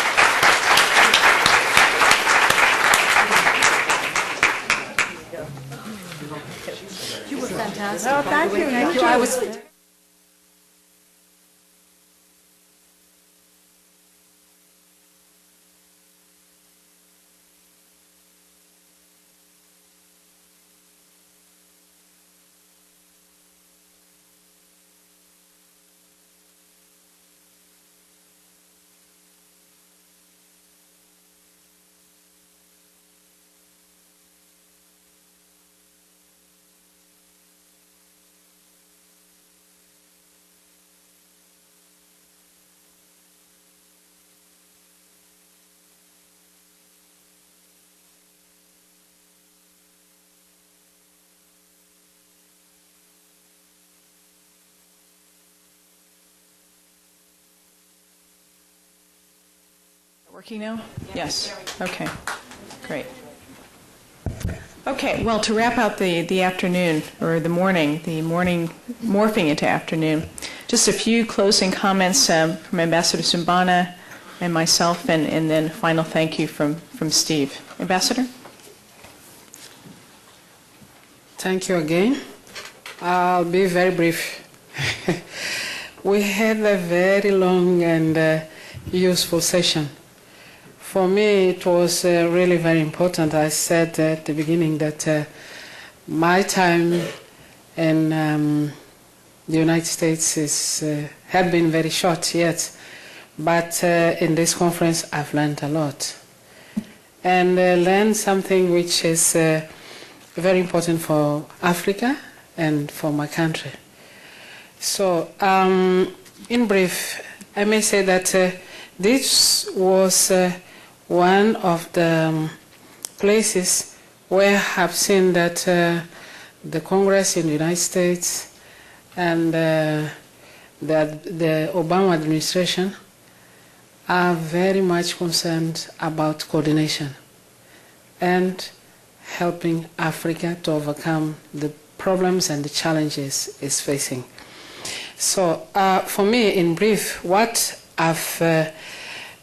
You were fantastic. Oh, thank you. Thank you. I was working now? Yes. Okay. Great. Okay. Well, to wrap out the afternoon, or the morning morphing into afternoon, just a few closing comments from Ambassador Sumbana and myself, and then a final thank you from Steve. Ambassador? Thank you again. I'll be very brief. We had a very long and useful session. For me, it was really very important. I said at the beginning that my time in the United States had been very short yet, but in this conference I've learned a lot. And learned something which is very important for Africa and for my country. So, in brief, I may say that this was one of the places where I have seen that the Congress in the United States and the Obama administration are very much concerned about coordination and helping Africa to overcome the problems and the challenges it's facing. So for me, in brief, what I've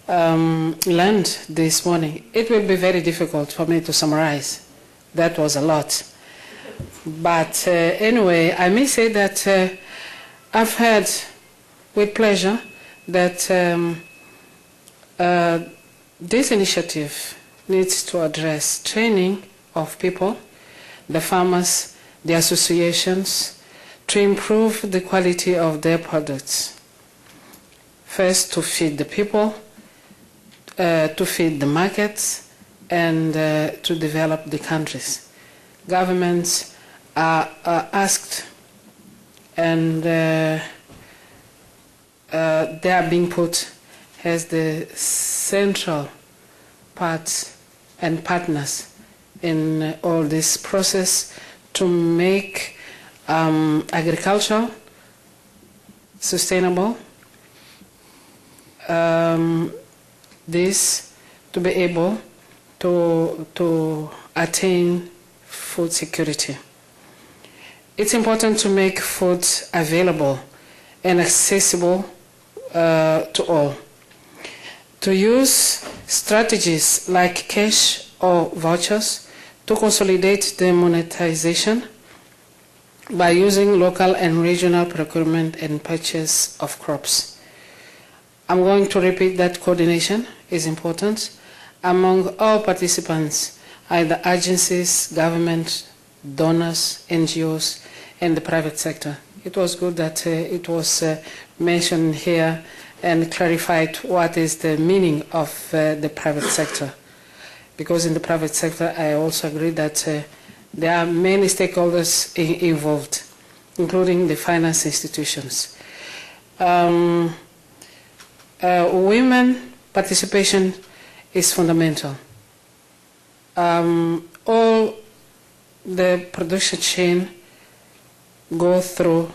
learned this morning, it will be very difficult for me to summarize. That was a lot. But anyway, I may say that I've heard with pleasure that this initiative needs to address training of people, the farmers, the associations, to improve the quality of their products. First, to feed the people, to feed the markets, and to develop the countries. Governments are asked, and they are being put as the central parts and partners in all this process to make agriculture sustainable, this to be able to attain food security. It's important to make food available and accessible to all. To use strategies like cash or vouchers to consolidate the monetization by using local and regional procurement and purchase of crops. I'm going to repeat that coordination is important among all participants, either agencies, government, donors, NGOs, and the private sector. It was good that it was mentioned here and clarified what is the meaning of the private sector. Because in the private sector, I also agree that there are many stakeholders involved, including the finance institutions. Women participation is fundamental. All the production chain go through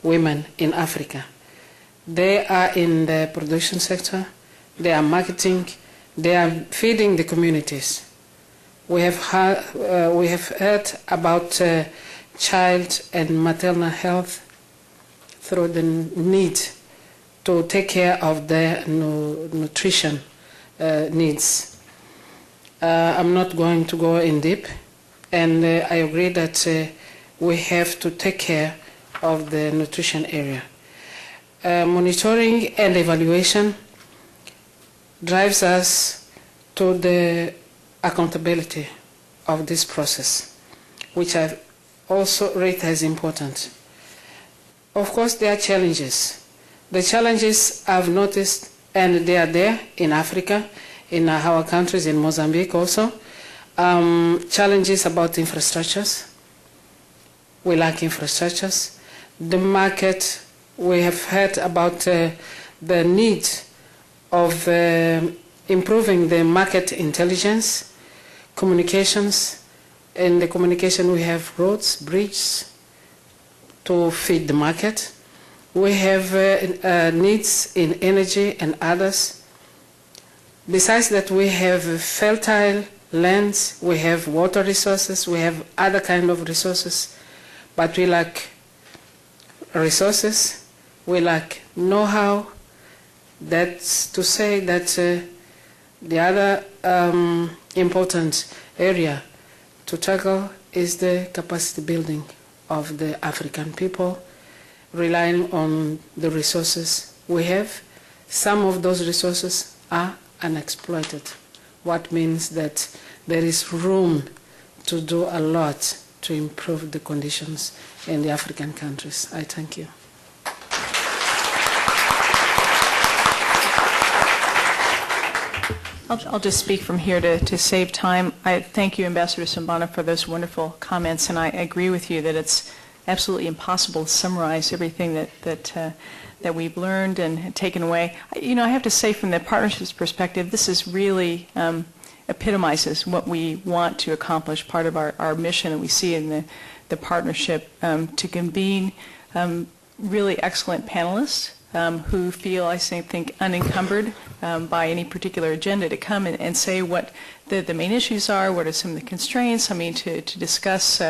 women in Africa. They are in the production sector, they are marketing, they are feeding the communities. We have heard about child and maternal health through the need to take care of their nutrition needs. I'm not going to go in deep, and I agree that we have to take care of the nutrition area. Monitoring and evaluation drives us to the accountability of this process, which I also rate as important. Of course, there are challenges. The challenges I've noticed, and they are there in Africa, in our countries, in Mozambique also, challenges about infrastructures. We lack infrastructures. The market, we have heard about the need of improving the market intelligence, communications. In the communication we have roads, bridges to feed the market. We have needs in energy and others. Besides that, we have fertile lands, we have water resources, we have other kind of resources, but we lack resources, we lack know-how. That's to say that the other important area to tackle is the capacity building of the African people, relying on the resources we have. Some of those resources are unexploited, what means that there is room to do a lot to improve the conditions in the African countries. I thank you. I'll just speak from here to save time. I thank you, Ambassador Sambana, for those wonderful comments, and I agree with you that it's absolutely impossible to summarize everything that we've learned and taken away. You know, I have to say, from the partnerships perspective, this is really epitomizes what we want to accomplish, part of our mission that we see in the partnership, to convene really excellent panelists who feel, I think, unencumbered by any particular agenda, to come and say what the main issues are, what are some of the constraints. I mean, to discuss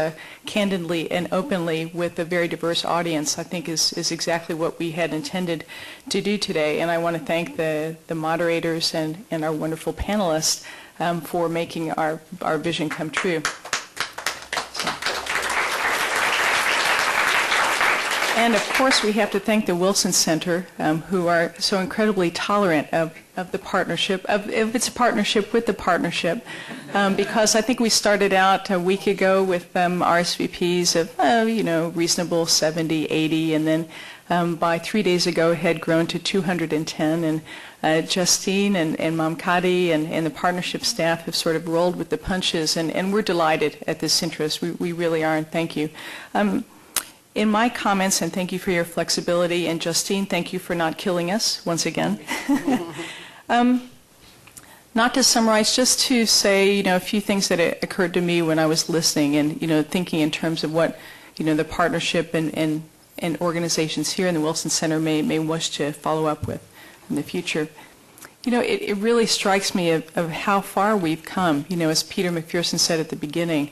candidly and openly with a very diverse audience, I think is exactly what we had intended to do today. And I want to thank the moderators and our wonderful panelists for making our vision come true. And of course, we have to thank the Wilson Center, who are so incredibly tolerant of the partnership, if it's a partnership with the partnership, because I think we started out a week ago with RSVPs of, reasonable 70, 80, and then by 3 days ago it had grown to 210, and Justine and Mamkadi and the partnership staff have sort of rolled with the punches, and we're delighted at this interest. We really are, and thank you. In my comments, and thank you for your flexibility, and Justine, thank you for not killing us once again. not to summarize, just to say, a few things that occurred to me when I was listening and, thinking in terms of what, the partnership and organizations here in the Wilson Center may wish to follow up with in the future. It really strikes me of how far we've come. As Peter McPherson said at the beginning,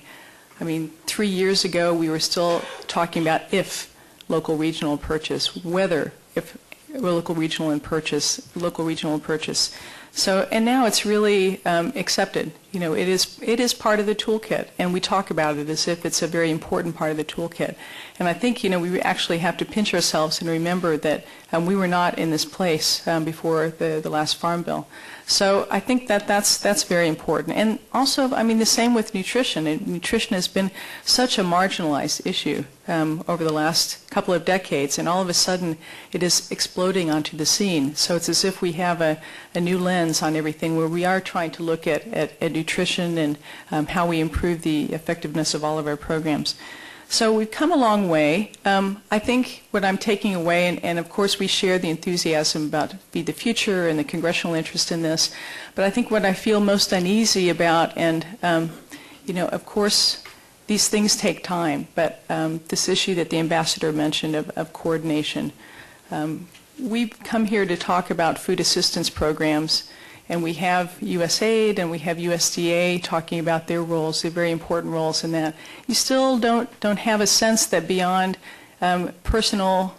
3 years ago we were still talking about if local regional purchase, whether if local regional purchase. So, and now it's really accepted. It is part of the toolkit, and we talk about it as if it's a very important part of the toolkit. And I think, we actually have to pinch ourselves and remember that we were not in this place before the last Farm Bill. So I think that's very important. And also, the same with nutrition. And nutrition has been such a marginalized issue over the last couple of decades, and all of a sudden it is exploding onto the scene. So it's as if we have a new lens on everything, where we are trying to look at nutrition and how we improve the effectiveness of all of our programs. So we've come a long way. I think what I'm taking away, and of course we share the enthusiasm about Feed the Future and the congressional interest in this, but I think what I feel most uneasy about, and of course these things take time, but this issue that the ambassador mentioned of coordination. We've come here to talk about food assistance programs, and we have USAID and we have USDA talking about their roles, their very important roles in that. You still don't have a sense that beyond personal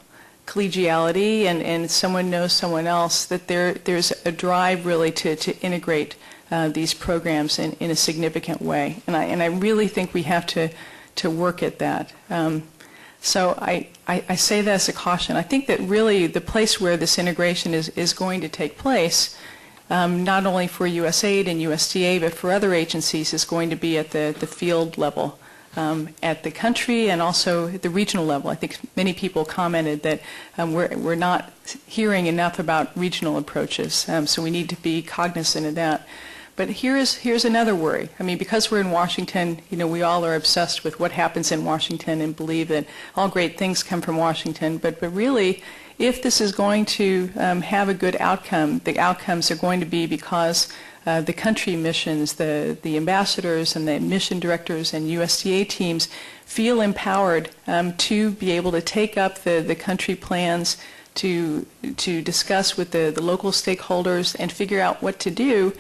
collegiality and someone knows someone else, that there's a drive really to integrate these programs in a significant way. And I really think we have to work at that. So I say that as a caution. I think that really the place where this integration is going to take place, not only for USAID and USDA, but for other agencies, is going to be at the field level, at the country and also at the regional level. I think many people commented that we're not hearing enough about regional approaches, so we need to be cognizant of that. But here's another worry. Because we're in Washington, we all are obsessed with what happens in Washington and believe that all great things come from Washington, but really, if this is going to have a good outcome, the outcomes are going to be because the country missions, the ambassadors and the mission directors and USDA teams feel empowered to be able to take up the country plans, to discuss with the local stakeholders and figure out what to do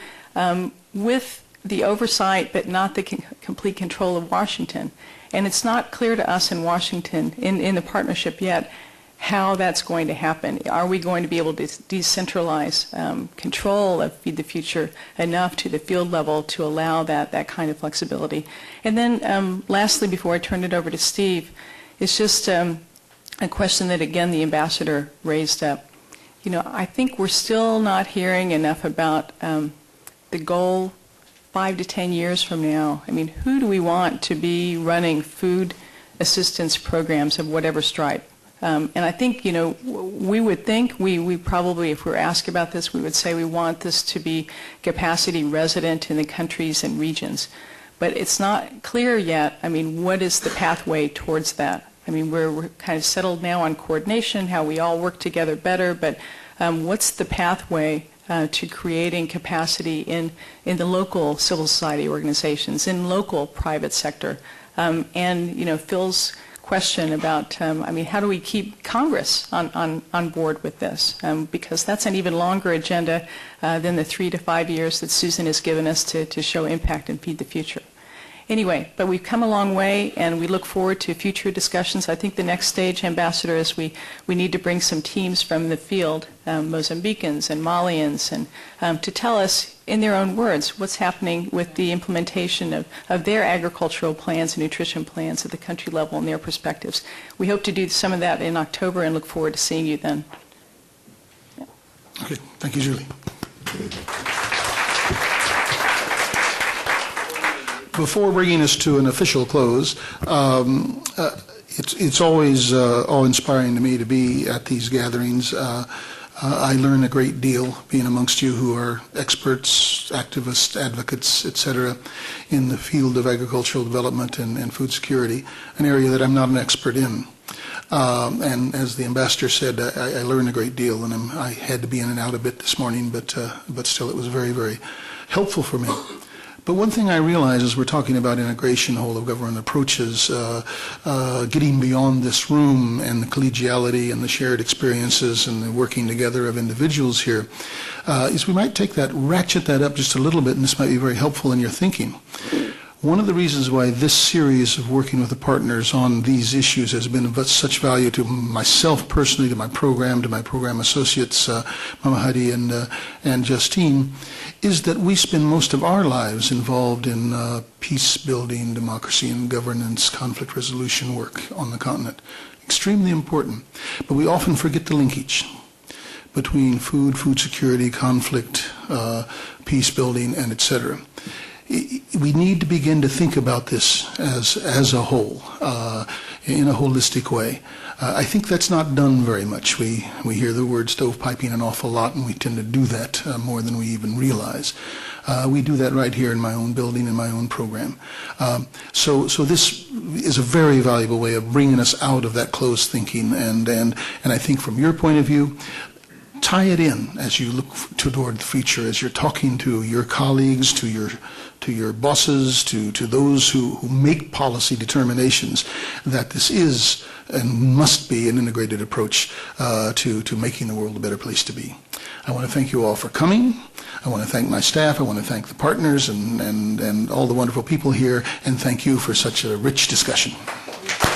with the oversight but not the complete control of Washington. And it's not clear to us in Washington, in the partnership yet, how that's going to happen. Are we going to be able to decentralize control of Feed the Future enough to the field level to allow that kind of flexibility? And then lastly, before I turn it over to Steve, it's just a question that, again, the ambassador raised up. I think we're still not hearing enough about the goal 5 to 10 years from now. Who do we want to be running food assistance programs of whatever stripe? And I think, we would think, we probably, if we were asked about this, we would say we want this to be capacity resident in the countries and regions. But it's not clear yet, what is the pathway towards that? We're kind of settled now on coordination, how we all work together better, but what's the pathway to creating capacity in the local civil society organizations, in local private sector? And, Phil's question about, how do we keep Congress on board with this? Because that's an even longer agenda than the 3 to 5 years that Susan has given us to show impact and Feed the Future. Anyway, but we've come a long way, and we look forward to future discussions. I think the next stage, Ambassador, is we need to bring some teams from the field, Mozambicans and Malians, and to tell us in their own words what's happening with the implementation of their agricultural plans and nutrition plans at the country level and their perspectives. We hope to do some of that in October and look forward to seeing you then. Yeah. Okay, thank you, Julie. Before bringing us to an official close, it's always awe-inspiring to me to be at these gatherings. I learn a great deal being amongst you who are experts, activists, advocates, etc., in the field of agricultural development and food security, an area that I'm not an expert in. And as the ambassador said, I learned a great deal, and I had to be in and out a bit this morning, but still it was very, very helpful for me. But one thing I realize as we're talking about integration, whole of government approaches, getting beyond this room and the collegiality and the shared experiences and the working together of individuals here, is we might ratchet that up just a little bit, and this might be very helpful in your thinking. One of the reasons why this series of working with the partners on these issues has been of such value to myself personally, to my program associates, Mama Heidi and Justine, is that we spend most of our lives involved in peace building, democracy and governance, conflict resolution work on the continent. Extremely important. But we often forget the linkage between food security, conflict, peace building, and etc. We need to begin to think about this as a whole, in a holistic way. I think that's not done very much. We hear the word stovepiping an awful lot, and we tend to do that more than we even realize. We do that right here in my own building, in my own program. So this is a very valuable way of bringing us out of that closed thinking, and I think from your point of view, tie it in as you look toward the future, as you're talking to your colleagues, to your bosses, to those who make policy determinations, that this is and must be an integrated approach to making the world a better place to be. I want to thank you all for coming. I want to thank my staff. I want to thank the partners and all the wonderful people here, and thank you for such a rich discussion.